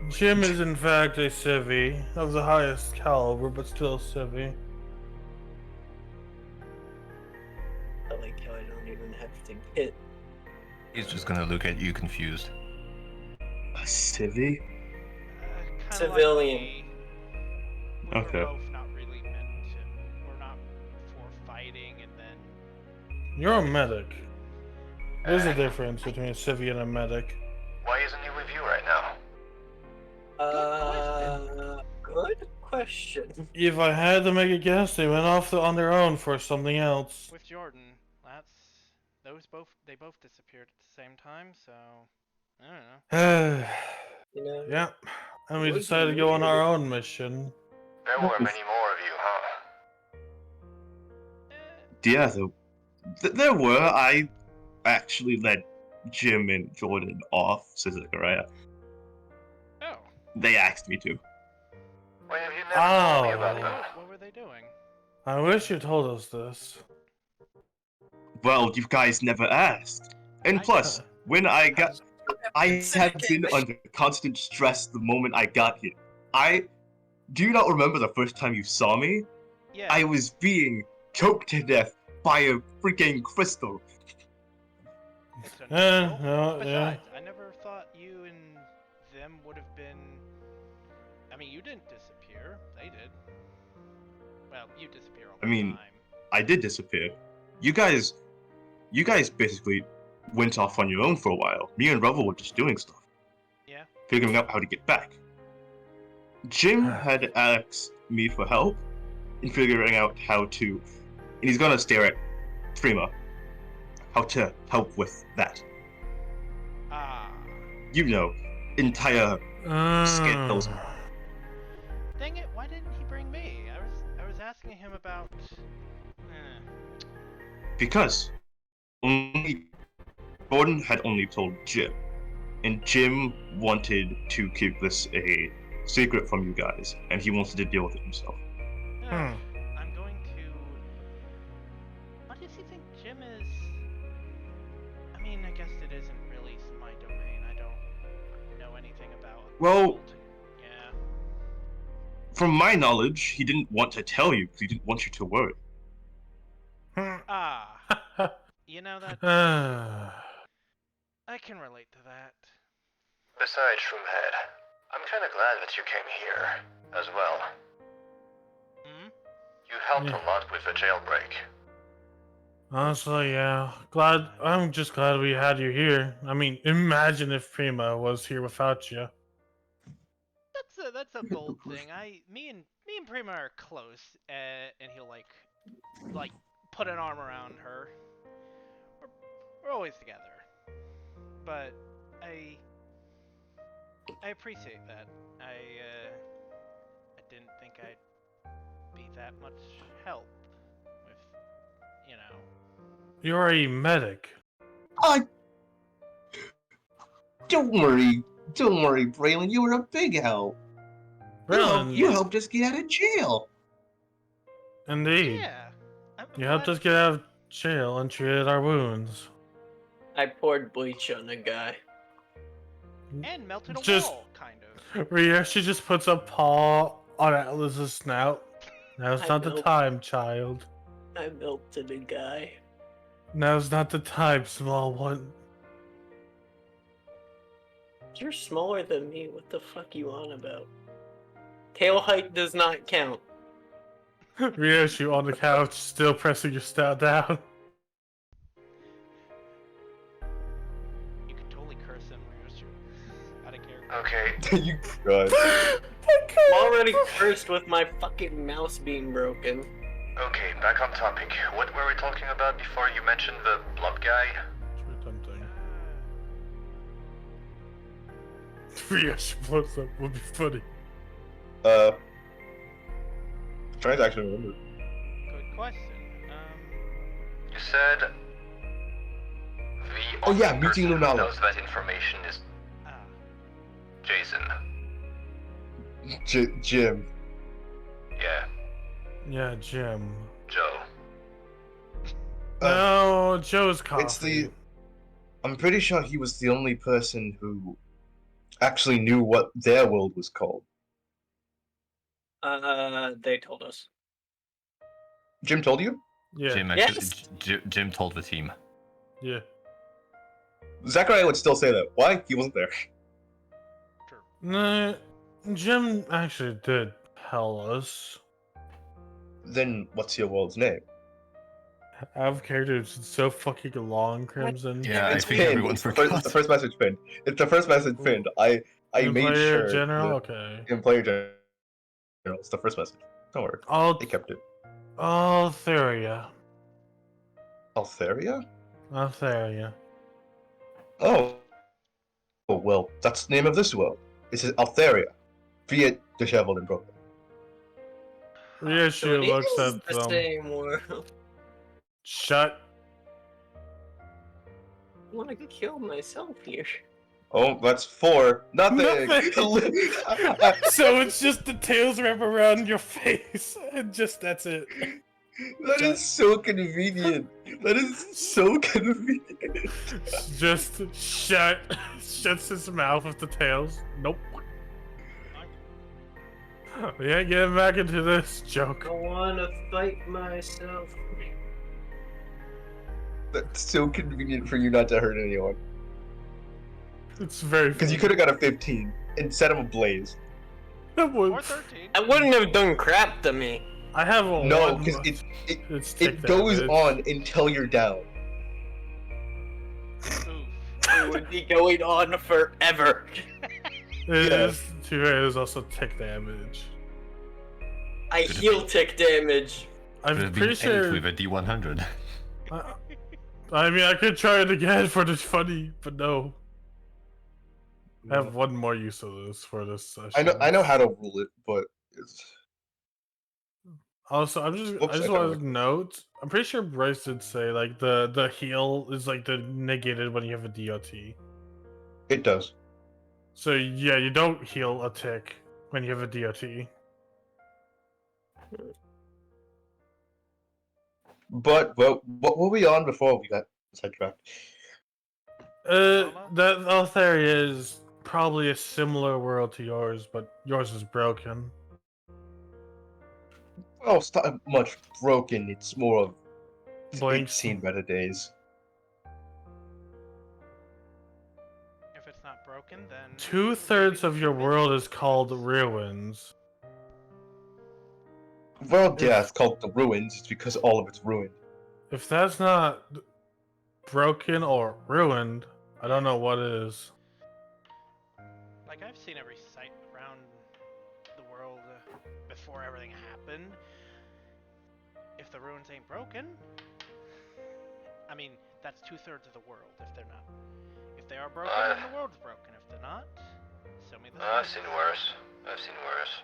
Jim is in fact a civvy of the highest caliber, but still civvy. I like how I don't even have to hit. He's just gonna look at you confused. A civvy? Kinda Civilian. Like we Okay. were both not really meant to. We're not for fighting, and then You're a medic. There's a difference between a civvy and a medic. Why isn't he with you right Good question. If I had to make a guess, they went off on their own for something else. With Jordan, they both disappeared at the same time, so I don't know. You know. Yeah, and we Would be decided to go on our weird. own mission. There were many more of you, huh? Yeah, there were. I actually led Jim and Jordan off, says Zachariah. Oh, They asked me to. Why have you never told me Oh. about them? what were they doing? I wish you told us this. Well, you guys never asked. And plus, when I had been under constant stress the moment I got here. Do you not remember the first time you saw me? Yeah. I was being choked to death by a freaking crystal. it's Yeah, unusual. yeah. Besides, I never thought you and them would have been. I mean, you didn't disappear. They did. Well, you disappear all the I mean, time. I did disappear. You guys basically went off on your own for a while. Me and Revel were just doing stuff. Yeah. Figuring out how to get back. Jim had asked me for help in figuring out how to, and he's gonna stare at Prima, how to help with that. Ah. You know, entire skills. Dang it! Why didn't he bring me? I was asking him about. Because Gordon had only told Jim, and Jim wanted to keep this a secret from you guys, and he wanted to deal with it himself. I'm going to. What does he think Jim is? I mean, I guess it isn't really my domain. I don't know anything about. Well, gold. Yeah. from my knowledge, he didn't want to tell you because he didn't want you to worry. Ah. You know that I can relate to that. Besides, Shroomhead, I'm kinda glad that you came here as well. Hmm? You helped Yeah. a lot with the jailbreak. Honestly, yeah. I'm just glad we had you here. I mean, imagine if Prima was here without you. That's a bold thing. Me and Prima are close, and he'll like put an arm around her. We're always together. But I appreciate that. I didn't think I'd be that much help with, you know. You're a medic. Don't worry, Braylon. You were a big help. Braylon, You helped us get out of jail. Indeed. Yeah. You helped us get out of jail and treated our wounds. I poured bleach on the guy. And melted a Just- wall, kind of. Rhea, she just puts a paw on Atlas's snout. Now's I not the know. time, child. I melted a guy. Now's not the time, small one. You're smaller than me. What the fuck you on about? Tail height does not count. Ryoshu on the couch, still pressing your snout down. You could totally curse him, Ryoshu. Out of character. Okay, You cried. I'm already cursed with my fucking mouse being broken. okay, back on topic. What were we talking about before you mentioned the blob guy? Ryoshu blows up would be funny. Trying to actually remember. Good question. You said the Oh, only yeah, person meeting who Lunala. knows that information is Ah. Jason. Jim. Yeah, Yeah, Jim. Joe. No, Joe's coffee. It's the. I'm pretty sure he was the only person who actually knew what their world was called. They told us. Jim told you? Yeah, Jim actually, Yes. Jim told the team. yeah. Zachariah would still say that. Why? He wasn't there. True. No, Jim actually did tell us. Then what's your world's name? Out of character, it's so fucking long, Crimson. Yeah, I It's think pinned. everyone It's forgot. the first message pinned. It's the first message pinned. I In made player sure general? that Okay. in player general, it's the first message. Don't worry, they kept it. Altheria. Altheria? Altheria. Oh. Oh, well, that's the name of this world. This is Altheria. Be it disheveled and broken. So Reissue it looks is at the them. same world. Shut. I want to kill myself here. Oh, that's 4. Nothing! Nothing! So it's just the tails wrap around your face, and just that's it. That is so convenient. That is so convenient. Just shut. Shuts his mouth with the tails. Nope. We ain't getting back into this joke. I want to fight myself. That's so convenient for you not to hurt anyone. It's very Because you could have got a 15 and set him ablaze. have Or 13. I wouldn't have done crap to me. I have a No, one, because but it it's tick it goes damage. on until you're down. Oof. It would be going on forever. It Yeah. is. Too bad. It is also tick damage. I Could it heal be- tick damage. I'm Could have pretty been sure. 8 with a D100. I mean, I could try it again for the funny, but no. I have one more use of this for this session. I know how to rule it, but it's Also, I Oops, just I kinda wanted like to that. note. I'm pretty sure Bryce did say like the heal is like the negated when you have a DOT. it does. So yeah, you don't heal a tick when you have a DOT. But what were we on before we got sidetracked? That Altheria is probably a similar world to yours, but yours is broken. Oh, it's not much broken. It's more of Blanks. it's seen better days. If it's not broken, then 2/3 of your world is called ruins. Well, yeah, it's called the ruins. It's because all of it's ruined. If that's not broken or ruined, I don't know what is. Like, I've seen every site around the world before everything happened. If the ruins ain't broken, I mean, that's 2/3 of the world. If they're not, if they are broken, then the world's broken. If they're not, show me the. I've sign. seen worse. I've seen worse.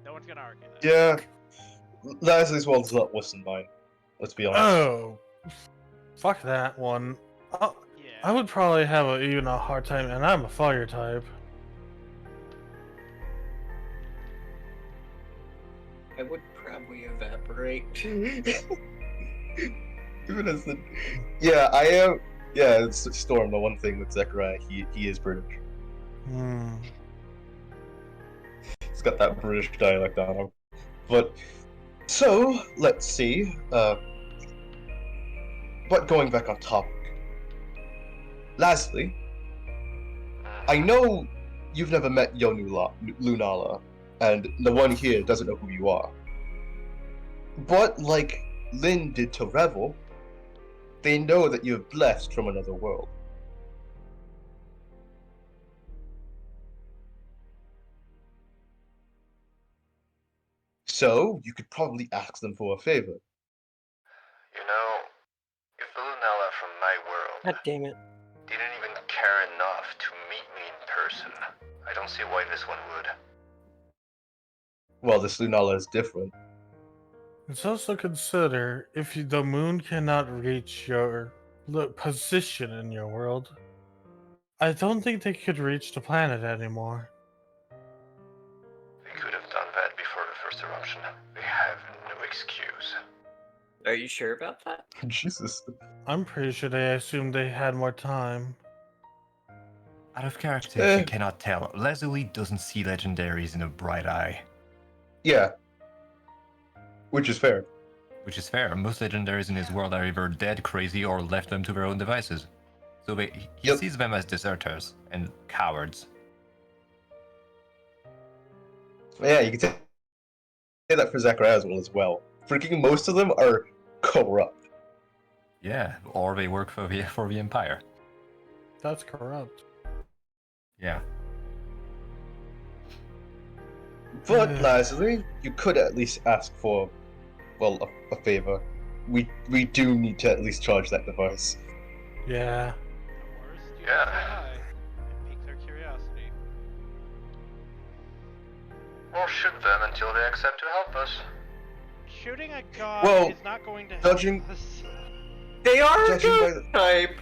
No one's gonna argue that. Yeah, Leslie's world's a lot worse than mine. Let's be honest. Oh, fuck that one. I Yeah. would probably have even a hard time, and I'm a fire type. I would probably evaporate. Even as the, yeah, I am. Yeah, it's Storm. The one thing with Zechariah, he is British. Hmm. He's got that British dialect on him. But so let's see. But going back on topic, lastly, I know you've never met Lunala, and the one here doesn't know who you are. But like Lynn did to Revel, they know that you're blessed from another world. So you could probably ask them for a favor. You know, if Lunella from my world God damn it. didn't even care enough to meet me in person, I don't see why this one would. Well, this Lunala is different. Let's also consider if the moon cannot reach your position in your world. I don't think they could reach the planet anymore. They could have done that before the first eruption. They have no excuse. Are you sure about that? Jesus. I'm pretty sure they assumed they had more time. Out of character, if you cannot tell, Leslie doesn't see legendaries in a bright eye. Yeah. Which is fair. Which is fair. Most legendaries in his world are either dead, crazy, or left them to their own devices. So he Yep. sees them as deserters and cowards. Yeah, you can say that for Zechariah as well. Freaking most of them are corrupt. Yeah, or they work for the Empire. That's corrupt. Yeah. But Leslie, you could at least ask for, well, a favor. We do need to at least charge that device. Yeah. Or students Yeah. say hi. It piques their curiosity. Or shoot them until they accept to help us. Shooting a god Well, is not going to help judging- us. They are a Judging by good type.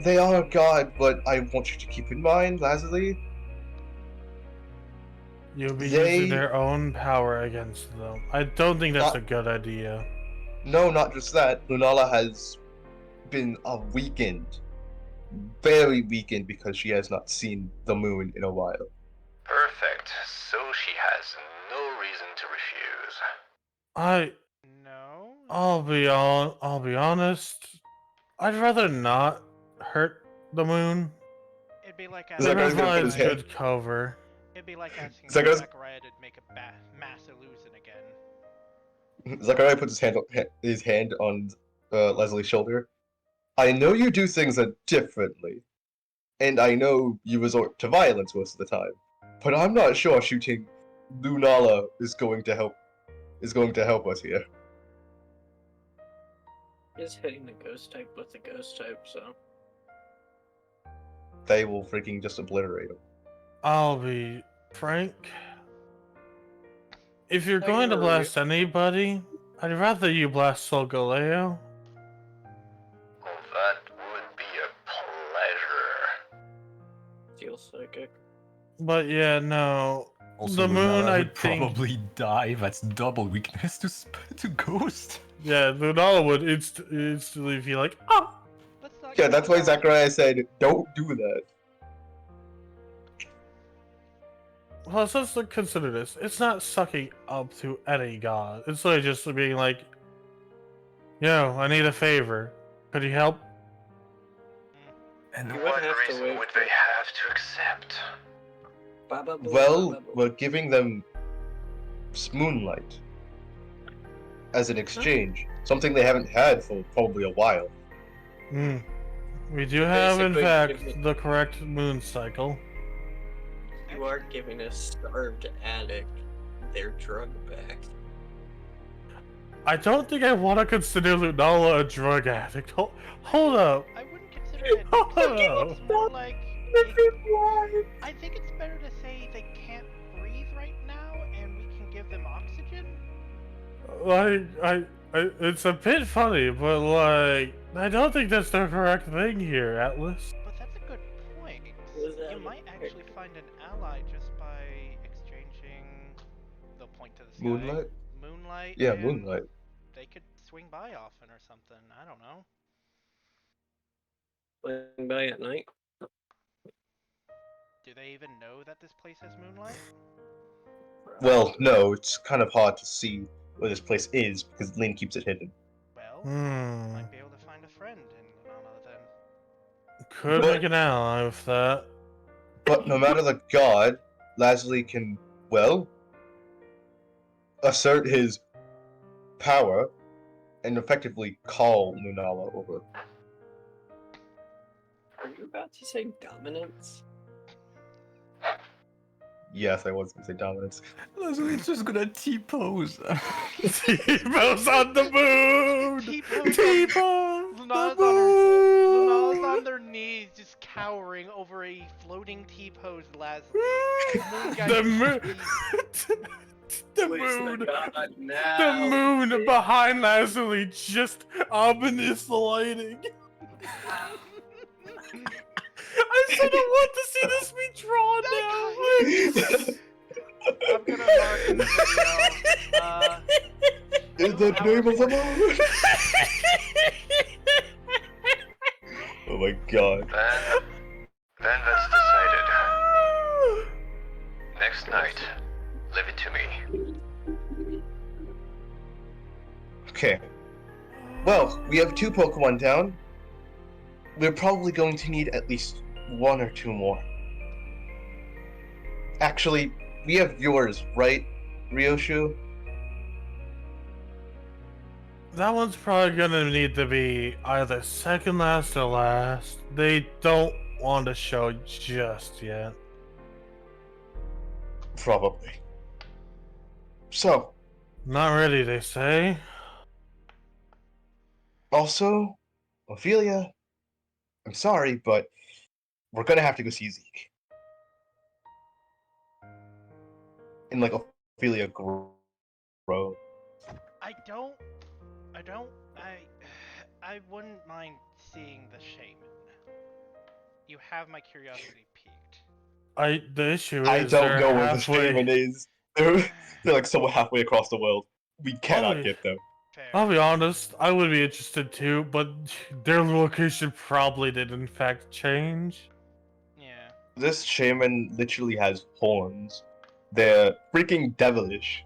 They are a god, but I want you to keep in mind, Leslie, You'll be They- using their own power against them. I don't think that's Not- a good idea. no, not just that, Lunala has been weakened. Very weakened because she has not seen the moon in a while. Perfect. So she has no reason to refuse. No. I'll be honest. I'd rather not hurt the moon. It'd be like It Zachariah's asking. gonna put provides his hand- good cover. It'd be like asking Zachariah's- Zachariah to make a mass illusion again. Zachariah puts his hand on Leslie's shoulder. I know you do things differently, and I know you resort to violence most of the time, but I'm not sure shooting Lunala is going to help us here. Is hitting the ghost type with the ghost type, so. They will freaking just obliterate him. I'll be frank. If you're Oh, going to you're blast anybody, I'd rather you blast Solgaleo. Oh, that would be a pleasure. Steel psychic. But yeah, no. Also, The moon, Lunala I would think- probably die. That's double weakness to Ghost. Yeah, Lunala would instantly be like, oh! Let's not Yeah, get that's why into that. Zachariah said, "Don't do that." Well, let's consider this. It's not sucking up to any god. It's like just being like, yo, I need a favor. Could you help? And You would What have to reason wait would for- they have to accept? Well, we're giving them moonlight as an exchange, something they haven't had for probably a while. Hmm. We do have, in Basically, fact, give me- the correct moon cycle. You are giving a starved addict their drug back. I don't think I want to consider Lunala a drug addict. Hold up. I wouldn't consider it. Oh. It's more like. I think it's better to say they can't breathe right now, and we can give them oxygen. It's a bit funny, but like, I don't think that's the correct thing here, Atlas. But that's a good point. Was that You a might pick? actually find an ally just by exchanging the point to the sky. Moonlight? Moonlight. Yeah, and moonlight. They could swing by often or something. I don't know. Playing by at night. Do they even know that this place has moonlight? Well, no, it's kind of hard to see where this place is because Lynn keeps it hidden. Well, Hmm. might be able to find a friend in Lunala then. Could But- make an ally with that. But no matter the god, Leslie can, well, assert his power and effectively call Lunala over. Are you about to say dominance? Yes, I was going to say dominance. Leslie's just gonna T-pose. T-pose on the moon! T-pose T-pose! Lunala's the on Lunala's moon! on their knees, just cowering over a floating T-posed Lazuli. Moon guy The is moon! asleep. The Please, moon! the god The now. moon behind Lazuli, just ominous lighting. I sort of want to see this be drawn now. I'm gonna mark this video. In the name of the moon! Oh my god. Then that's decided. Next night, leave it to me. Okay. Well, we have 2 Pokemon down. We're probably going to need at least 1 or 2 more. Actually, we have yours, right, Ryoshu? That one's probably gonna need to be either second last or last. They don't want to show just yet. Probably. So, Not ready, they say. also, Ophelia, I'm sorry, but we're gonna have to go see Zeke. And like Ophelia grow. I wouldn't mind seeing the shaman. You have my curiosity piqued. The issue I is don't they're know where the halfway. shaman is. They're like somewhere halfway across the world. We cannot I'll get them. I'll Fair. be honest, I would be interested too, but their location probably did in fact change. Yeah. This shaman literally has horns. They're freaking devilish.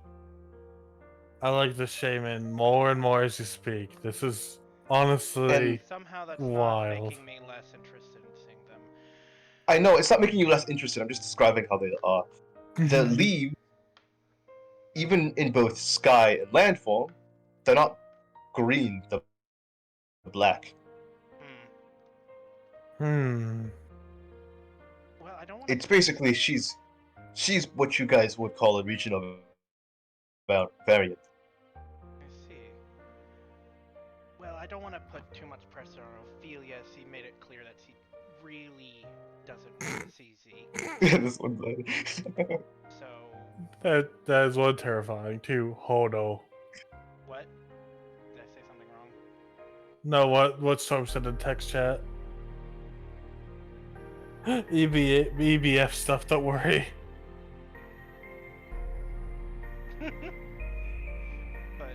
I like the shaman more and more as you speak. This is honestly And Somehow that's wild. not making me less interested in seeing them. I know it's not making you less interested. I'm just describing how they are. The leaves, even in both sky and landform, they're not green. They're black. Hmm. Well, I don't want It's basically she's what you guys would call a regional variant. I see. Well, I don't want to put too much pressure on Ophelia, as he made it clear that he really doesn't want to see Zeke. This one's So, That is one terrifying too. Hodo. what? Did I say something wrong? No, what Storm said in text chat. EBF stuff, don't worry. But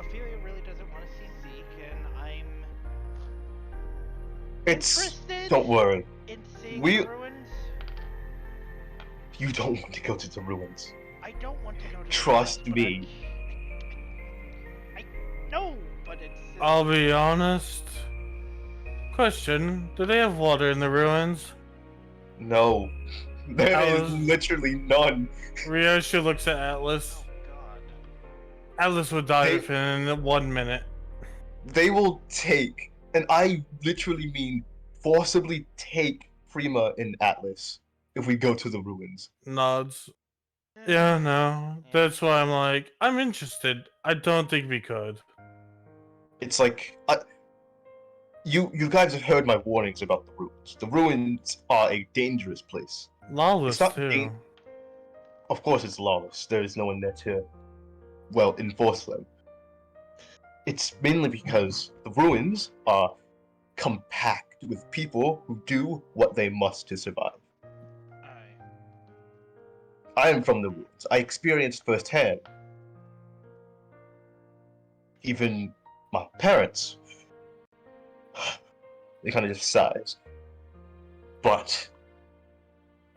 Ophelia really doesn't want to see Zeke, and I'm interested don't worry. in seeing We- the ruins. You don't want to go to the ruins. I don't want to go to the Trust ruins, me. I know, but it's. I'll be honest. Question: do they have water in the ruins? No. There is Alice- literally none. Ryoshu looks at Atlas. Oh God. Atlas would die They- within 1 minute. They will take, and I literally mean forcibly take Prima and Atlas if we go to the ruins. Nods. Yeah, no. That's why I'm like, I'm interested. I don't think we could. It's like you guys have heard my warnings about the ruins. The ruins are a dangerous place. Lawless It's not too. dan- Of course, it's lawless. There is no one there to, well, enforce them. It's mainly because the ruins are compact with people who do what they must to survive. I am from the ruins. I experienced firsthand. Even my parents, they kind of just sighs. But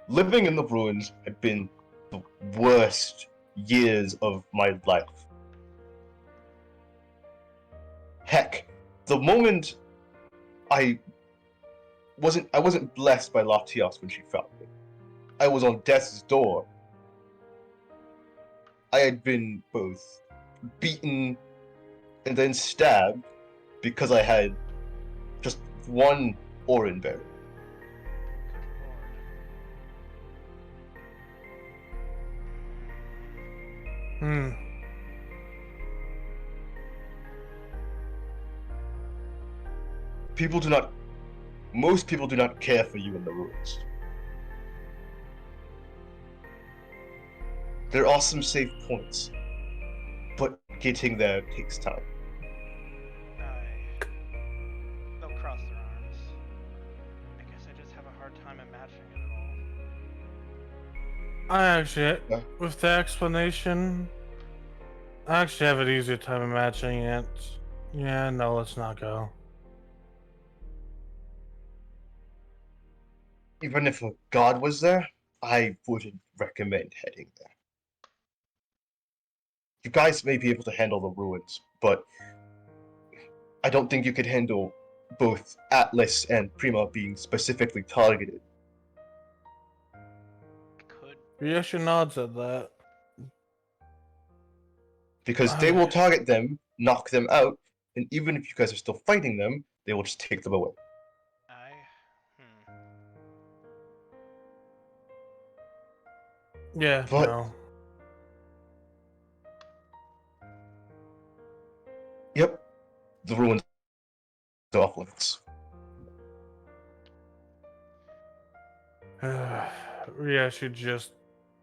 living in the ruins had been the worst years of my life. Heck, the moment I wasn't blessed by Latias when she found me. I was on death's door. I had been both beaten and then stabbed because I had just one Orin berry. Hmm. Most people do not care for you in the ruins. There are some safe points, but getting there takes time. They'll cross their arms. I guess I just have a hard time imagining it all. I actually, Yeah. with the explanation, I actually have an easier time imagining it. Yeah, no, let's not go. Even if a god was there, I wouldn't recommend heading there. You guys may be able to handle the ruins, but I don't think you could handle both Atlas and Prima being specifically targeted. Could. Ryoshu nods at that. Because they will target them, knock them out, and even if you guys are still fighting them, they will just take them away. Hmm. Yeah, But- no. Yep, the ruins are off limits. Ryoshu just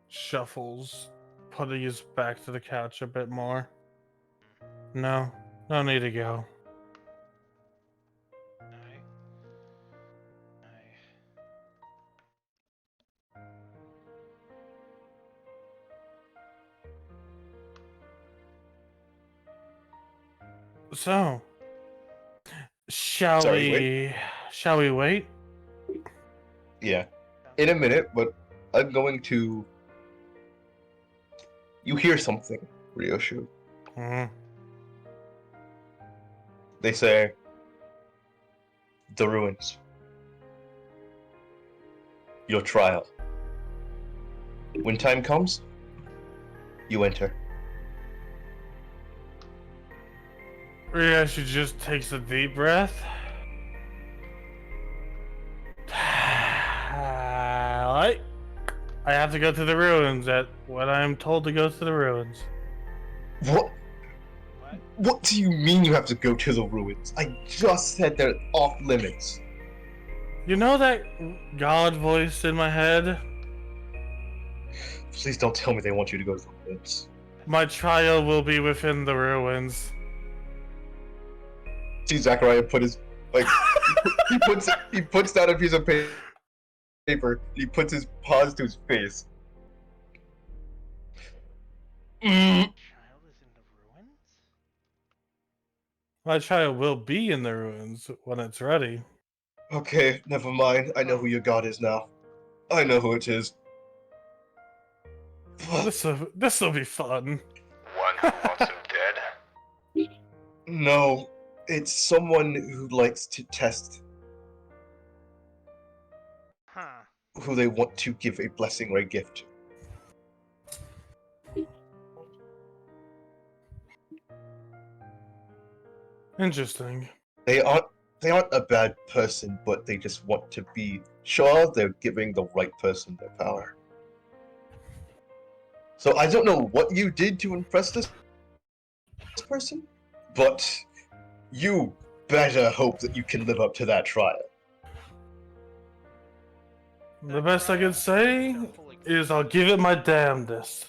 shuffles, putting his back to the couch a bit more. No, no need to go. I. So, shall Sorry, we? Shall we wait? Yeah, in a minute, but I'm going to. You hear something, Ryoshu. Mhm. They say, the ruins. Your trial. When time comes, you enter. Ryoshu just takes a deep breath. Alright. I have to go to the ruins at what I'm told to go to the ruins. What? What? What do you mean you have to go to the ruins? I just said they're off limits. You know that God voice in my head? Please don't tell me they want you to go to the ruins. My trial will be within the ruins. See Zachariah put his he puts down a piece of paper. He puts his paws to his face. Child is in the ruins? My trial will be in the ruins when it's ready. Okay, never mind. I know who your god is now. I know who it is. This'll be fun. One who wants him dead? No, it's someone who likes to test Huh. who they want to give a blessing or a gift. Interesting. They aren't a bad person, but they just want to be sure they're giving the right person their power. So I don't know what you did to impress this person, but you better hope that you can live up to that trial. The best I can say is I'll give it my damnedest.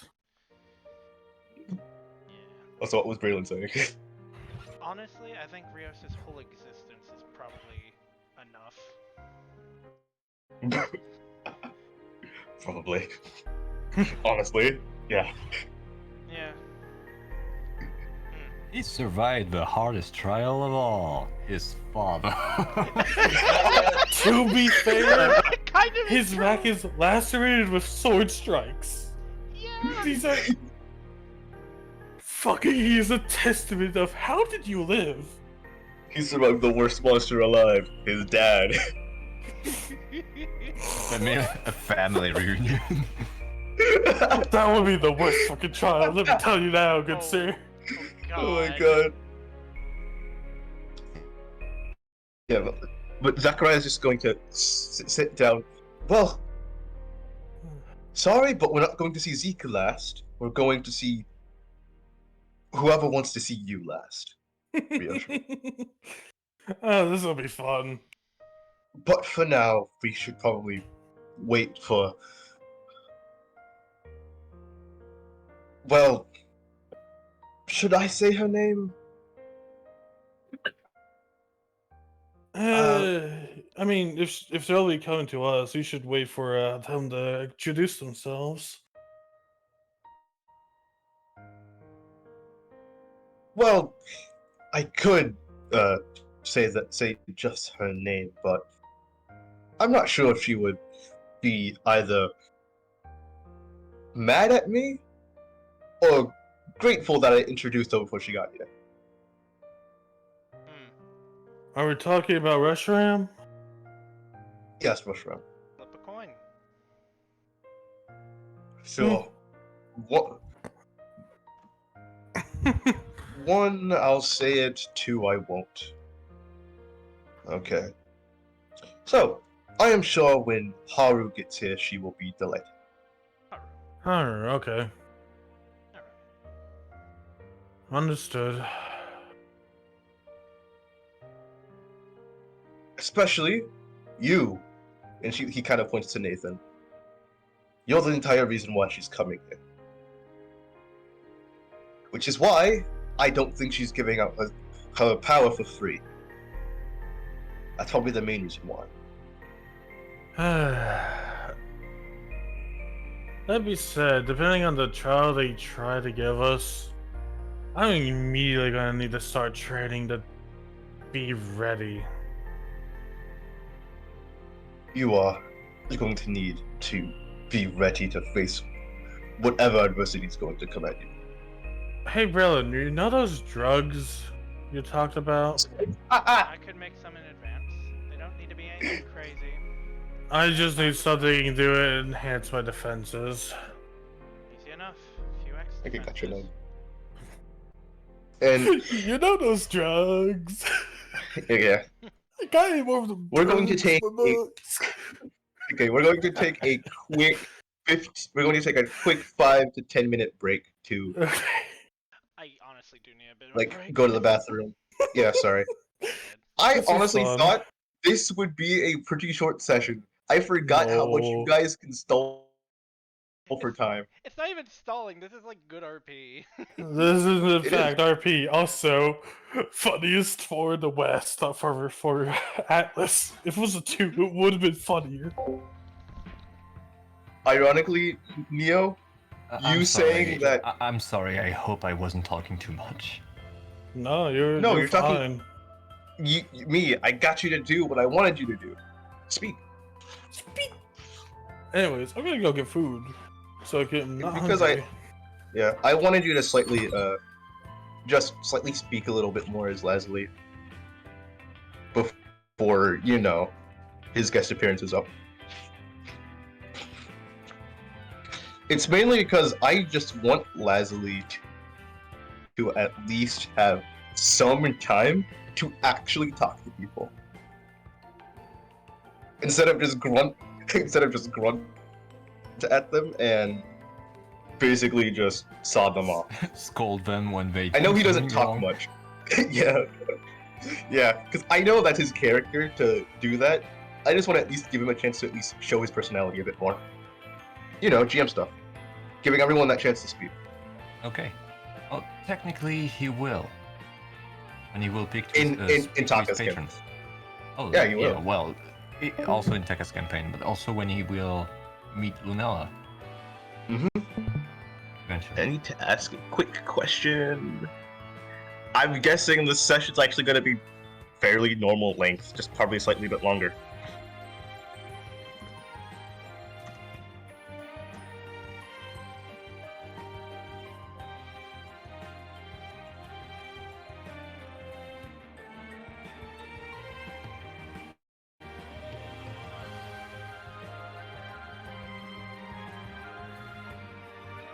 Yeah. That's what was Braylon saying. Honestly, I think Rios' whole existence is probably enough. Probably. Honestly, yeah. Yeah. He survived the hardest trial of all, his father. To be fair, kind of his back is lacerated with sword strikes. Yeah. These are fucking. He is a testament of how did you live? He survived the worst monster alive, his dad. I mean, a family reunion. That would be the worst fucking trial. Let me tell you now, good Oh. sir. Oh my god. Yeah, but Zachariah's just going to sit down. Well, sorry, but we're not going to see Zeke last. We're going to see whoever wants to see you last. Oh, this will be fun. But for now, we should probably wait for. Well, should I say her name? I mean, if they'll be coming to us, we should wait for them to introduce themselves. Well, I could say just her name, but I'm not sure if she would be either mad at me or grateful that I introduced her before she got here. Are we talking about Reshiram? Yes, Mushroom. Flip a coin. So, what One, I'll say it. Two, I won't. Okay. So, I am sure when Haru gets here, she will be delighted. Haru. Okay. Alright. Understood. Especially you. And he kind of points to Nathan. You're the entire reason why she's coming here. Which is why I don't think she's giving out her power for free. That's probably the main reason why. That be said, depending on the trial they try to give us, I'm immediately gonna need to start training to be ready. You are going to need to be ready to face whatever adversity is going to come at you. Hey, Brelin, you know those drugs you talked about? I could make some in advance. They don't need to be anything crazy. I just need something to enhance my defenses. Easy enough. A few extra. I think that's your defenses. name. And You know those drugs. yeah, I got him over the we're going to drugs, take my a bucks. we're going to take a quick we're going to take a quick 5 to 10 minute break to Okay. I honestly do need a bit of a like break. go to the bathroom. Yeah, sorry. Good. I This is honestly fun. thought this would be a pretty short session. I forgot how much you No. guys can stall for time. It's not even stalling. This is like good RP. This is in It is. fact RP. Also, funniest for the West, not for Atlas. If it was a 2, it would have been funnier. Ironically, Neo, I'm You saying sorry. that- I'm sorry. I hope I wasn't talking too much. No, you're No, you're talking- fine. me, I got you to do what I wanted you to do. Speak. Anyways, I'm gonna go get food, so I can not Because hungry. Yeah, I wanted you to just slightly speak a little bit more as Leslie before, his guest appearance is up. It's mainly because I just want Leslie to at least have some time to actually talk to people. Instead of just grunt at them and basically just sod them off. Scold them when they. I know do he doesn't something talk wrong. much. Yeah. Yeah, because I know that's his character to do that. I just want to at least give him a chance to at least show his personality a bit more. GM stuff. Giving everyone that chance to speak. Okay. Well, technically he will. And he will pick In speak to his Taka's campaign. patrons. Oh, Yeah, he will. Well, also in Taka's campaign, but also when he will meet Lunella. Mhm. Eventually. I need to ask a quick question. I'm guessing this session's actually going to be fairly normal length, just probably slightly bit longer.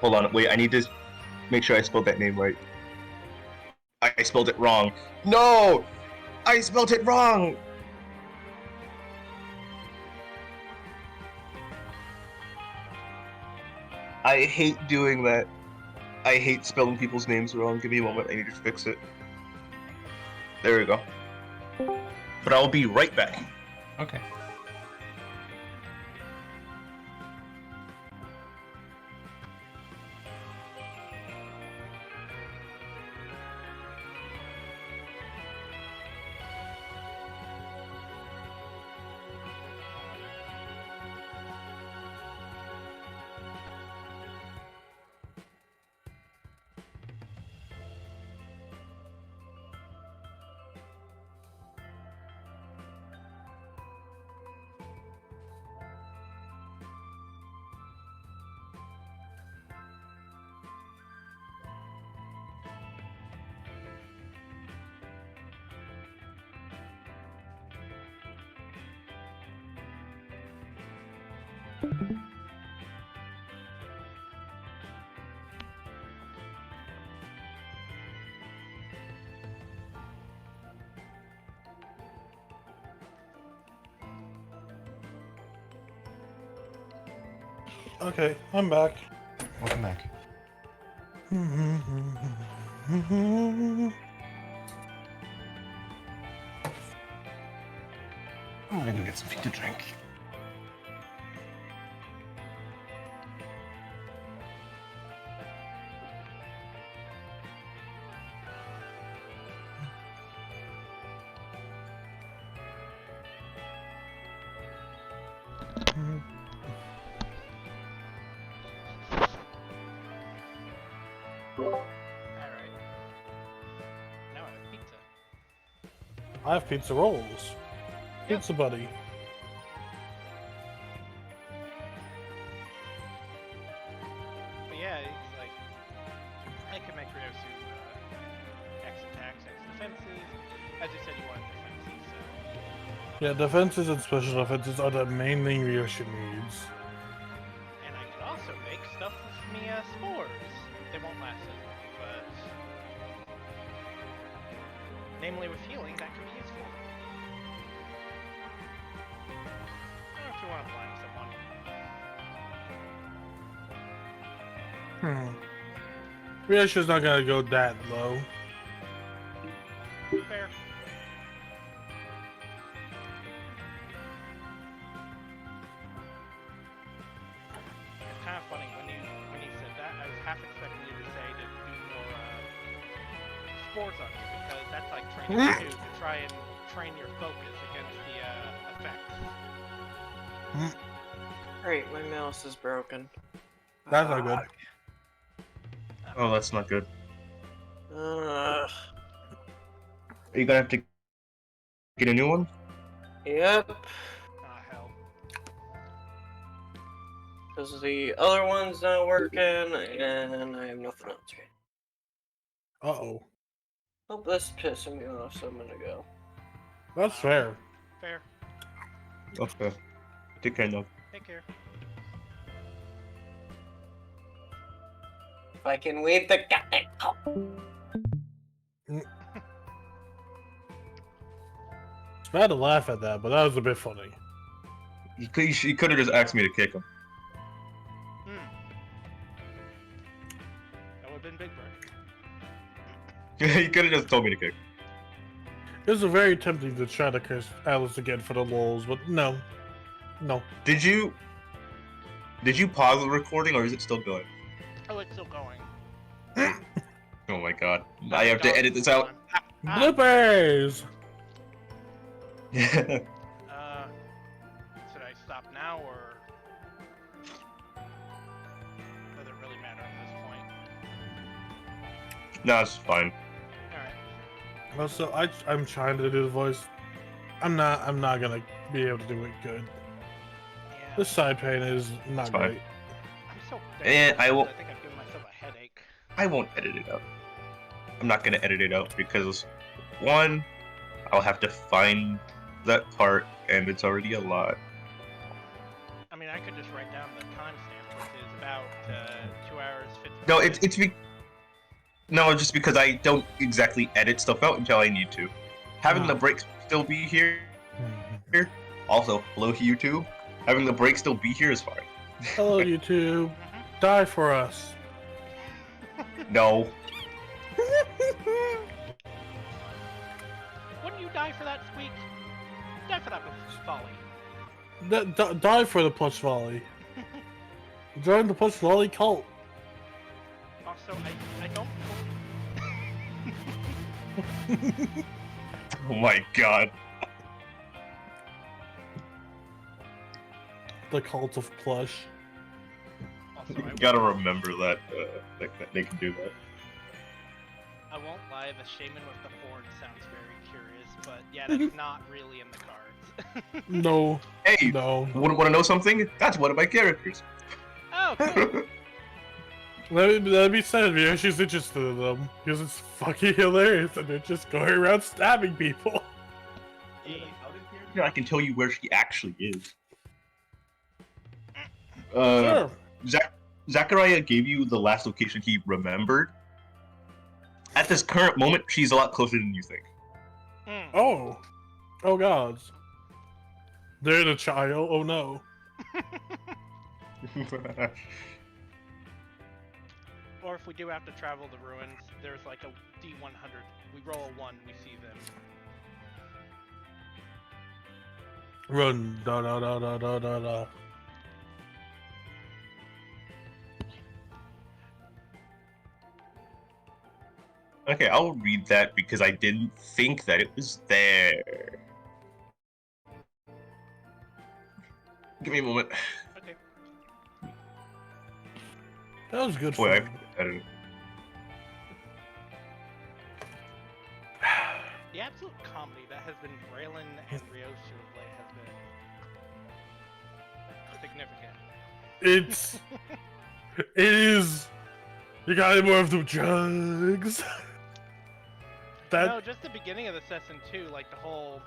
Hold on, wait, I need to make sure I spelled that name right. I spelled it wrong. No! I spelled it wrong! I hate doing that. I hate spelling people's names wrong. Give me a moment, I need to fix it. There we go. But I'll be right back. Okay. Okay, I'm back. Welcome back. I'm gonna get something to drink. Alright. Now I have pizza. I have pizza rolls. Pizza buddy. But yeah, it's like I can make Ryosu X attacks, X defenses. As you said, you want defenses, so. Yeah, defenses and special defenses are the main thing Ryoshi needs. And I could also make stuff with me spores. They won't last as long, but namely with healing, that can be useful. I don't know if you want to blind someone. Ryoshi's not gonna go that low. Fair. It's kind of funny when you said that. I was half expecting you to say to do more spores on you because that's like training you to try and train your focus against the effects. Great, my mouse is broken. That's not good. Oh, that's not good. Ugh. Are you gonna have to get a new one? Yep. Ah, hell. Because the other one's not working, and I have nothing else. Uh-oh. Oh, this is pissing me off, so I'm gonna go. That's fair. Fair. Okay. Take care now. Take care. If I can leave the goddamn call. It's bad to laugh at that, but that was a bit funny. You could have just asked me to kick him. That would have been big bird. You could have just told me to kick. It was very tempting to try to curse Alice again for the lols, but no. No. Did you pause the recording or is it still going? Oh, it's still going. Oh my god. I have to edit this out. Bloopers! Should I stop now or does it really matter at this point? No, it's fine. Alright. Also, I'm trying to do the voice. I'm not gonna be able to do it good. Yeah. This side pain is not It's fine. great. I'm so I will- I think I've given myself a headache. I won't edit it out. I'm not gonna edit it out because one, I'll have to find that part and it's already a lot. I mean, I could just write down the timestamp, which is about 2 hours 50 No, minutes. No, just because I don't exactly edit stuff out until I need to. Having Ah. the breaks still be here. Also, hello YouTube. Having the break still be here is fine. Hello, YouTube. Mhm. Die for us. No. Wouldn't you die for that, Squeak? Die for that folly. Die for the plush volley. Join the plush volley cult. Also, I don't. Oh my god. The cult of plush. Also, You gotta remember that, that they can do that. I won't lie, the shaman with the horn sounds very curious, but yeah, that's not really in the cards. No. Hey, No. want to know something? That's one of my characters. Oh, cool. Let me say, Ryoshi's interested in them because it's fucking hilarious and they're just going around stabbing people. Yeah, I can tell you where she actually is. Sure. Zachariah gave you the last location he remembered. At this current moment, she's a lot closer than you think. Hmm. Oh. Oh gods. They're the child. Oh no. Or if we do have to travel the ruins, there's like a D100. We roll a 1, we see them. Run, da da da da da da da. Okay, I'll read that because I didn't think that it was there. Give me a moment. Okay. That was good Boy, I fun. edit it. The absolute comedy that has been Braylon and Ryosu of late has been significant. It's. It is. You got any more of the drugs? That. No, just the beginning of the session too, like the whole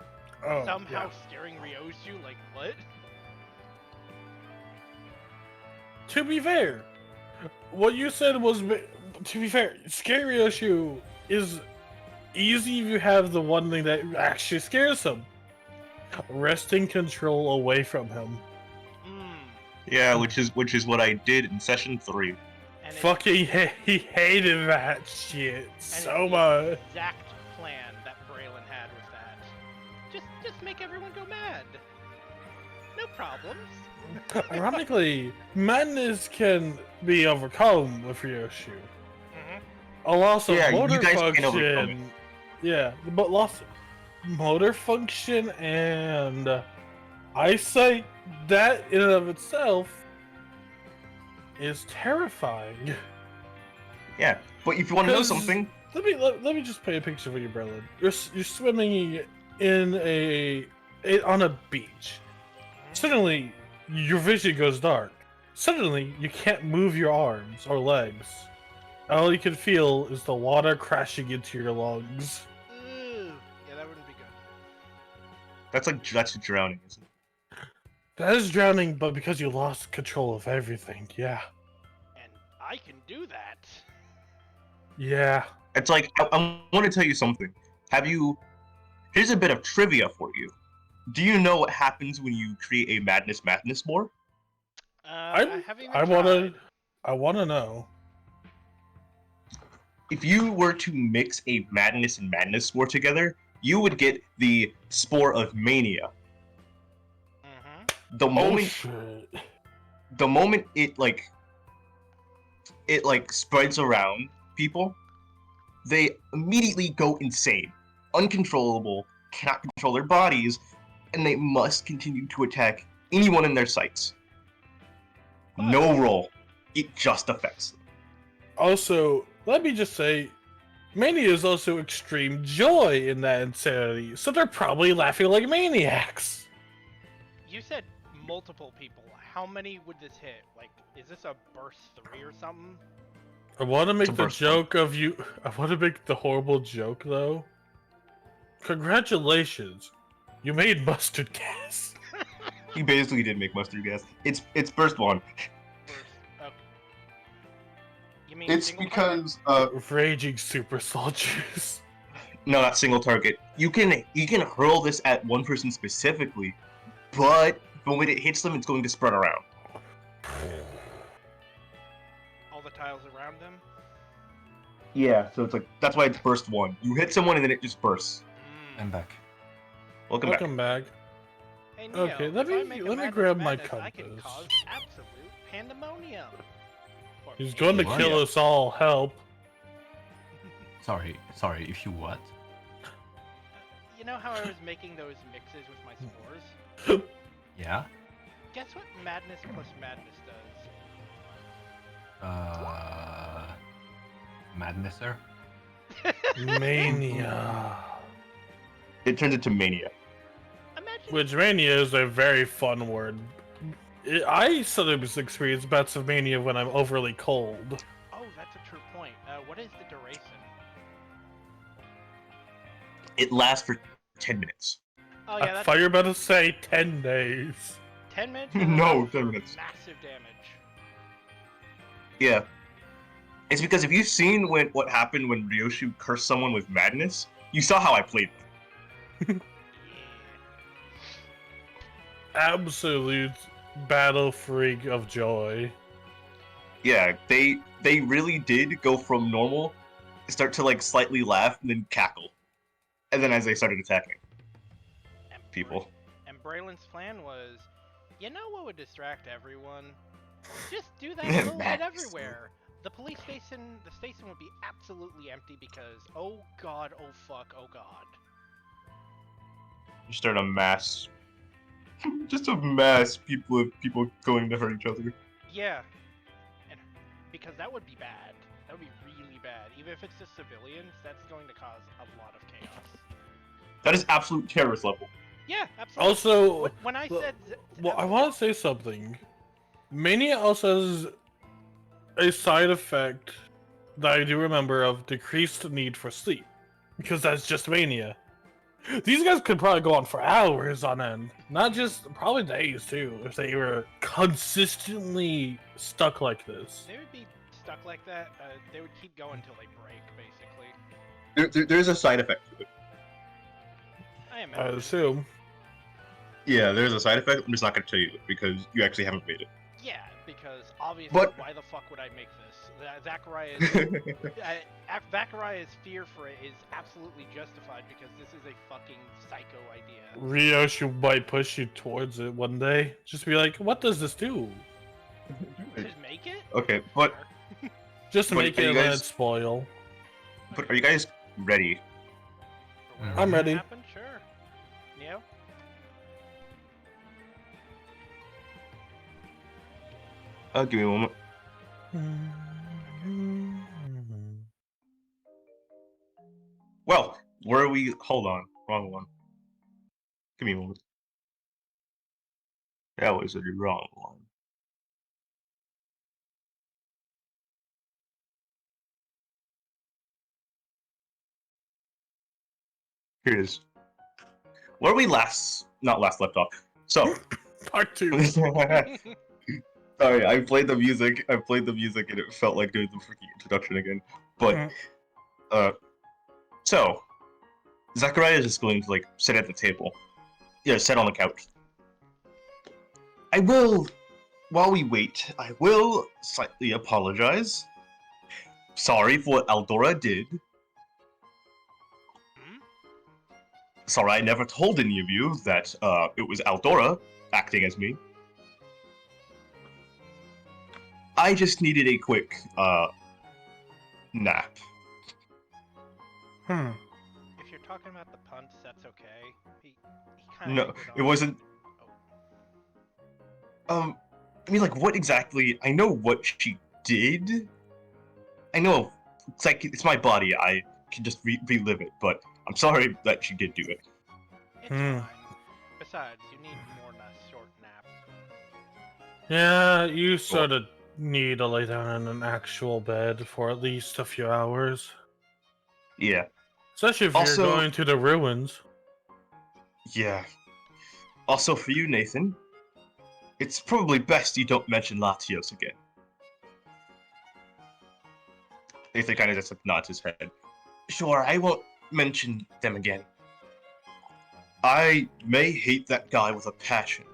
Oh, somehow yeah. steering Ryosu, like what? To be fair, what you said was. To be fair, Scary Ryoshu is easy if you have the one thing that actually scares him. Wresting control away from him. Mm. Yeah, which is what I did in session 3. And Fucking he hated that shit so it's much. the exact plan that Braylon had with that. Just make everyone go mad. No problems. Ironically, madness can be overcome with Ryoshu. Mm-hmm. A loss of Yeah, you motor guys can overcome it. function. Yeah, but loss of motor function and eyesight, that in and of itself is terrifying. Yeah, but if you want to know 'Cause- something, Let me just paint a picture for you, Berlin. You're swimming in on a beach. Suddenly, your vision goes dark. Suddenly, you can't move your arms or legs. All you can feel is the water crashing into your lungs. Ooh. Yeah, that wouldn't be good. that's drowning, isn't it? That is drowning, but because you lost control of everything. Yeah. And I can do that. Yeah. It's like I want to tell you something. Here's a bit of trivia for you. Do you know what happens when you create a madness more? I haven't even I wanna know. If you were to mix a madness and madness spore together, you would get the spore of mania. Mm-hmm. The moment it spreads around people, they immediately go insane, uncontrollable, cannot control their bodies, and they must continue to attack anyone in their sights. No roll. It just affects them. Also, let me just say, mania is also extreme joy in that insanity, so they're probably laughing like maniacs. You said multiple people. How many would this hit? Like, is this a burst 3 or something? I want to make a the burst joke of you. I want to make the horrible joke though. Congratulations, you made mustard gas. He basically did make mustard gas. It's burst 1. Burst. Okay. You mean It's single because Raging super soldiers. no, not single target. You can hurl this at one person specifically, but when it hits them, it's going to spread around. target? All the tiles around them? Yeah, so it's like that's why it's burst 1. You hit someone and then it just bursts. I'm back. Welcome back. Welcome back. Hey, Neo, Okay, let if I me- make a let me madness grab my madness, I can compass. cause absolute pandemonium. For He's me. going to What? kill us all. Help. Sorry, if you what? You know how I was making those mixes with my spores? Yeah? Guess what madness plus madness does? Madnesser? Mania. It turns into mania. Imagine Which mania is a very fun word. I sometimes experience bouts of mania when I'm overly cold. Oh, that's a true point. What is the duration? It lasts for 10 minutes. Oh I yeah, that's thought you were about to say 10 days. 10 minutes. No, and enough 10 for minutes. Massive damage. Yeah. It's because if you've seen what happened when Ryoshu cursed someone with madness, you saw how I played. Yeah. Absolute battle freak of joy. Yeah, they really did go from normal, start to like slightly laugh, and then cackle, and then as they started attacking And people. And Braylon's plan was, you know what would distract everyone? Just do that a little bit Madness. everywhere. The station would be absolutely empty because, oh god, oh fuck, oh god. You start a mass, just a mass people going to hurt each other. Yeah, and because that would be bad. That would be really bad. Even if it's just civilians, that's going to cause a lot of chaos. That is absolute terrorist level. Yeah, absolutely. Also, When I well- said... well, I want to say something. Mania also has a side effect that I do remember of decreased need for sleep, because that's just Mania. These guys could probably go on for hours on end, not just probably days too, if they were consistently stuck like this. They would be stuck like that. They would keep going until they break, basically. There's a side effect to it. I I imagine. assume. Yeah, there's a side effect. I'm just not going to tell you because you actually haven't made Yeah, because obviously, But- why the fuck would I make this? Zachariah's it. Zachariah's fear for it is absolutely justified because this is a fucking psycho idea. Ryoshi might push you towards it one day. Just be like, what does this do? Just make it. Okay, but Just But make are it you and let guys- it spoil. are you guys ready? For whatever I'm might ready. happen, sure. Neo? Give me a moment. Well, where are we? Hold on, wrong one. Give me a moment. That was the wrong one. Here it is. Where we not last left off. So, Part 2. sorry, I played the music, and it felt like doing the freaking introduction again. But, so, Zachariah is just going to, like, sit at the table. Yeah, sit on the couch. While we wait, I will slightly apologize. Sorry for what Aldora did. Hmm? Sorry, I never told any of you that, it was Aldora acting as me. I just needed a quick, nap. Hmm. If you're talking about the punts, that's okay. He kind of. No, it wasn't. I mean, like, what exactly? I know what she did. I know, it's like, it's my body, I can just relive it, but I'm sorry that she did do it. It's Hmm. fine. Besides, you need more than a short nap. Yeah, you sort of need to lay down in an actual bed for at least a few hours. Yeah, Especially if Also- you're going to the ruins. yeah. Also, for you, Nathan, it's probably best you don't mention Latios again. Nathan kind of just nods his head. Sure, I won't mention them again. I may hate that guy with a passion.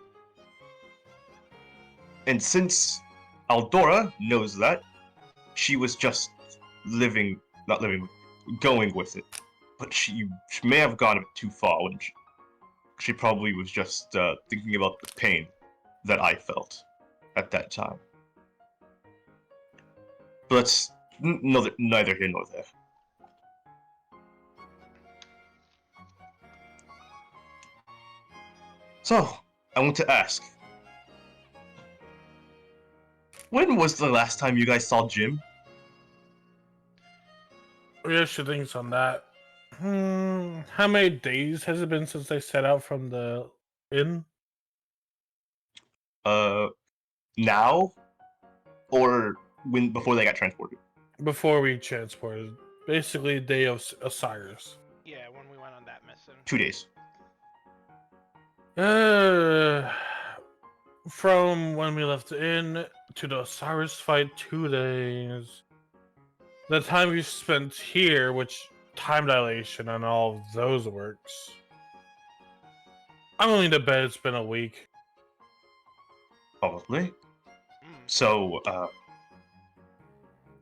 And since Aldora knows that, she was just going with it. But she may have gone a bit too far when she probably was just thinking about the pain that I felt at that time. But that's neither here nor there. So, I want to ask, when was the last time you guys saw Jim? Ryoshi thinks on that. How many days has it been since they set out from the inn? Now? Or before they got transported? Before we transported. Basically, day of Osiris. Yeah, when we went on that mission. 2 days. From when we left the inn to the Osiris fight, 2 days. The time we spent here, which time dilation and all of those works. I'm willing to bet it's been a week. Probably. Hmm. So,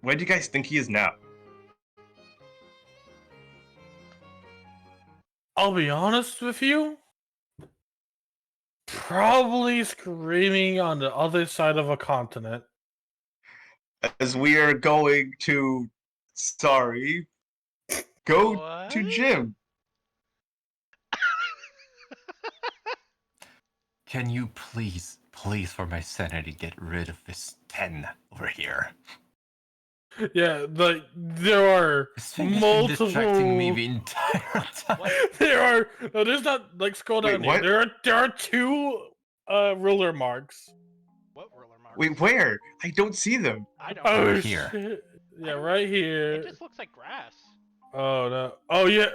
where do you guys think he is now? I'll be honest with you. Probably screaming on the other side of a continent. As we are going to, sorry, go What? to gym. Can you please, for my sanity, get rid of this 10 over here? Yeah, like there are This thing has been distracting me multiple. the entire time. There are. No, there's not. Like scroll Wait, down here. what? There are two ruler marks. What ruler marks? Wait, where? I don't see them. I don't Oh know. here. shit! I Yeah, don't- right It here. just looks like grass. Oh no. Oh yeah.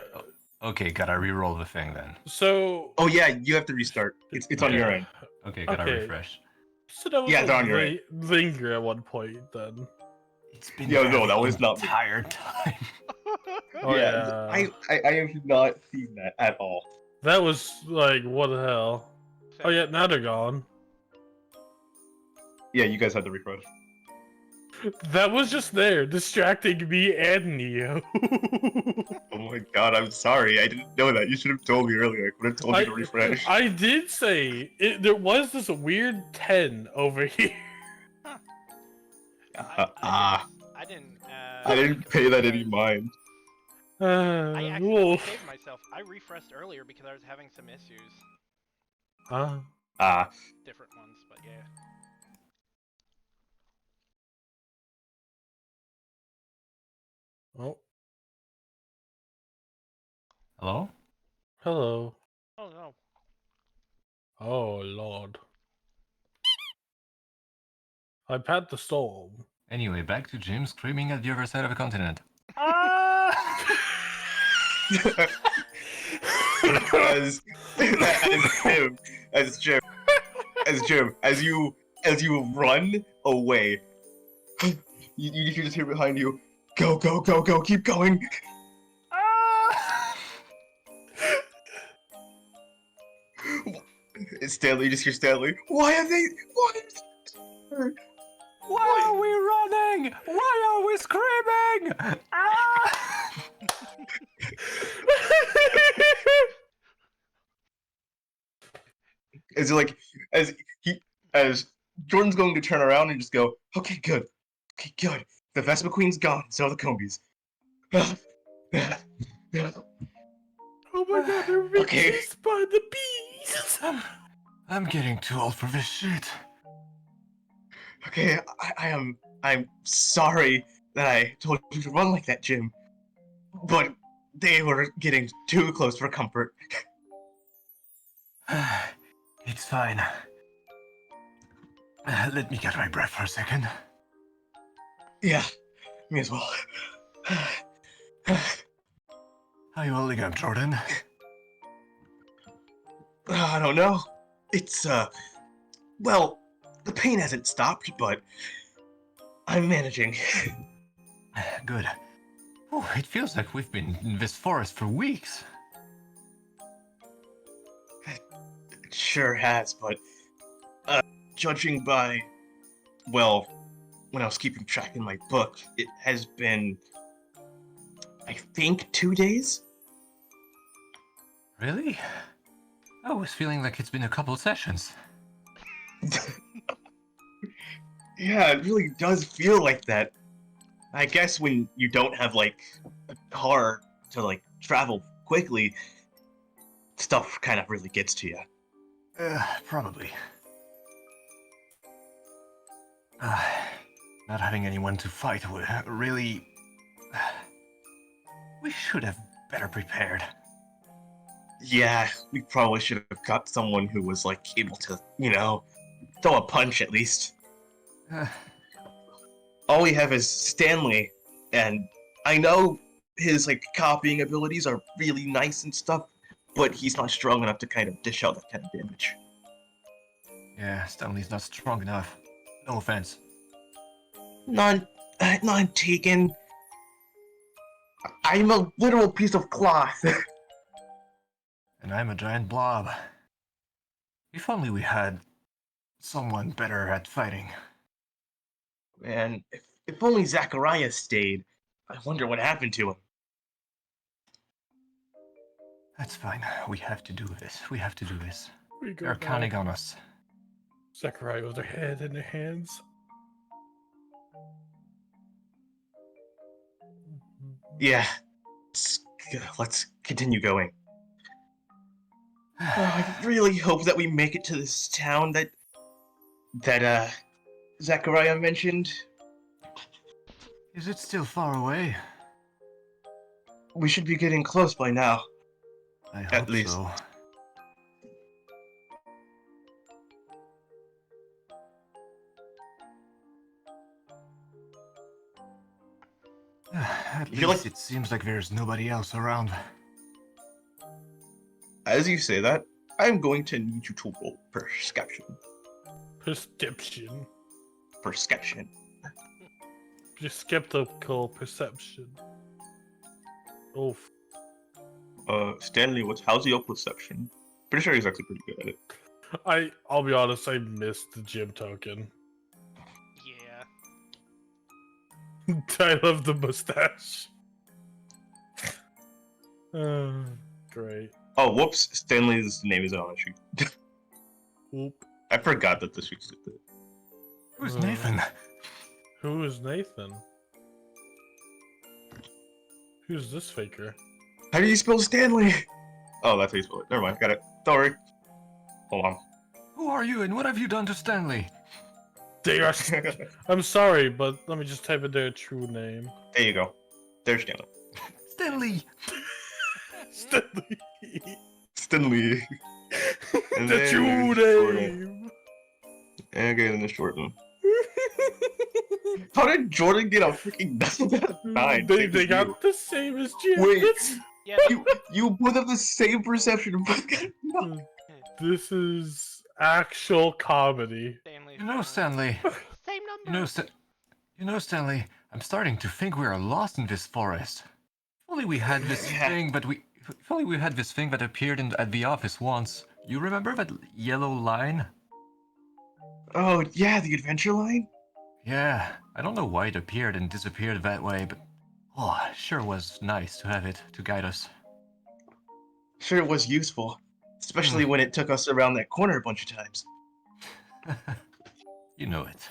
Okay, gotta re-roll the thing then. So. Oh yeah, you have to restart. It's on Okay. your end. Okay, gotta Okay. refresh. So that was Yeah, a they're on your end. linger at one point then. It's been Yo, there no, that the was not me. entire time. Oh yeah, yeah. I have not seen that at all. That was like what the hell? Oh yeah, now they're gone. Yeah, you guys had to refresh. That was just there, distracting me and Neo. Oh my god, I'm sorry. I didn't know that. You should have told me earlier. I would have told you to refresh. I did say there was this weird 10 over here. I I didn't. didn't pay that any mind. I actually Wolf. saved myself. I refreshed earlier because I was having some issues. Different ones, but yeah. Oh, Hello? hello. Oh no. Oh lord. I pat the storm. Anyway, back to Jim screaming at the other side of the continent. as Jim, as you run away, you just hear behind you, go, go, go, go, keep going. Stanley, you just hear Stanley. Why are they? Why are we running? Why are we screaming? As like, as Jordan's going to turn around and just go, okay, good, The Vespa Queen's gone, so are the Combies. Oh my god, they're being Okay. chased by the bees! I'm getting too old for this shit. Okay, I'm sorry that I told you to run like that, Jim. But they were getting too close for comfort. It's fine. Let me get my breath for a second. Yeah, me as well. How you holding up, Jordan? I don't know. It's, well, the pain hasn't stopped, but I'm managing. Good. Oh, it feels like we've been in this forest for weeks. It sure has, but, judging by, well, when I was keeping track in my book, it has been, I think, 2 days? Really? I was feeling like it's been a couple sessions. Yeah, it really does feel like that. I guess when you don't have, like, a car to, like, travel quickly, stuff kind of really gets to you. Probably. Not having anyone to fight with, really... We should have better prepared. Yeah, we probably should have got someone who was, like, able to, you know, throw a punch at least. All we have is Stanley, and I know his, like, copying abilities are really nice and stuff, but he's not strong enough to kind of dish out that kind of damage. Yeah, Stanley's not strong enough. No offense. None taken. I'm a literal piece of cloth. And I'm a giant blob. If only we had someone better at fighting. Man, if only Zachariah stayed. I wonder what happened to him. That's fine. We have to do this. We have to do this. We go They're back. counting on us. Sakurai with their head in their hands. Yeah, let's continue going. I really hope that we make it to this town that Zachariah mentioned. Is it still far away? We should be getting close by now. I At hope least. so. At You feel least like- it seems like there's nobody else around. As you say that, I'm going to need you to roll perception. Perception. Perception. Just skeptical perception. Oh, Stanley, how's your perception? Pretty sure he's actually pretty good at it. I'll be honest, I missed the gym token. Yeah. I love the mustache. Great. Oh, whoops! Stanley's name is on the sheet. Oop. I forgot that the sheet did that. Who's Uh, Nathan? Who is Nathan? Who's this faker? How do you spell Stanley? Oh, that's how you spell it. Never mind, got it. Don't worry. Hold on. Who are you and what have you done to Stanley? They are. I'm sorry, but let me just type in their true name. There you go. There's Stanley. Stanley! Stanley. Stanley. And The then true there's Jordan. name. And again, there's Jordan. How did Jordan get a freaking 9? They Same as got you. the same as Jim. Wait. Yeah. You both have the same perception. But got 9. This is actual comedy. Stanley's You know, Stanley. Same number. You know, Stanley, I'm starting to think we are lost in this forest. If only we had this Yeah. thing, if only we had this thing that appeared at the office once. You remember that yellow line? Oh yeah, the adventure line. Yeah, I don't know why it appeared and disappeared that way, but oh, it sure was nice to have it to guide us. Sure, it was useful, especially when it took us around that corner a bunch of times. You know it.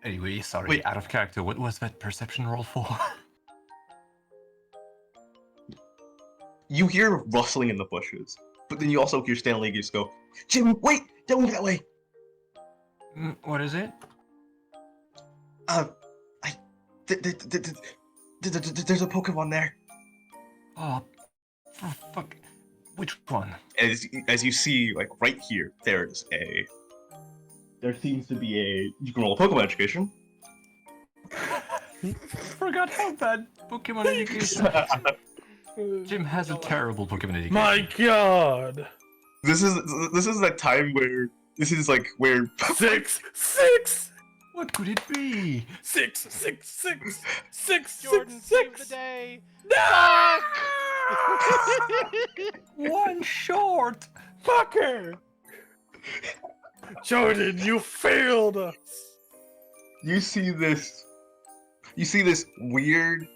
Anyway, sorry, Wait. out of character. What was that perception roll for? You hear rustling in the bushes, but then you also hear Stanley just go, "Jim, wait! Don't move that way." What is it? There's a Pokemon there. Oh, for fuck. Which one? As you see, like right here, there seems to be a. You can roll a Pokemon education. Forgot how bad Pokemon education. Jim has a terrible Pokemon education. My God. This is that time where this is like where 6. What could it be? 6. Jordan saved the day. No! One short. Fucker! Jordan, you failed us. you see this weird,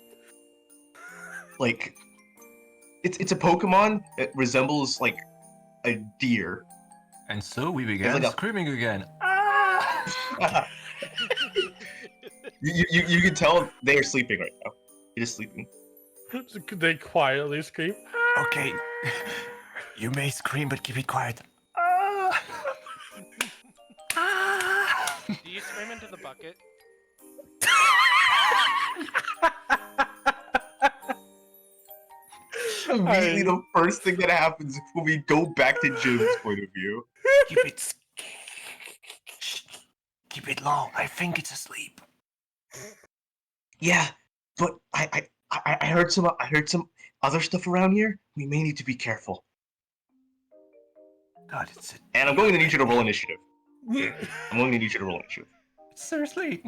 like it's a Pokemon. It resembles like a deer. And so we began like a- screaming again. Ah! you can tell they are sleeping right now. They're just sleeping. They quietly scream. Okay, you may scream, but keep it quiet. Ah! Ah! Do you scream into the bucket? Immediately, the first thing that happens when we go back to Jim's point of view. Keep it low. I think it's asleep. Yeah, but I heard some other stuff around here. We may need to be careful. God, it's And I'm going to need you to roll initiative. I'm going to need you to roll initiative. seriously.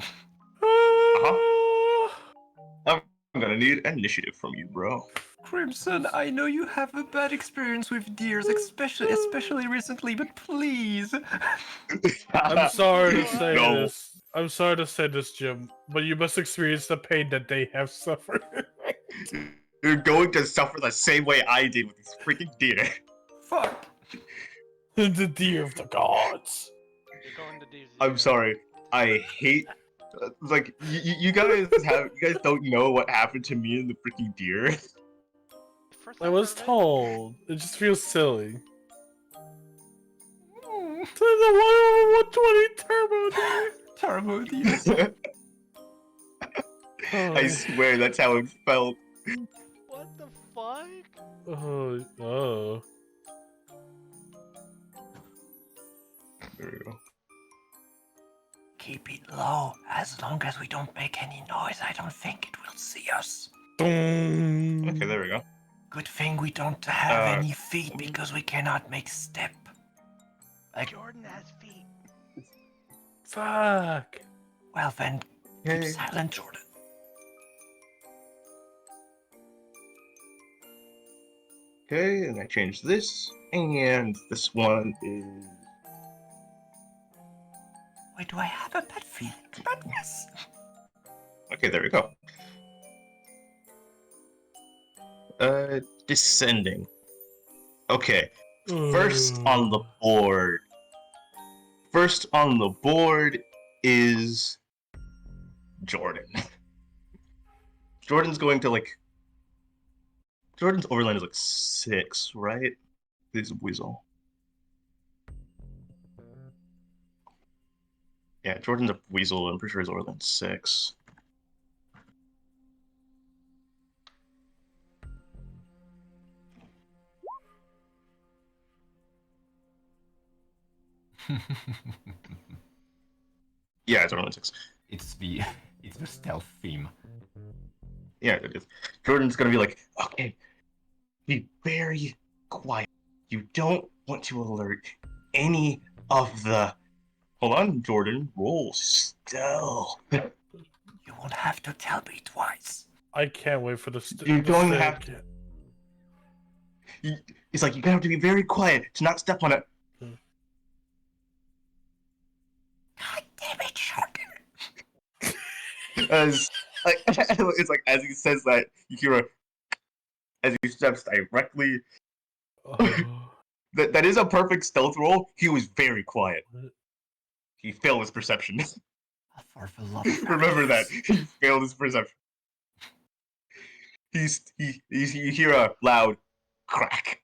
Uh-huh. gonna need initiative from you, bro. Crimson, I know you have a bad experience with deers, especially recently, but please. I'm sorry to You say No. this. I'm sorry to say this, Jim, but you must experience the pain that they have suffered. You're going to suffer the same way I did with this freaking deer. Fuck. The deer of the gods. You're going to do I'm sorry. I hate. Like you guys don't know what happened to me and the freaking deer. First I I've was heard of it. told. It just feels silly. To the 1/120 turbo deer. Turbo deer. Oh, I swear that's how it felt. What the fuck? oh. There we go. Keep it low. As long as we don't make any noise, I don't think it will see us. Okay, there we go. Good thing we don't have Uh, any feet because we cannot make step. Like, Jordan has feet. Fuck. well then, Hey. keep silent, Jordan. Okay, and I changed this, and this one is. Why do I have a bad feeling about this? Okay, there we go. Descending. Okay, first on the board. First on the board is Jordan. Jordan's going to Jordan's overland is like 6, right? He's a weasel. Yeah, Jordan's a weasel. I'm pretty sure his overland's 6. Yeah, it's overland 6. it's the stealth theme. Yeah, it is. Jordan's gonna be like, okay, be very quiet. You don't want to alert any of the. Hold on, Jordan. Roll stealth. You won't have to tell me twice. I can't wait for You're going to stick. have He's like, you're gonna have to be very quiet to not step on it. God damn it, Jordan. As it's like as he says that, you hear a as he steps directly. Oh. That is a perfect stealth roll. He was very quiet. He failed his perception. For the love of Remember that. Christ. He failed his perception. You hear a loud crack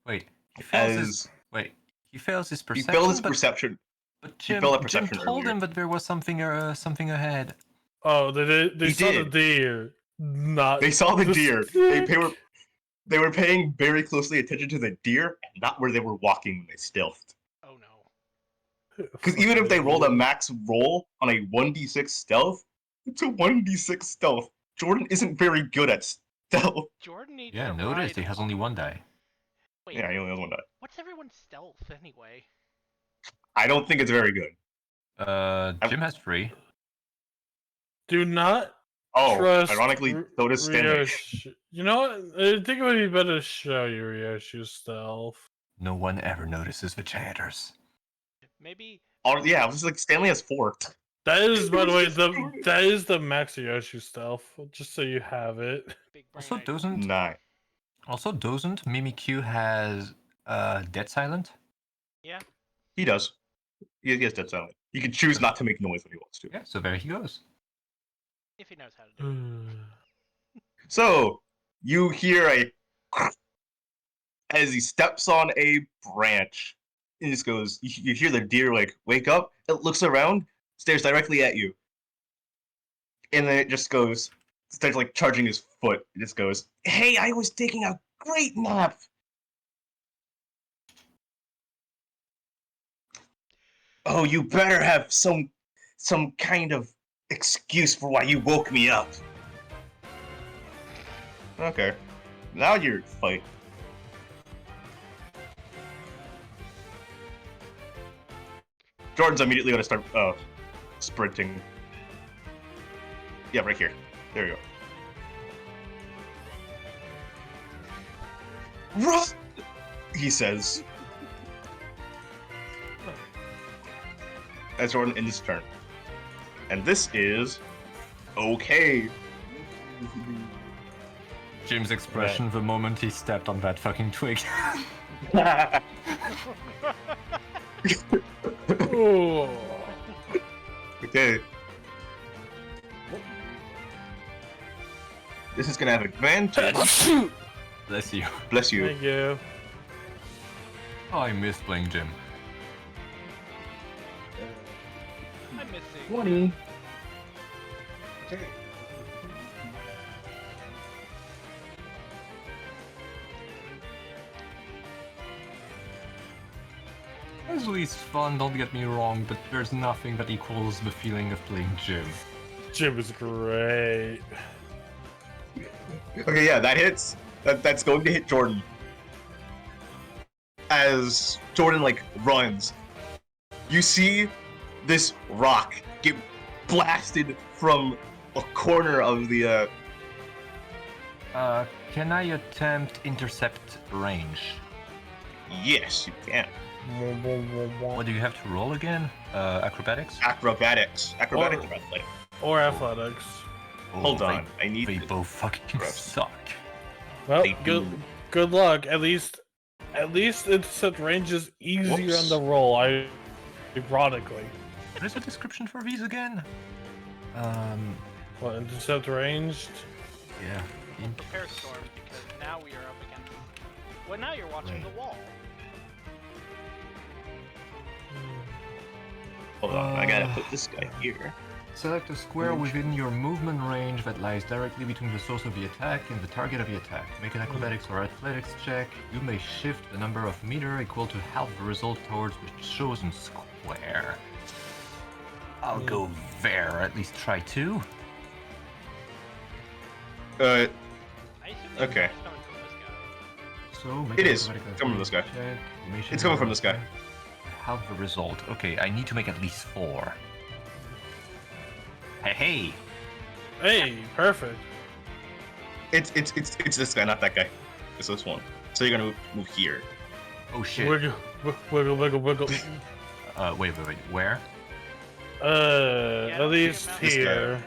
Wait, he fails his. as He fails his he perception. failed his but, perception. But he Jim, failed at Jim perception told earlier. him that there was something ahead. Oh, they He saw the did. deer. Not They saw the deer. They stick. they were paying very closely attention to the deer and not where they were walking when they stealthed. Oh no. Because even if they rolled a max roll on a 1d6 stealth, it's a 1d6 stealth. Jordan isn't very good at stealth. Jordan needs Yeah, to notice ride he has only one die. Wait, Yeah, he only has one die. what's everyone's stealth anyway? I don't think it's very good. Jim has 3. Do not Oh, trust. ironically, so does Stanley. Ryoshi. You know what? I think it would be better to show you Ryoshi's stealth. No one ever notices the janitors. Maybe Oh, yeah, I was like, Stanley has 4. That is, by the way, It was just that is the max Ryoshi stealth. Just so you have it. big brain. Also, doesn't 9. Mimikyu has Dead Silent? He does. He has dead silent. He can choose not to make noise when he wants to. Yeah, so there he goes. if he knows how to do it. So, you hear a as he steps on a branch. It just goes, you hear the deer like wake up, it looks around, stares directly at you. And then it just goes, starts like charging his foot. It just goes, hey, I was taking a great nap. Oh, you better have some kind of excuse for why you woke me up. Okay. Now you're fighting. Jordan's immediately gonna start sprinting. Yeah, right here. There you go. Run! He says. As Jordan ends his turn. And this is okay. Jim's expression the moment he stepped on that fucking twig. Oh. Okay. This is gonna have advantage. Bless you. Bless you. Thank you. Oh, I miss playing Jim. I'm missing. 20. Okay. It's at least fun, don't get me wrong, but there's nothing that equals the feeling of playing Jim. Jim is great. Okay, yeah, that hits. That's going to hit Jordan. As Jordan, like, runs, you see this rock get blasted from a corner of the, Can I attempt intercept range? Yes, you can. What do you have to roll again? Acrobatics? Acrobatics. Acrobatics or athletics. Or athletics. Hold they- on, I need They to- both fucking Gross. suck. Well, They good do. good luck. At least intercept range is easier Whoops. on the roll. Ironically. What is the description for these again? What, intercept ranged? Yeah. Prepare storm because now we are up against. Well, now you're watching Right. the wall. Hold on, I gotta put this guy here. Select a square within your movement range that lies directly between the source of the attack and the target of the attack. Make an acrobatics or athletics check. You may shift the number of meter equal to half the result towards the chosen square. I'll go there, or at least try to. Uh, I assume the Okay. attack's coming from this guy. So make It an is. acrobatics Coming from this guy. check. You may shift It's coming the from this guy. Half the result. Okay, I need to make at least 4. Hey! Hey, perfect. it's this guy, not that guy. It's this one. So you're gonna move here. Oh shit. Wiggle, wiggle, wiggle, wiggle. Wait. Where? Yeah, At least this guy. here.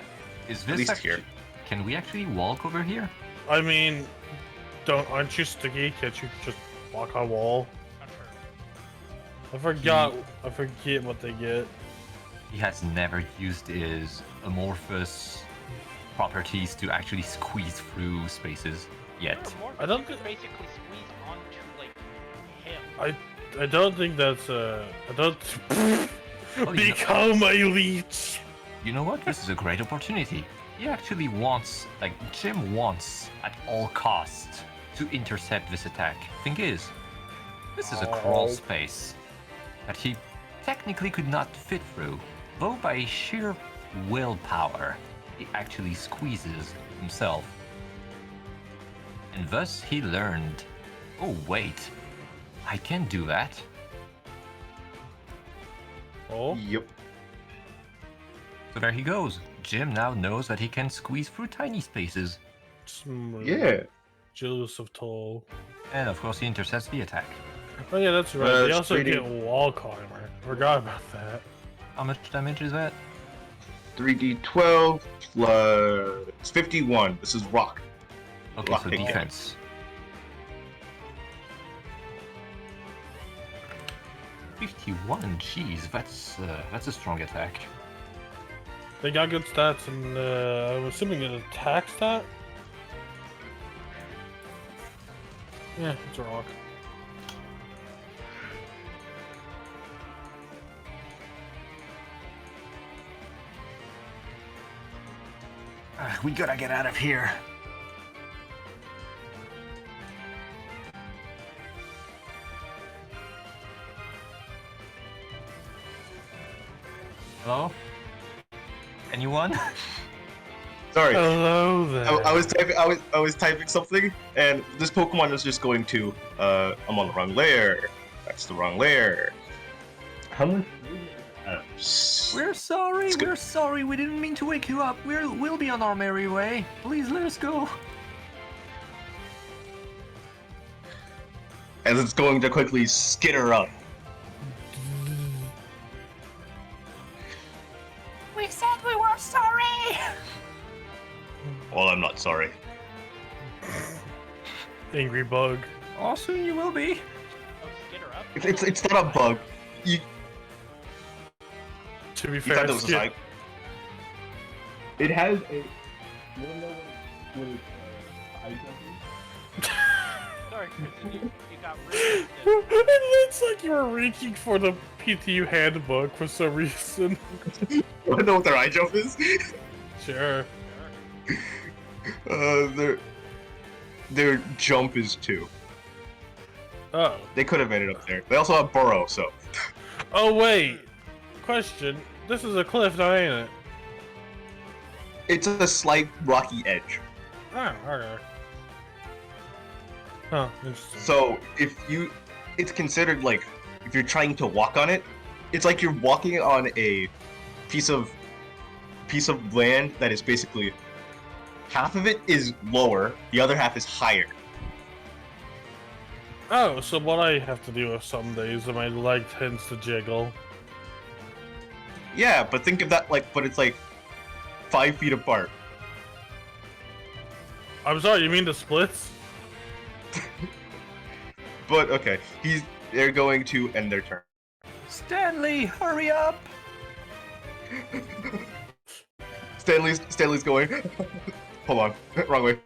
Is At this least actually... here. Can we actually walk over here? I mean, aren't you sticky? Can't you just walk on wall? Not sure. I forget what they get. He has never used his amorphous properties to actually squeeze through spaces yet. I don't You could thi- basically squeeze onto like him. I don't think that's I don't you know- become a leech. You know what? This is a great opportunity. He actually wants, like, Jim wants at all costs to intercept this attack. Thing is, this is a crawl Oh. space that he technically could not fit through, though by sheer willpower, he actually squeezes himself. And thus he learned, oh wait, I can do that. Oh, Yep. So there he goes. Jim now knows that he can squeeze through tiny spaces. smooth. Yeah. Jealous of tall. And of course he intercepts the attack. Oh yeah, that's right. They it's also pretty- get wall climber. Forgot about that. How much damage is that? 3d12 plus 51. This is rock. Okay, Rock so pick. defense. 51, jeez, that's a strong attack. They got good stats, and I'm assuming an attack stat. Yeah, it's a rock. We gotta get out of here. Hello? Anyone? Sorry. Hello there. I was typing. I was typing something, and this Pokemon is just going to. I'm on the wrong layer. That's the wrong layer. How much? We're sorry, It's good. we're sorry. We didn't mean to wake you up. We'll be on our merry way. Please let us go. as it's going to quickly skitter up. We said we were sorry! Well, I'm not sorry. Angry bug. Oh, soon you will be. Oh, skitter up. It's not a bug. You To be thought fair, that was a Skip- sign? It has a. Sorry, Kristen, you got really It looks like you were reaching for the PTU handbook for some reason. I know what their eye jump is. Sure. Their jump is 2. Oh. They could have made it up there. They also have burrow, so Oh wait. Question. This is a cliff now, ain't it? it's a slight rocky edge. Oh, okay. Huh, interesting. So it's considered like if you're trying to walk on it, it's like you're walking on a piece of land that is basically half of it is lower, the other half is higher. Oh, so what I have to do with some days that my leg tends to jiggle. Yeah, but think of that but it's like 5 feet apart. I'm sorry, you mean the splits? But okay, they're going to end their turn. Stanley, hurry up! Stanley's going. Hold on, wrong way.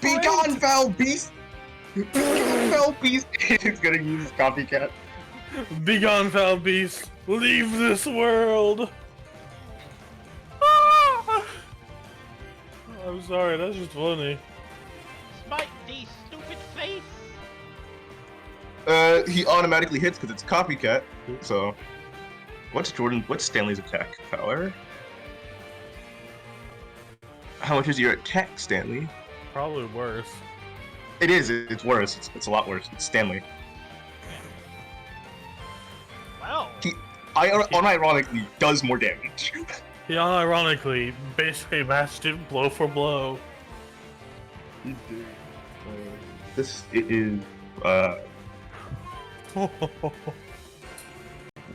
Be gone, foul beast! Be gone, foul beast! He's gonna use his copycat. Begone, foul beast! Leave this world! Ah! I'm sorry, that's just funny. Smite thee, stupid face! He automatically hits because it's copycat. So, what's Stanley's attack power? How much is your attack, Stanley? Probably worse. It is. It's worse. It's a lot worse. It's Stanley. Well, Unironically does more damage. He unironically basically matched it blow for blow. This is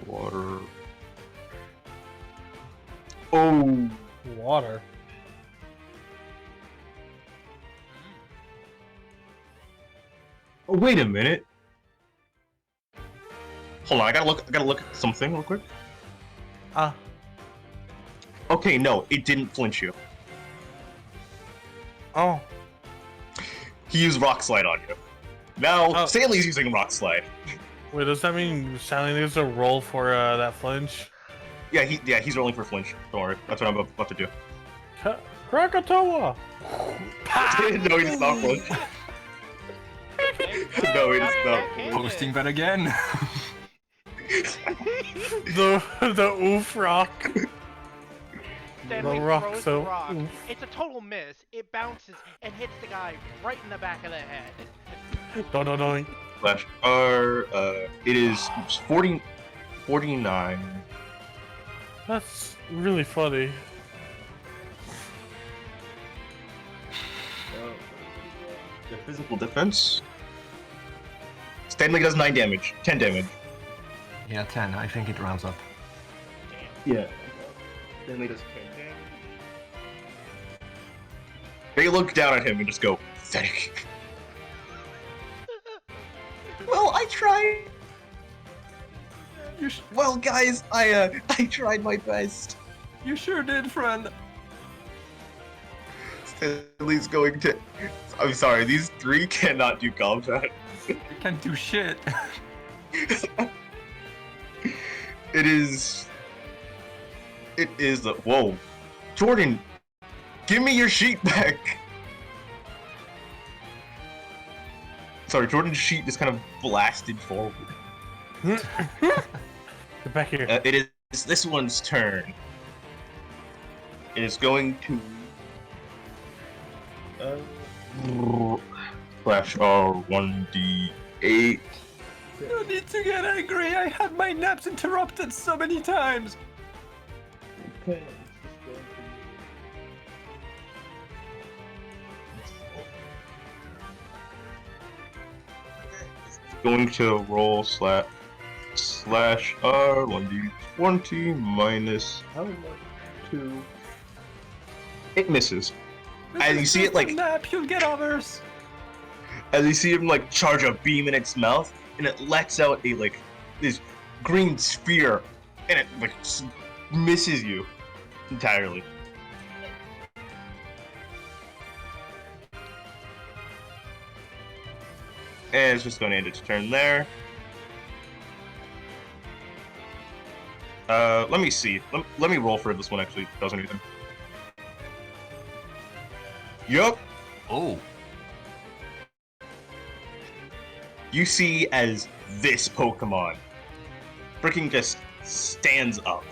water. Oh, Water. oh, wait a minute. Hold on, I gotta look at something real quick. Ah. Okay, no, it didn't flinch you. Oh. He used Rock Slide on you. Now, Oh. Stanley's using Rock Slide. Wait, does that mean Stanley needs a roll for that flinch? Yeah, he's rolling for flinch. Don't worry, that's what I'm about to do. Krakatoa! No, he does not flinch. No, it is not. Posting that again. the oof rock. Stanley rock, throws so- the rock. oof. It's a total miss. It bounces and hits the guy right in the back of the head. Doink. Flash R, it is 49. That's really funny. The physical defense. Stanley does 9 damage, 10 damage. Yeah, 10. I think it rounds up. Yeah. Stanley does 10 damage. They look down at him and just go, pathetic. Well, I tried. Well, guys, I tried my best. You sure did, friend. Stanley's going to. I'm sorry, these 3 cannot do combat. You can't do shit. It is the. Whoa. Jordan, give me your sheet back. Sorry, Jordan's sheet just kind of blasted forward. Get back here. It is this one's turn. It is going to. Flash R1D8. You need to get angry. I had my naps interrupted so many times. Okay. going to roll slash R 1d20 minus how much? 2. It misses. And you see it like Nap, you'll get others. as you see him like charge a beam in its mouth, and it lets out a like this green sphere, and it like misses you entirely. And it's just going to end its turn there. Let me see. Let me roll for if this one actually does anything. Yup. Oh, You see as this Pokemon freaking just stands up.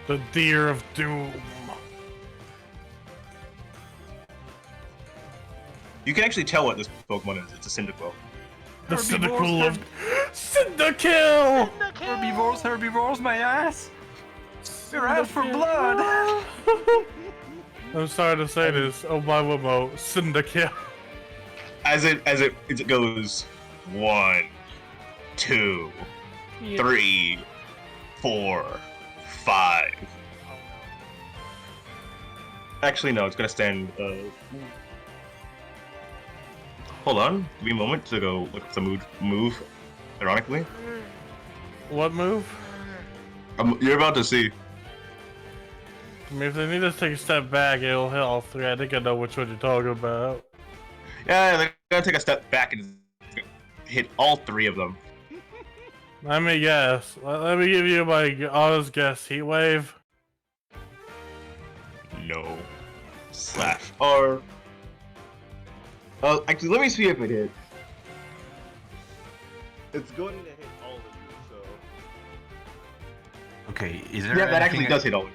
The Deer of Doom. You can actually tell what this Pokemon is. It's a Cyndaquil. The Herbivores, cynical of Cyndakill! Herbivores, my ass. You're out for blood. I'm sorry to say this. Oh my Wimo, Cyndakill. As it goes 1, 2, 3, 4, 5. Actually, no. It's gonna stand. Hold on. Give me a moment to go look at the move. Ironically, What move? you're about to see. I mean, if they need to take a step back, it'll hit all three. I think I know which one you're talking about. Yeah, they're gonna take a step back and hit all 3 of them. Let me guess. Let me give you my honest guess. Heat Wave? No. Slash R. Actually, let me see if it hit. It's going to hit all of you, so. okay. Is there Yeah, that actually anything does hit all of you.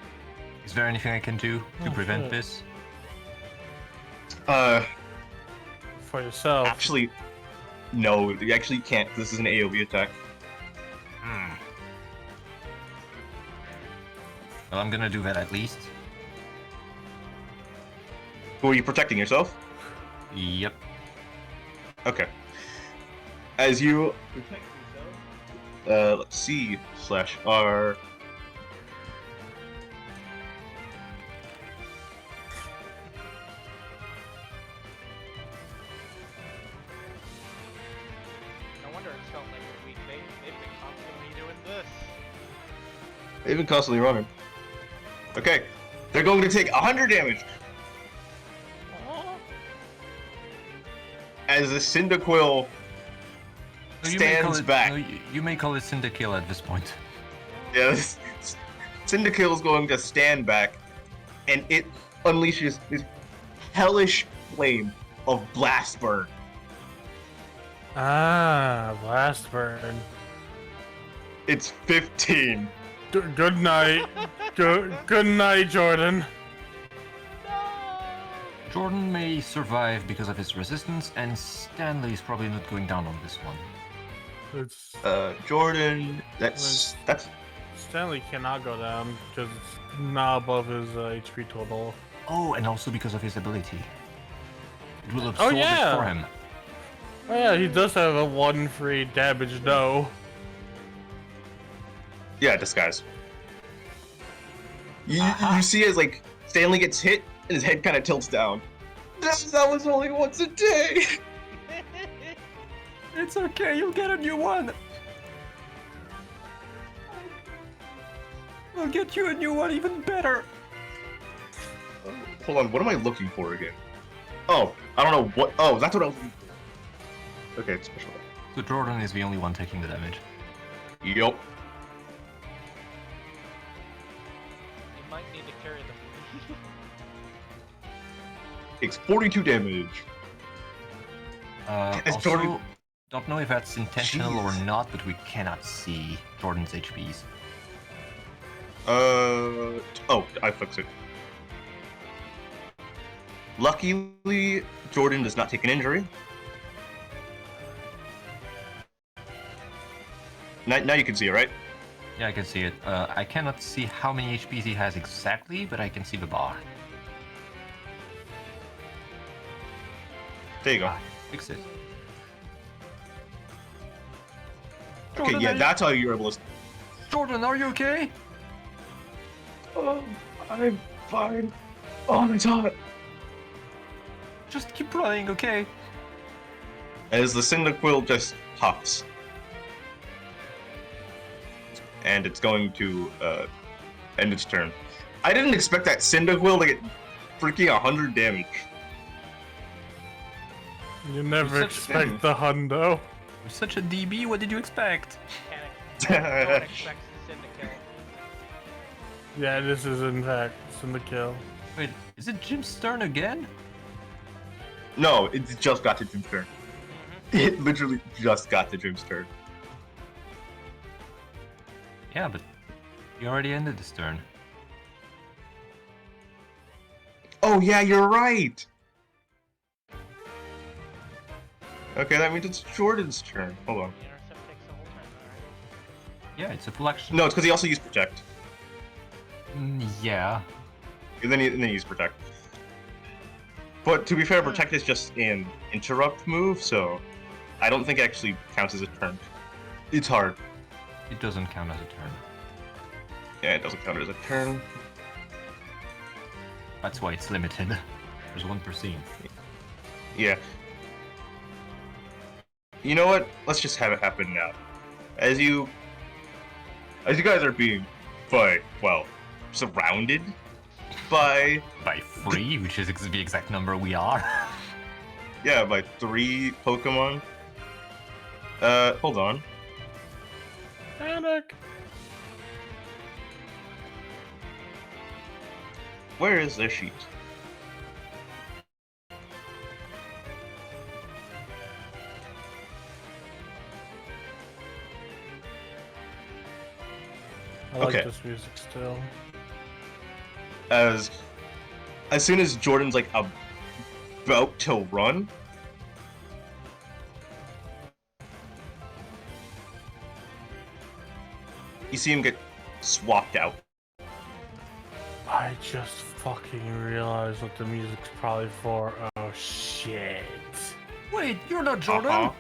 Is there anything I can do to Oh, prevent shit. this? For yourself. Actually, no, you actually can't. This is an AoE attack. Hmm. Well, I'm gonna do that at least. Who are you protecting yourself? Yep. Okay. As you protect yourself, let's see, slash R. No wonder it's felt like a week. They've been constantly doing this. They've been constantly running. Okay, they're going to take 100 damage as the Cyndaquil No, you may call stands it- back. no, you may call it Cyndakill at this point. Yeah, this Cyndaquil is going to stand back, and it unleashes this hellish flame of blast burn. Ah, Blast Burn. It's 15. Good night. Good night, Jordan. Jordan may survive because of his resistance, and Stanley is probably not going down on this one. It's Jordan, that's Stanley cannot go down because it's not above his HP total. Oh, and also because of his ability. It will absorb yeah. it for him. Oh yeah, he does have a 1 free damage. No. yeah, disguise. You Aha. see as like Stanley gets hit and his head kind of tilts down. That was only once a day. It's okay, you'll get a new one. We'll get you a new one even better. Hold on, what am I looking for again? Oh, I don't know what. Oh, that's what I was looking for. Okay, it's special. So Jordan is the only one taking the damage. Yup. You might need to carry them. Takes 42 damage. It's Also, Jordan- don't know if that's intentional or Jeez. not, but we cannot see Jordan's HPs. Oh, I fixed it. Luckily, Jordan does not take an injury. Now you can see it, right? Yeah, I can see it. I cannot see how many HPs he has exactly, but I can see the bar. There you go. Ah, fix it. Okay, Jordan, yeah, are you- that's how you're able to. Jordan, are you okay? I'm fine. Oh my god. Just keep running, okay? As the Cyndaquil just huffs. And it's going to end its turn. I didn't expect that Cyndaquil to get freaking 100 damage. You never You're such- expect the hundo. You're such a DB, what did you expect? No one expects Sin to kill. Yeah, this is in fact Cyndaquil. Wait, is it Jim's turn again? No, it just got to Jim's turn. It literally just got to Jim's turn. Yeah, but he already ended his turn. Oh yeah, you're right! Okay, that means it's Jordan's turn. Hold on. The intercept takes the whole turn, alright. Yeah, it's a full action. No, it's because he also used Protect. Yeah. And then he used Protect. But to be fair, Protect is just an interrupt move, so I don't think it actually counts as a turn. It's hard. It doesn't count as a turn. Yeah, it doesn't count as a turn. That's why it's limited. There's one per scene. Yeah. You know what? Let's just have it happen now. As you guys are being, surrounded by, By 3, which is the exact number we are. yeah, by 3 Pokemon. Hold on. Panic! Where is their sheet? I like Okay. this music still. As soon as Jordan's like about to run, you see him get swapped out. I just fucking realized what the music's probably for. Oh shit. Wait, you're not Jordan? Uh-huh.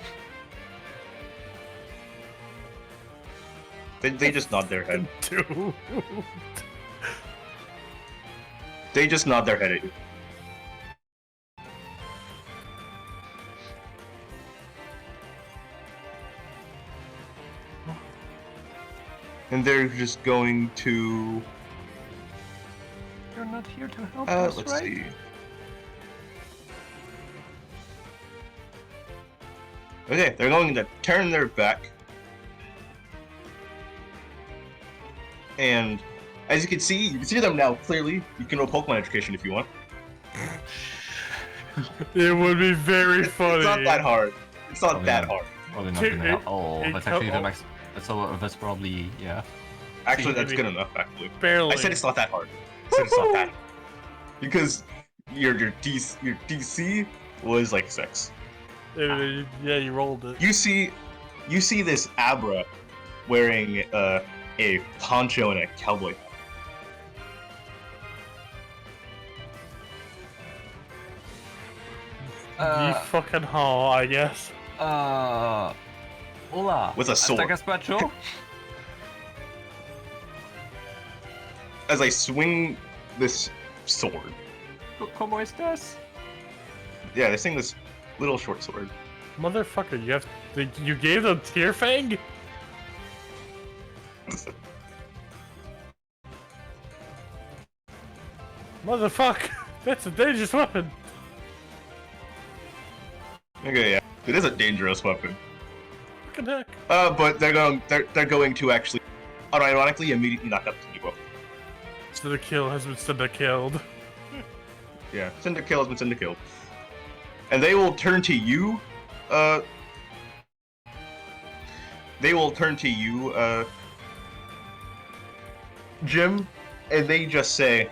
They just nod their head. Dude. They just nod their head at you. And they're just going to You're not here to help us, let's right? see. Okay, they're going to turn their back. And as you can see them now clearly. You can roll Pokemon Education if you want. It would be very funny. It's not that hard. It's not Oh, that yeah. hard. Probably not Dude, gonna help. Oh, it that's co- actually the oh. max. That's probably, yeah. Actually, See, that's I good mean, enough. Actually, Barely. I said it's not that hard. I said it's not that hard. Because your DC was like 6. Yeah, you rolled it. You see this Abra wearing a poncho and a cowboy hat. You fucking haul, I guess. Hola. With a sword. Hasta Gaspacho? As I swing this sword. ¿Cómo estás? Yeah, they sing this little short sword. Motherfucker, you gave them Tearfang? Motherfucker, that's a dangerous weapon. Okay, yeah, it is a dangerous weapon. Fucking heck. But they're going to actually, unironically, immediately knock up Cyndaquil. Cyndaquil has been Cyndaquilled. Yeah, Cyndaquil has been Cyndaquil. And they will turn to you, Jim, and they just say,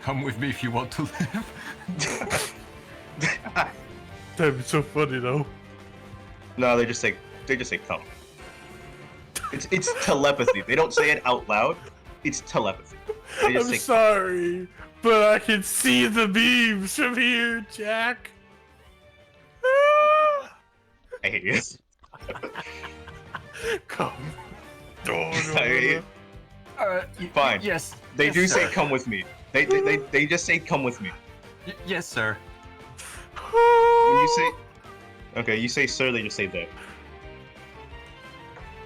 Come with me if you want to live. That'd be so funny though. no, they just say come. It's telepathy. They don't say it out loud. It's telepathy. They just I'm say sorry, but I can see the beams from here, Jack. I hate you. Come. I- Fine. Yes. They yes, do sir. say come with me. They just say come with me. Yes, sir. When you say okay, you say sir, they just say that.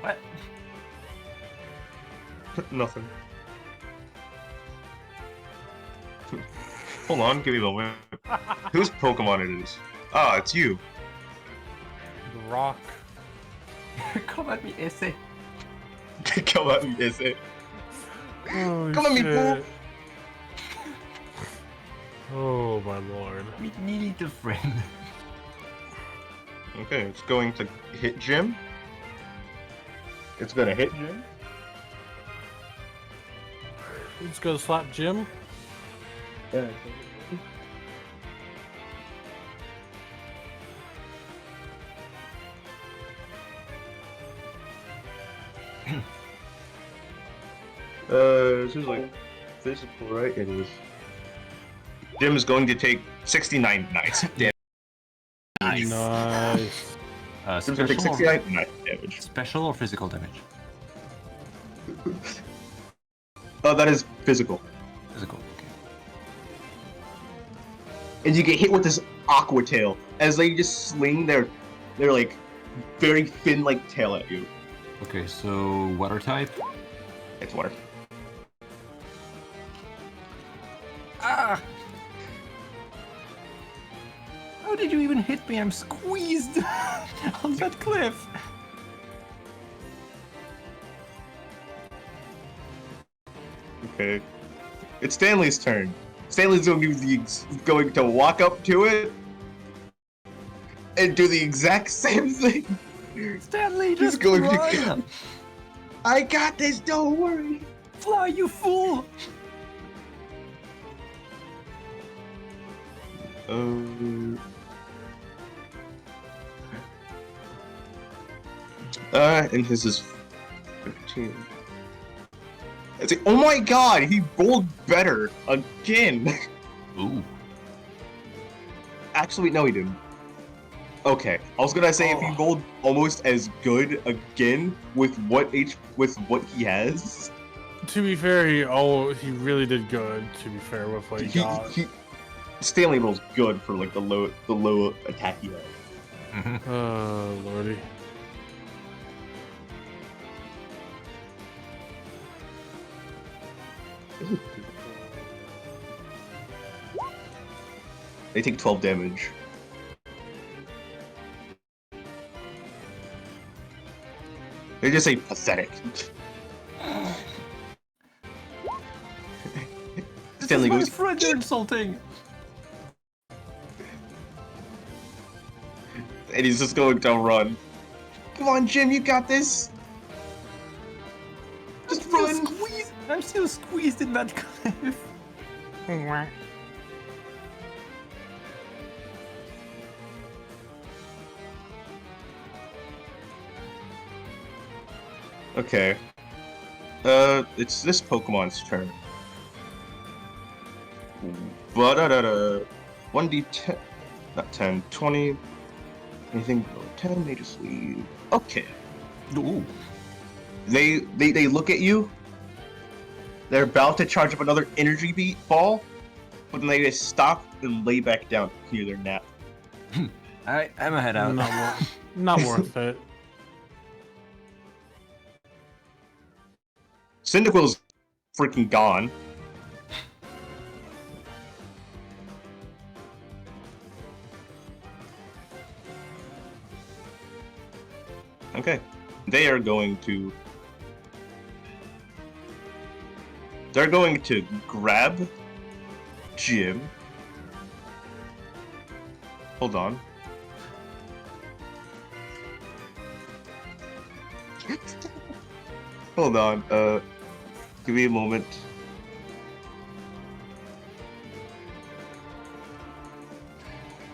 What? Nothing. Hold on, give me a moment. Whose Pokemon it is? Ah, it's you. The rock. Come at me, essay. Come at me, is it? Oh, Come at me, shit. fool. Oh my lord. We need a friend. Okay, it's going to hit Jim. It's gonna hit Jim. Let's go slap Jim. Yeah. This is like physical, right? It is. Jim is going to take 69 knives damage. Nice. Nice. Jim's gonna take Special, 69 knife damage. special or physical damage? Oh, that is physical. Physical. Okay. And you get hit with this aqua tail as they just sling their like very fin like tail at you. Okay, so water type. It's water. Ah! How did you even hit me? I'm squeezed on that cliff. Okay. It's Stanley's turn. Stanley's going to walk up to it and do the exact same thing. Stanley, He's just going run. to. I got this. Don't worry. Fly, you fool! And his is 15. It's like, oh my god, he rolled better again. Ooh. Actually, no, he didn't. Okay, I was gonna say if he rolled almost as good again with what he has. To be fair, he really did good. To be fair, with what he got. Stanley rolls good for like the low attack he has. Mm-hmm. Oh lordy. They take 12 damage. They just say pathetic. Stanley My goes, friend you're insulting. and he's just going to run. Come on, Jim, you got this. Just run. I'm still squeezed in that cliff. Okay. It's this Pokemon's turn. Ba-da-da-da. 1d10, not 10, 20. Anything below 10, they just leave. Okay. Ooh. They look at you. They're about to charge up another energy ball, but then they just stop and lay back down to continue their nap. Alright, I'm gonna head out. Not worth it. Cyndaquil's freaking gone. Okay. They are going to... They're going to grab Jim. Hold on. Hold on, give me a moment.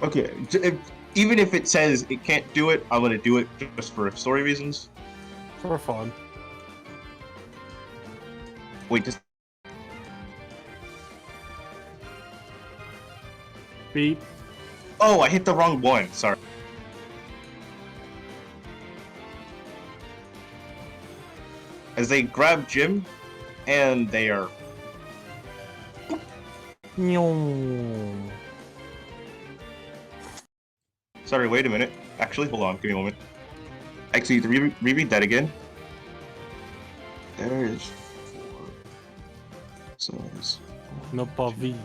Okay, even if it says it can't do it, I'm gonna do it just for story reasons. For fun. Wait, just... Beep. Oh, I hit the wrong one, sorry. as they grab Jim, and they are. Nyong. Sorry, wait a minute. Actually, hold on, give me a moment. Actually, reread that again. There is 4. Size. No pavi.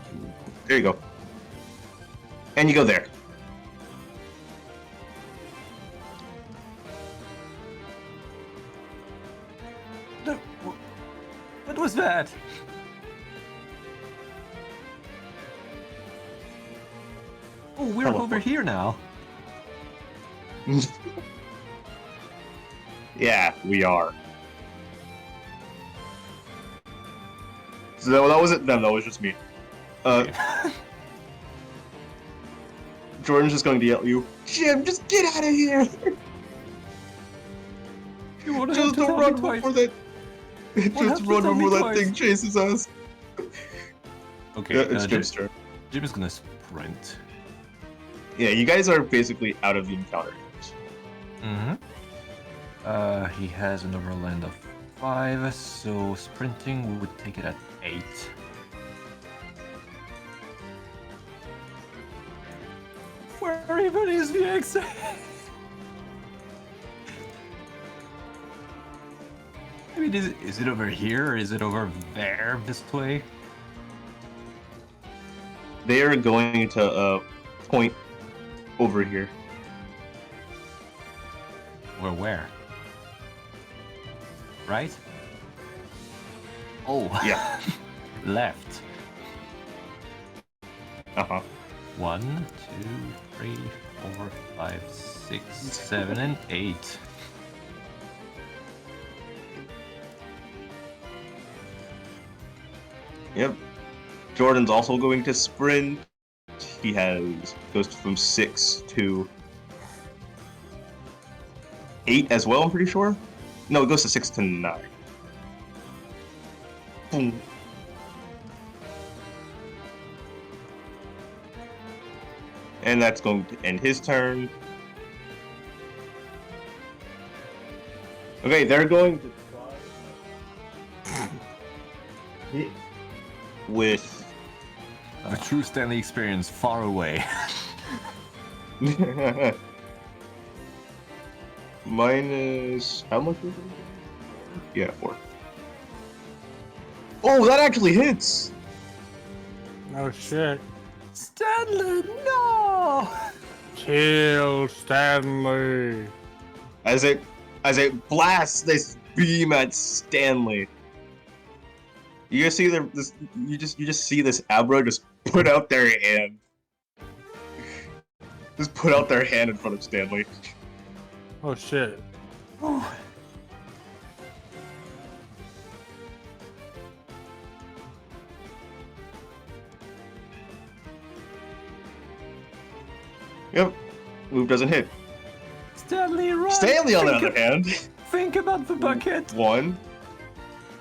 There you go. And you go there. What was that? Oh, we're Teleport. over here now. Yeah, we are. So that wasn't them, that was just me. Jordan's just going to yell at you, Jim, just get out of here! You won't have Just to don't tell run me twice. before that. have Just to run tell me before that twice. thing chases us. Okay, Yeah, it's Jim's turn. Jim is gonna sprint. Yeah, you guys are basically out of the encounter. Mm-hmm. He has an overland of 5, so sprinting would take it at 8. Where even is the exit? I mean, is it over here or is it over there this way? They are going to point over here. Or where? Right? Oh, Yeah. left. Uh-huh. 1, 2, 3, 4, 5, 6, 7, and 8. Yep. Jordan's also going to sprint. He goes from 6 to 8 as well, I'm pretty sure. No, it goes to 6 to 9. Boom. And that's going to end his turn. Okay, they're going to try hit with The true Stanley experience far away. minus how much was it? Yeah, 4. Oh, that actually hits. Oh shit. Stanley, no! Kill Stanley. As it blasts this beam at Stanley. You guys see you just see this Abra just put out their hand. Just put out their hand in front of Stanley. Oh shit. Oh. Yep. Move doesn't hit. Stanley, run! Stanley, on the Think other hand. Think about the bucket! 1,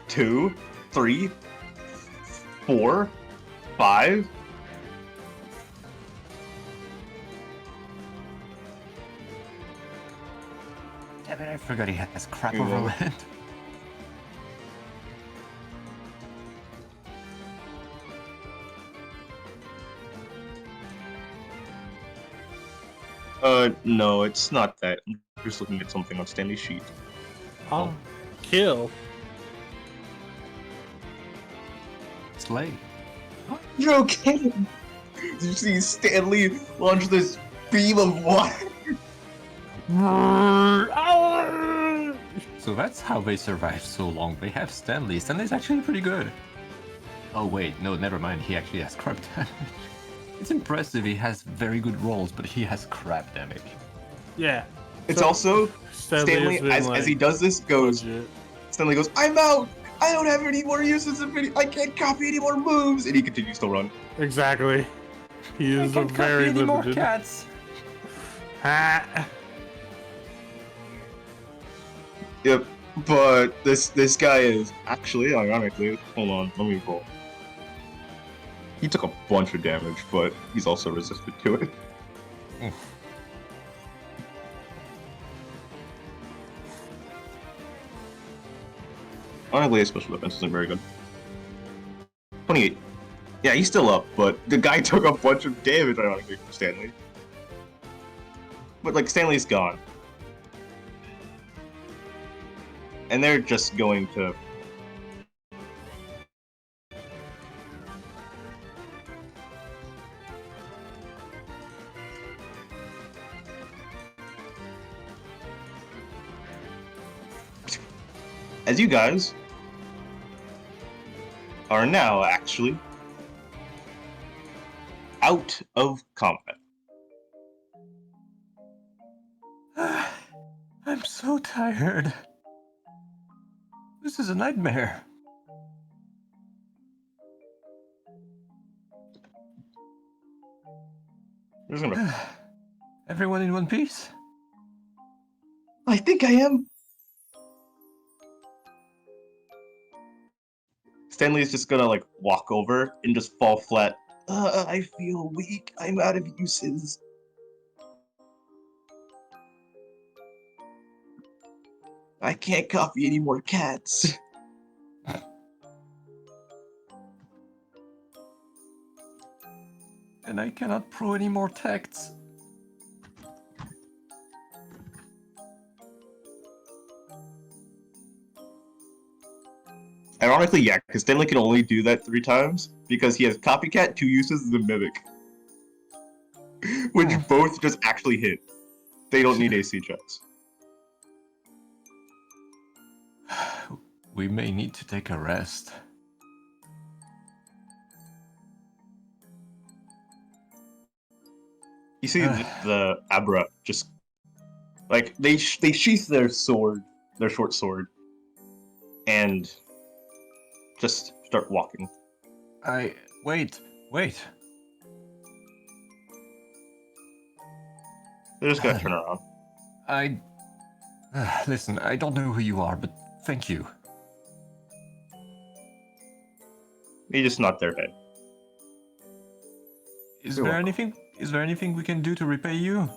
2, 3, 4, 5. Damn it, I forgot he has crap You know. overland. No, it's not that. I'm just looking at something on Stanley's sheet. Oh. Kill. Slay. You're okay. Did you see Stanley launch this beam of water? So that's how they survived so long. They have Stanley. Stanley's actually pretty good. Oh wait, no, never mind. He actually has crap damage. It's impressive. He has very good rolls, but he has crap damage. Yeah. It's So, also Stanley, has been, as he does this, goes. legit. Stanley goes, "I'm out. I don't have any more uses of video. I can't copy any more moves," and he continues to run. Exactly. He I is a can't copy very any more limited. cats. Ha. Yep. But this guy is actually, ironically, hold on, let me roll. He took a bunch of damage, but he's also resistant to it. Honestly, his special defense isn't very good. 28. Yeah, he's still up, but the guy took a bunch of damage, ironically, from Stanley. But, like, Stanley's gone. And they're just going to... As you guys are now actually out of combat. I'm so tired. This is a nightmare. I'm just gonna... Everyone in one piece? I think I am. Stanley's just gonna like walk over and just fall flat. I feel weak. I'm out of uses. I can't copy any more cats. And I cannot pro any more texts. Ironically, yeah, because Stanley can only do that 3 times because he has Copycat, 2 uses, and Mimic. Which both just actually hit. They don't need AC checks. We may need to take a rest. You see the Abra just... Like, they sheath their sword, their short sword, and just start walking. Wait. They're just gonna turn around. Listen, I don't know who you are, but thank you. They just nod their head. Is You're there welcome. anything we can do to repay you?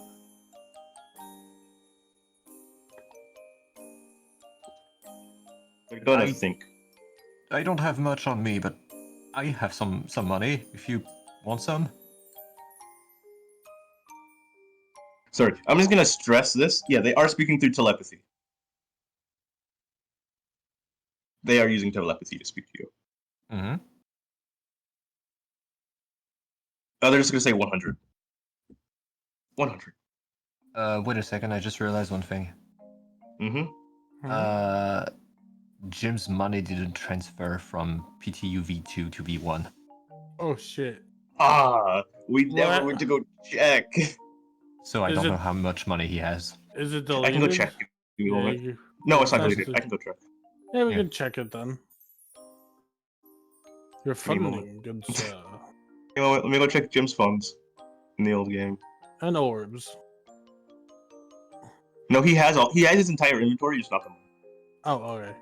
They're gonna think. I don't have much on me, but I have some money if you want some. Sorry, I'm just gonna stress this. Yeah, they are speaking through telepathy. They are using telepathy to speak to you. Mm-hmm. They're just gonna say 100. 100. Wait a second, I just realized one thing. Mm-hmm. Jim's money didn't transfer from PTU V2 to V1. Oh shit. We never What? went to go check. So I Is don't it- know how much money he has. Is it I deleted? can go check. Give me a Yeah, moment. No, it's not Nice deleted. to- I can go check. Yeah, we Yeah. can check it then. You're Give me a funding, good sir. You know what? Let me go check Jim's funds in the old game. And orbs. No, he has his entire inventory, just not the money. Oh, okay.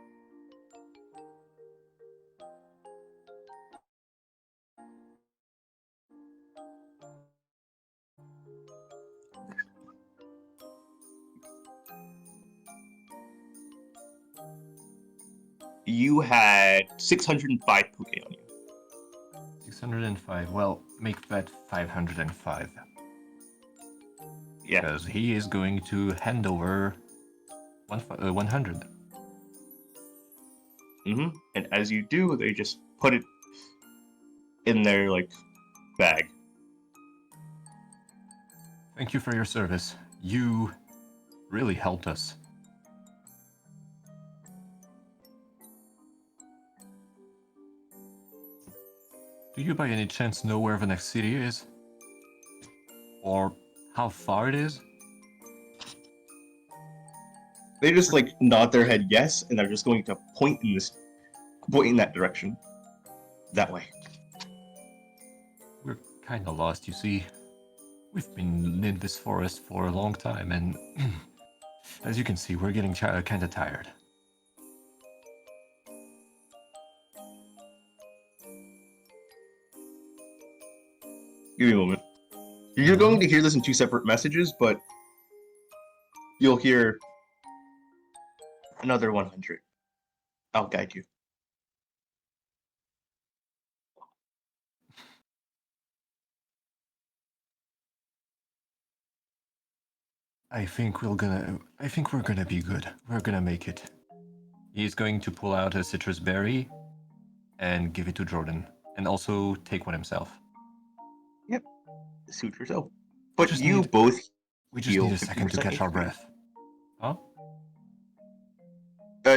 You had 605 Poke on you. 605. Well, make that 505. Yeah. Because he is going to hand over 100. Mm-hmm. And as you do, they just put it in their like bag. Thank you for your service. You really helped us. Do you by any chance know where the next city is? Or how far it is? They just like nod their head yes, and they're just going to point in that direction. That way. We're kinda lost, you see. We've been in this forest for a long time, and as you can see, we're getting kinda tired. Give me a moment. You're going to hear this in 2 separate messages, but you'll hear another 100. I'll guide you. I think we're gonna be good. We're gonna make it. He's going to pull out a citrus berry and give it to Jordan, and also take one himself. Suit yourself. But just you need- both We just heal need a second to 50% catch our HP. breath. Huh?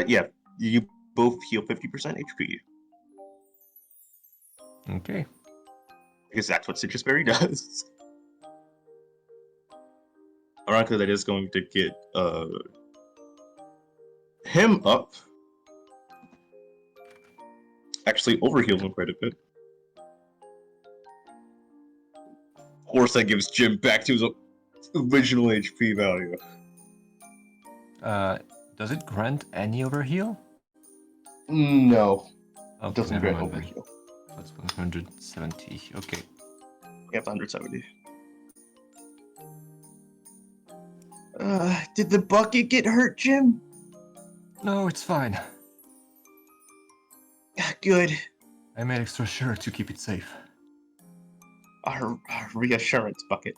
Yeah, you both heal 50% HP. Okay. Because that's what Citrus Berry does. Ironically, that is going to get him up. Actually, overheal him quite a bit. Of course, that gives Jim back to his original HP value. Does it grant any overheal? No, Okay, it doesn't never grant mind then. overheal. That's 170. Okay. Yeah, it's 170. Did the bucket get hurt, Jim? No, it's fine. Good. I made extra sure to keep it safe. Our reassurance bucket.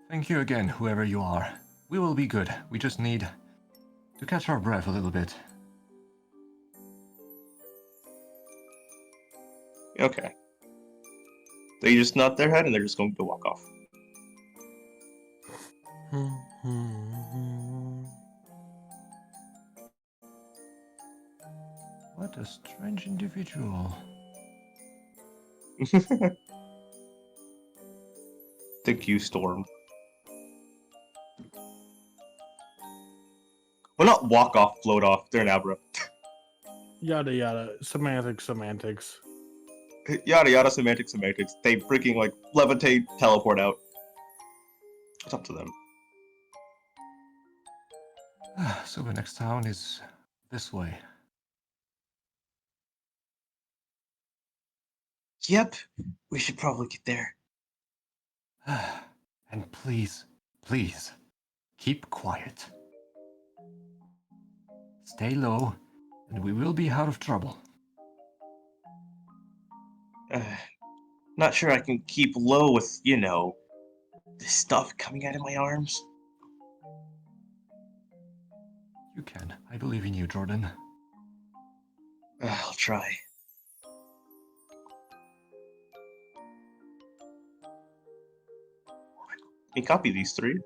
Thank you again, whoever you are. We will be good. We just need to catch our breath a little bit. Okay. They just nod their head and they're just going to walk off. What a strange individual. Thank you, Storm. Well, not walk off, float off. They're an Abra. Yada yada. Semantics. Yada yada, semantics. They freaking like levitate, teleport out. It's up to them. So the next town is this way. Yep, we should probably get there. And please, please, keep quiet. Stay low, and we will be out of trouble. Not sure I can keep low with, this stuff coming out of my arms. You can. I believe in you, Jordan. I'll try. Let me copy these three.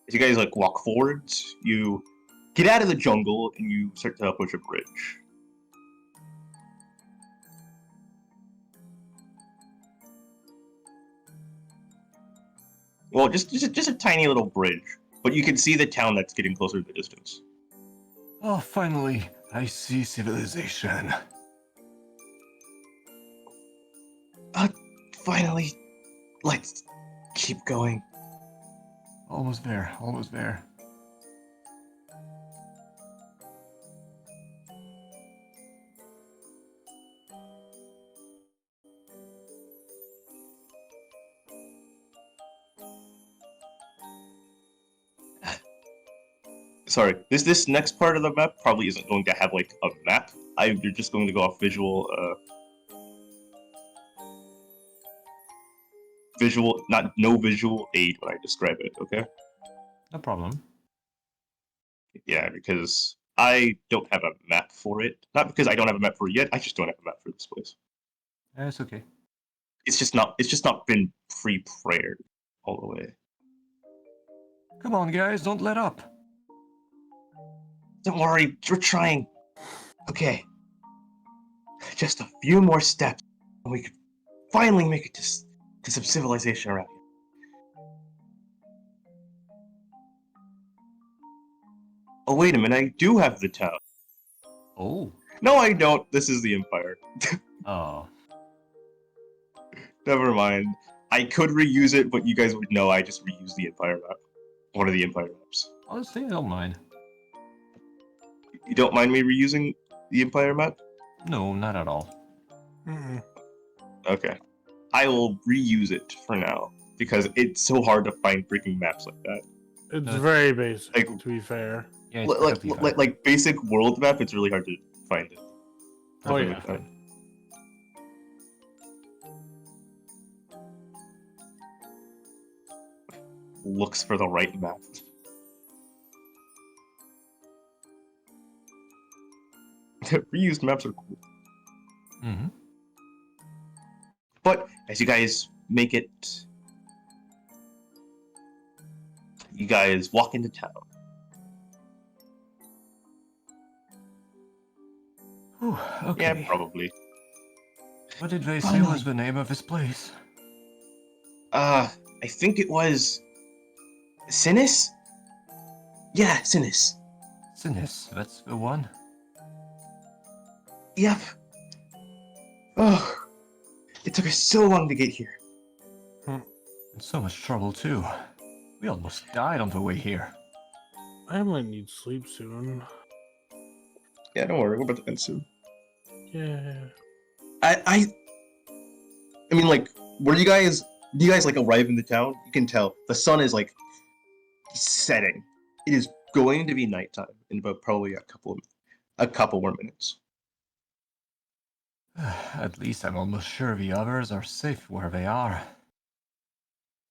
As you guys walk forwards, you get out of the jungle and you start to approach a bridge. Well, just a tiny little bridge, but you can see the town that's getting closer in the distance. Oh, finally, I see civilization. Finally, let's keep going. Almost there, almost there. Sorry, this next part of the map probably isn't going to have a map. You're just going to go off visual, no visual aid when I describe it. Okay? No problem. Yeah, because I don't have a map for it. Not because I don't have a map for it yet. I just don't have a map for this place. It's okay. It's just not been pre-prepared all the way. Come on, guys, don't let up. Don't worry, we're trying. Okay. Just a few more steps, and we could finally make it to to some civilization around here. Oh, wait a minute, I do have the town. Oh. No, I don't. This is the Empire. Oh. Never mind. I could reuse it, but you guys would know I just reused the Empire map. One of the Empire maps. Honestly, I don't mind. You don't mind me reusing the Empire map? No, not at all. Mm-mm. Okay. I will reuse it for now, because it's so hard to find freaking maps like that. It's No, very basic, like- to be fair. Yeah, it's perfectly fine. Like basic world map, it's really hard to find it. Oh, Perfectly yeah. fine. Looks for the right map. Reused maps are cool. Mm-hmm. But as you guys make it, you guys walk into town. Okay. Yeah, probably. What did they say was the name of this place? I think it was Sinis? Yeah, Sinis. Sinis, that's the one. Yep. Oh, it took us so long to get here. And so much trouble, too. We almost died on the way here. I might need sleep soon. Yeah, don't worry, we're about to end soon. Yeah. I mean, like, do you guys like arrive in the town? You can tell the sun is like setting. It is going to be nighttime in about probably a couple more minutes. At least I'm almost sure the others are safe where they are.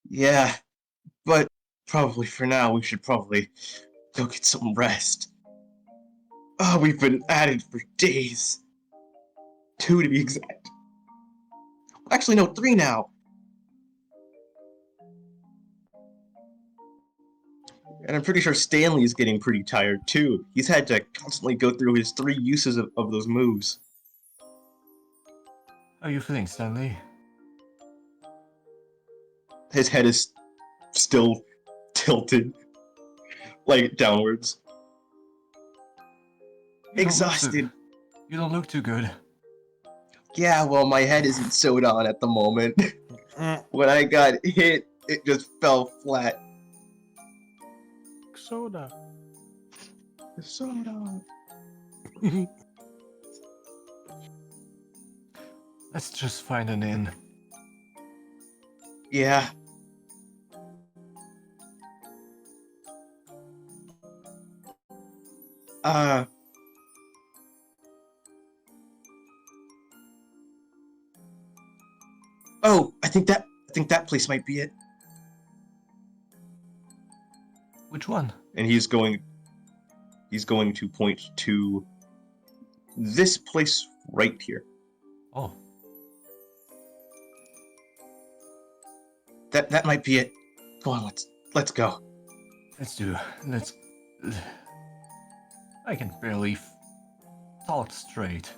Yeah, but probably for now we should probably go get some rest. Oh, we've been at it for days. 2 to be exact. Actually, no, 3 now. And I'm pretty sure Stanley is getting pretty tired too. He's had to constantly go through his 3 uses of those moves. How are you feeling, Stanley? His head is still tilted, like downwards. You don't look Exhausted. You don't look too good. Yeah, well, my head isn't sewed on at the moment. Mm, When I got hit, it just fell flat. soda. Soda. Let's just find an inn. Yeah. Oh, I think that place might be it. Which one? And he's going to point to this place right here. Oh, That might be it. Go on, let's go. let's... I can barely talk straight.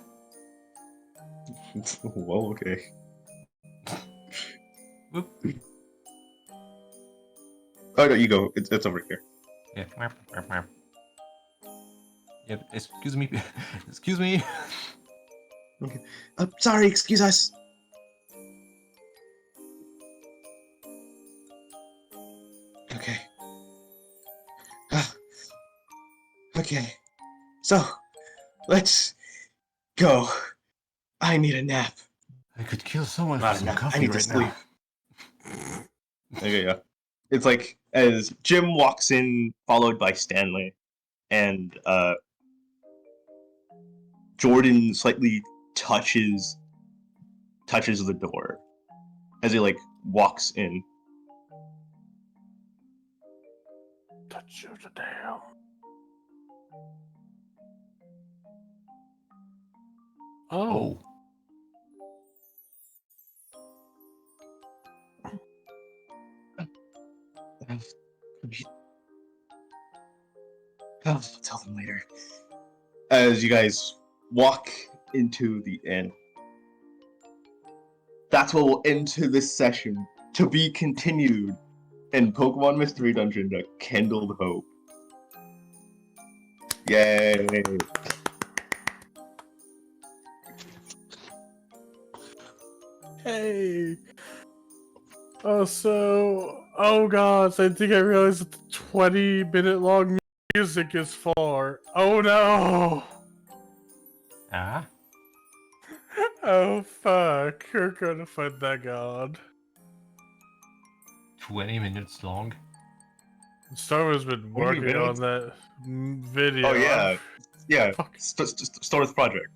Whoa, okay. Whoop. Oh no, you go. It's over here. Yeah. Yep, excuse me. Excuse me. Sorry, excuse us. Okay. Okay. So, let's go. I need a nap. I could kill someone Not for some enough. I coffee need to right sleep. now. Okay, yeah. It's like as Jim walks in, followed by Stanley, and Jordan slightly touches the door as he like walks in. Touch you to damn. Oh. I'll tell them later. As you guys walk into the inn, That's what will end to this session. To be continued in Pokemon Mystery Dungeon: The Kindled Hope. Yay! Hey. Oh god, I think I realized that the 20-minute long music is for. Oh no! Ah? Oh fuck, we're gonna find that god. 20 minutes long? Storm has been What do you working mean? on that video. Oh yeah, yeah. Fuck. Storm's project.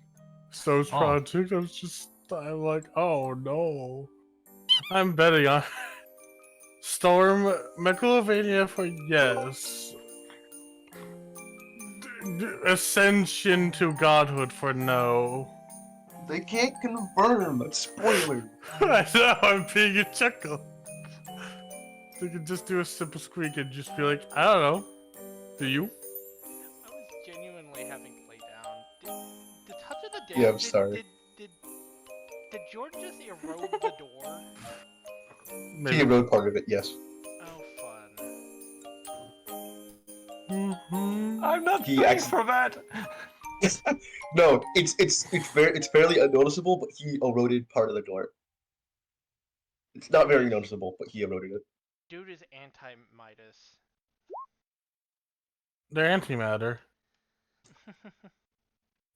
Storm's Oh. project, I'm like, oh no. I'm betting on Storm Megalovania for yes. Ascension to godhood for no. They can't confirm. That's spoiler. I know, I'm being a chuckle. They can just do a simple squeak and just be like, I don't know. Do you? I was genuinely having playdown. Did touch of the day? Yeah, I'm sorry. Did Jordan just erode the door? He wrote part of it, yes. Oh, fun. Mhm. I'm not He paying acts- for that! No, it's fairly unnoticeable, but he eroded part of the door. It's not very noticeable, but he eroded it. Dude is anti-Midas. They're antimatter.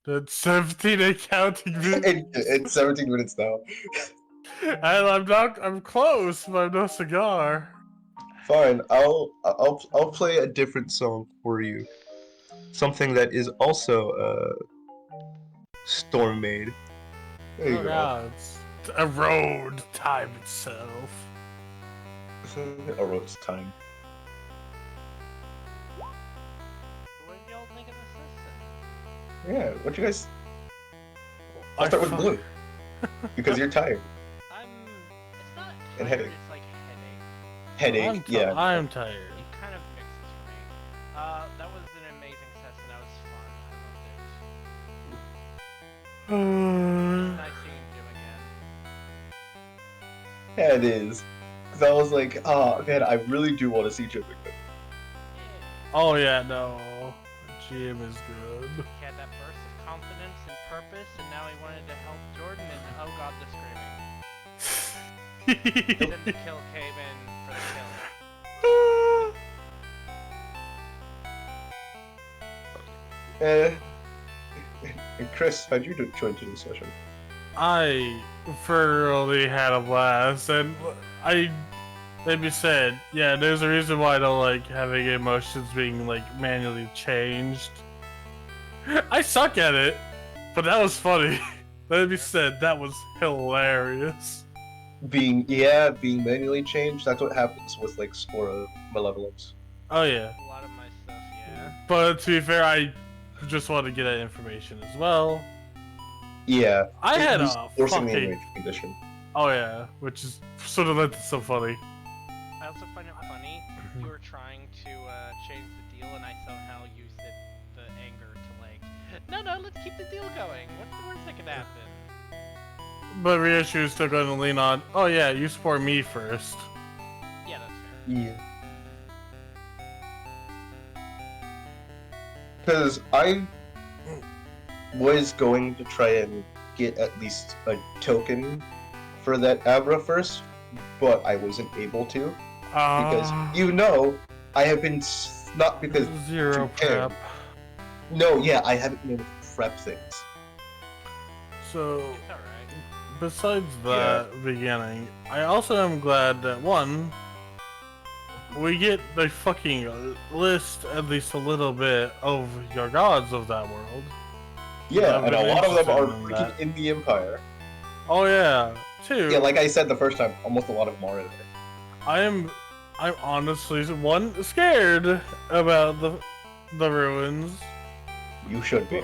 That's 17 and counting It's 17 minutes now. And I'm close, but I'm no cigar. Fine, I'll play a different song for you. Something that is also Storm made. There you Oh go. god, it's erode time itself. Erodes time. What did y'all think of the system? Yeah, what you guys? I'll I start with fu- blue. Because you're tired. It's not And tired, headache. it's like headache. Headache, yeah. I'm tired. It kind of mixes for me. That was an amazing session. That was fun. I loved it. Nice seeing Jim again. Yeah, it is. Because I was like, oh man, I really do want to see Jim again. Yeah. Oh yeah, no. GM is good. He had that burst of confidence and purpose, and now he wanted to help Jordan, and oh god, the screaming. Then the kill came in for the kill. And Chris, how'd you join today's session? I thoroughly had a blast, and like you said, yeah, there's a reason why I don't like having emotions being like manually changed. I suck at it, but that was funny. Let me said, that was hilarious. Being manually changed, that's what happens with like Spora Malevolence. Oh yeah, A lot of my stuff, yeah. but to be fair, I just wanted to get that information as well. Yeah. I had he's a forcing the fucking enrage condition. oh yeah, which is sort of led to so funny. I also find it funny, you were trying to change the deal, and I somehow used the anger to like, no, let's keep the deal going. What's the worst that could happen? But Ryoshu is still going to lean on. Oh yeah, you support me first. Yeah, that's fair. Yeah. Because I was going to try and get at least a token for that Abra first, but I wasn't able to. Because, you know, I have been not because zero Japan. prep. No, yeah, I haven't been able to prep things. So It's alright. besides that beginning, I also am glad that one, we get the fucking list at least a little bit of your gods of that world. Yeah, I've and a been lot of them are interested in freaking that. in the Empire. Oh yeah, two. Yeah, like I said the first time, almost a lot of them are in there. I'm honestly one scared about the ruins, You should be.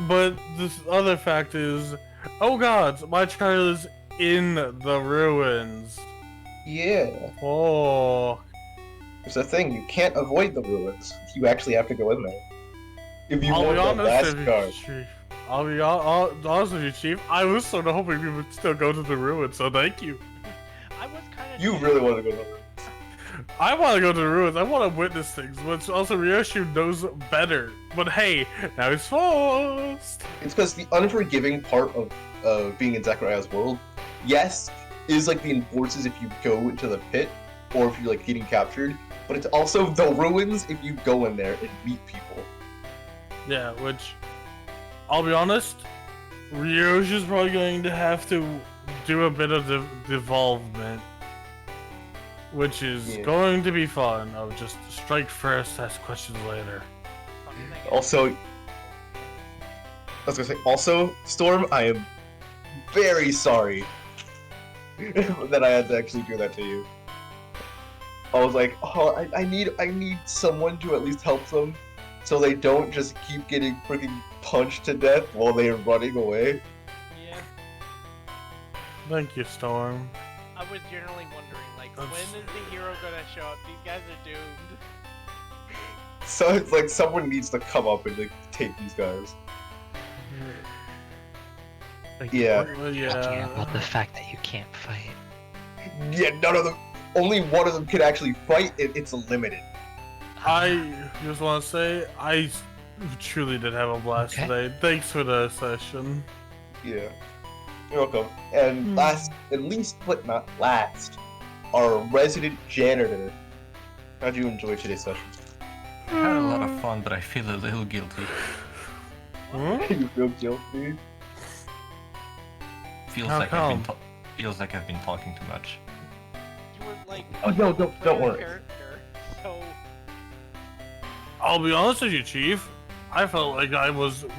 but this other fact is, oh god, my child is in the ruins. Yeah. Oh, It's the thing, you can't avoid the ruins. You actually have to go in there. If you I'll want be the honest. last card. I'll be honest with you, Chief. I was sort of hoping we would still go to the ruins, so thank you. I was kind of. You really want to go to the I want to go to the ruins. I want to witness things, but also Ryoshu knows better. But hey, now he's forced. It's because the unforgiving part of being in Zachariah's world, yes, is like the enforces if you go into the pit or if you're like getting captured, but it's also the ruins if you go in there and meet people. Yeah, which, I'll be honest, Ryoshu's probably going to have to do a bit of devolvement, which is Yeah. going to be fun. I'll just strike first, ask questions later. Funny thing is, Also, I was gonna say, also, Storm, I am very sorry that I had to actually do that to you. I was like, oh, I need someone to at least help them, so they don't just keep getting freaking punched to death while they're running away. yeah, Thank you, Storm. I was generally wondering, like, That's- when is the hero gonna show up? These guys are doomed. So it's like someone needs to come up and like take these guys. Yeah. Well, Talking yeah. about the fact that you can't fight. Yeah, none of them. Only one of them can actually fight. It's limited. I just want to say, I truly did have a blast Okay. today. Thanks for the session. Yeah. You're welcome. And last, at least but not last, our resident janitor. How'd you enjoy today's session? I had a lot of fun, but I feel a little guilty. Hmm? You feel guilty? Feels How like come? feels like I've been talking too much. You were like, Oh no, don't player worry. character, so I'll be honest with you, Chief. I felt like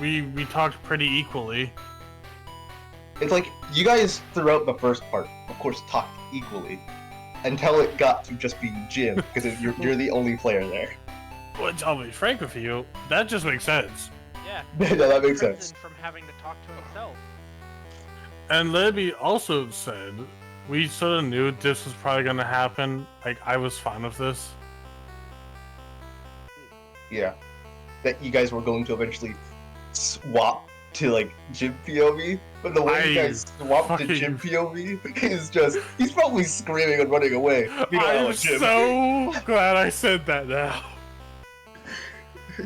we talked pretty equally. It's like you guys throughout the first part, of course, talked equally until it got to just being Jim because you're the only player there. Which, I'll be frank with you, that just makes sense. yeah. Yeah, that makes Crimson sense. from having to talk to himself. And Libby also said, we sort of knew this was probably going to happen. Like, I was fine with this. Yeah, that you guys were going to eventually swap to like Jim POV, but the way you guys swapped to fucking- Jim POV is just—he's probably screaming and running away. Meanwhile, I'm Jim, so glad I said that now.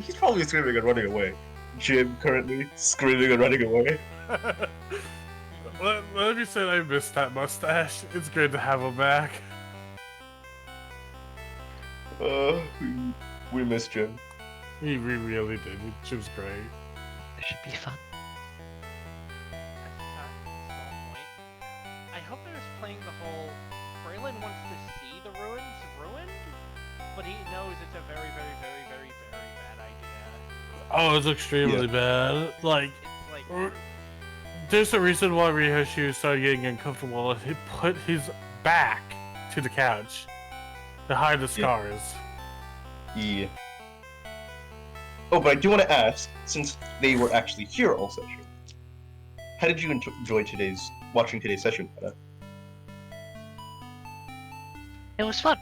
he's probably screaming and running away. Jim currently screaming and running away. Let me say I missed that mustache. It's good to have him back. We miss Jim. We really did. Jim's great. This should be fun. That's a small point. I hope they're just playing the whole Braylon wants to see the ruins ruined, but he knows it's a very, very, very, very, very bad idea. Oh, it's extremely bad. Like, It's like, there's a reason why Ryoshu started getting uncomfortable. He put his back to the couch to hide the scars. Yeah. Oh, but I do want to ask, since they were actually here all session, how did you enjoy watching today's session, Hannah? It was fun.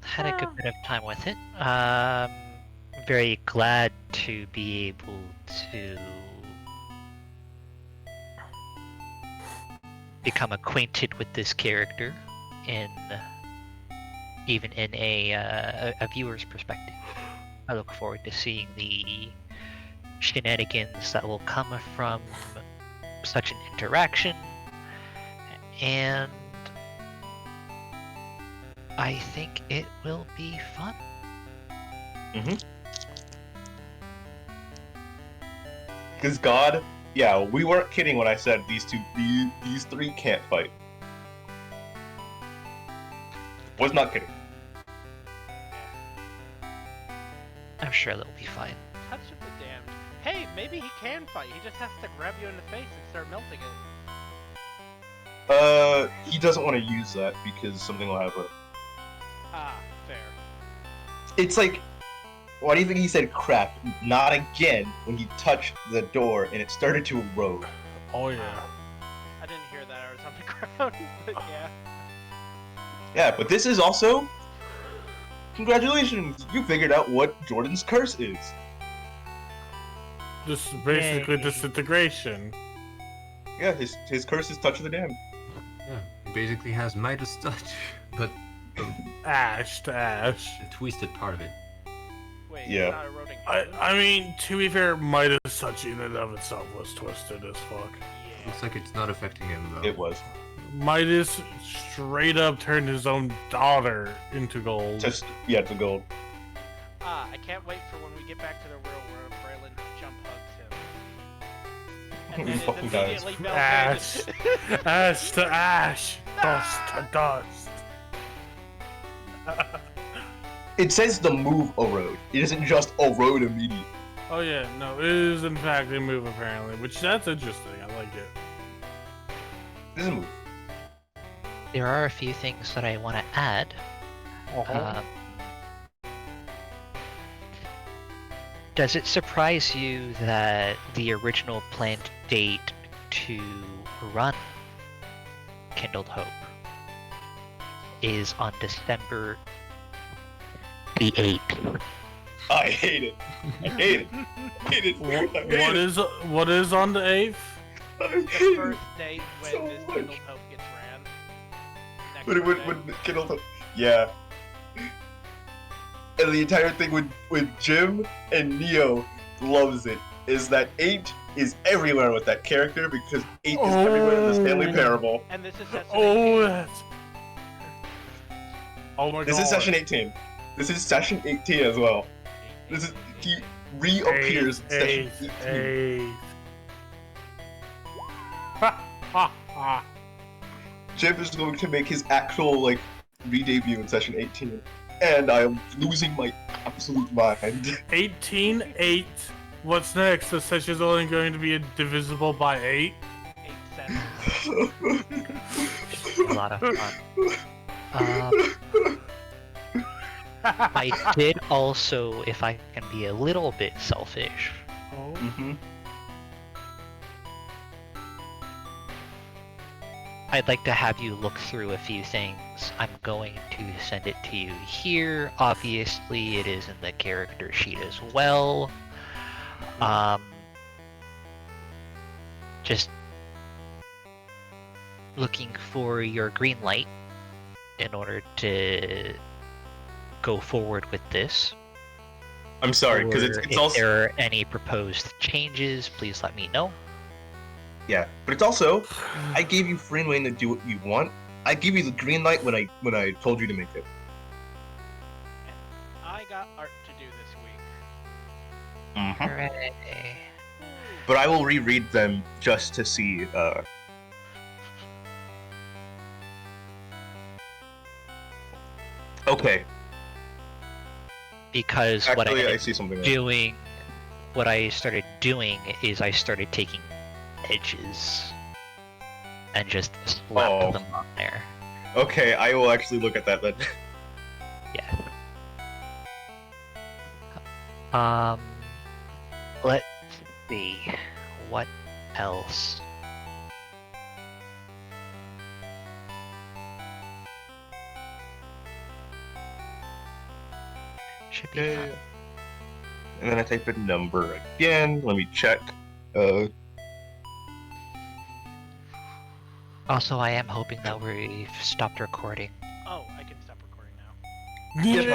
Had a good bit of time with it. Very glad to be able to become acquainted with this character even in a viewer's perspective. I look forward to seeing the shenanigans that will come from such an interaction, and I think it will be fun. Because God, yeah, we weren't kidding when I said these three can't fight. Was not kidding. I'm sure they'll be fine. touch of the damned. Hey, maybe he can fight. He just has to grab you in the face and start melting it. He doesn't want to use that because something will happen. Ah, fair. It's like, why do you think he said crap? Not again when he touched the door and it started to erode. Oh yeah. I didn't hear that. I was on the ground, but yeah. Yeah, but this is also... Congratulations! You figured out what Jordan's curse is. This is basically Yay. disintegration. Yeah, his curse is touch of the damned. Yeah, he basically has Midas touch, but Ash to ash. the twisted part of it. Wait, Yeah. it's not eroding. I mean, to be fair, Midas touch in and of itself was twisted as fuck. Yeah. Looks like it's not affecting him though. It was. Midas straight up turned his own daughter into gold. Just, yeah, to gold. Ah, I can't wait for when we get back to the real world. Braylon jump hugs him. And then it's Fucking guys. immediately Ash. melted. Ash to ash. Dust to dust. It says the move erode. It isn't just erode immediately. Oh yeah, no, it is in fact a move apparently, which that's interesting. I like it. It is a move. There are a few things that I want to add. Does it surprise you that the original planned date to run Kindled Hope is on December the 8th? I hate it. I hate it. I hate it. What is on the 8th? The first day when So this much. Kindled Hope gets ran. Next When Monday. Kindle, yeah. And the entire thing with Jim and Neo loves it is that 8 is everywhere with that character because 8 is everywhere in the Stanley Oh. Parable. And this is Sesame Oh, Street. that's. Oh my god. This is session 18. This is session 18 as well. This is he reappears in session 18. Eight. Ha ha ha. Jim is going to make his actual like re-debut in session 18, and I am losing my absolute mind. 18, 8. What's next? The session's only going to be divisible by 8. 8 cents. A lot of fun. I did also, if I can be a little bit selfish, Oh. Mhm. I'd like to have you look through a few things. I'm going to send it to you here. Obviously, it is in the character sheet as well. Just looking for your green light in order to go forward with this. I'm sorry, because Or it's if also there are any proposed changes, please let me know. yeah, but it's also I gave you free reign to do what you want. I gave you the green light when I told you to make it. I got art to do this week. Mm-hmm. Hooray. But I will reread them just to see. Okay. Because what I Actually, I ended see something. There. doing, what I started doing is I started taking edges and just slapped Oh. them on there. Okay, I will actually look at that then. Yeah. Let's see. What else? Should be Okay. fine. And then I type in number again. Let me check. Also, I am hoping that we've stopped recording. Oh, I can stop recording now. Yes,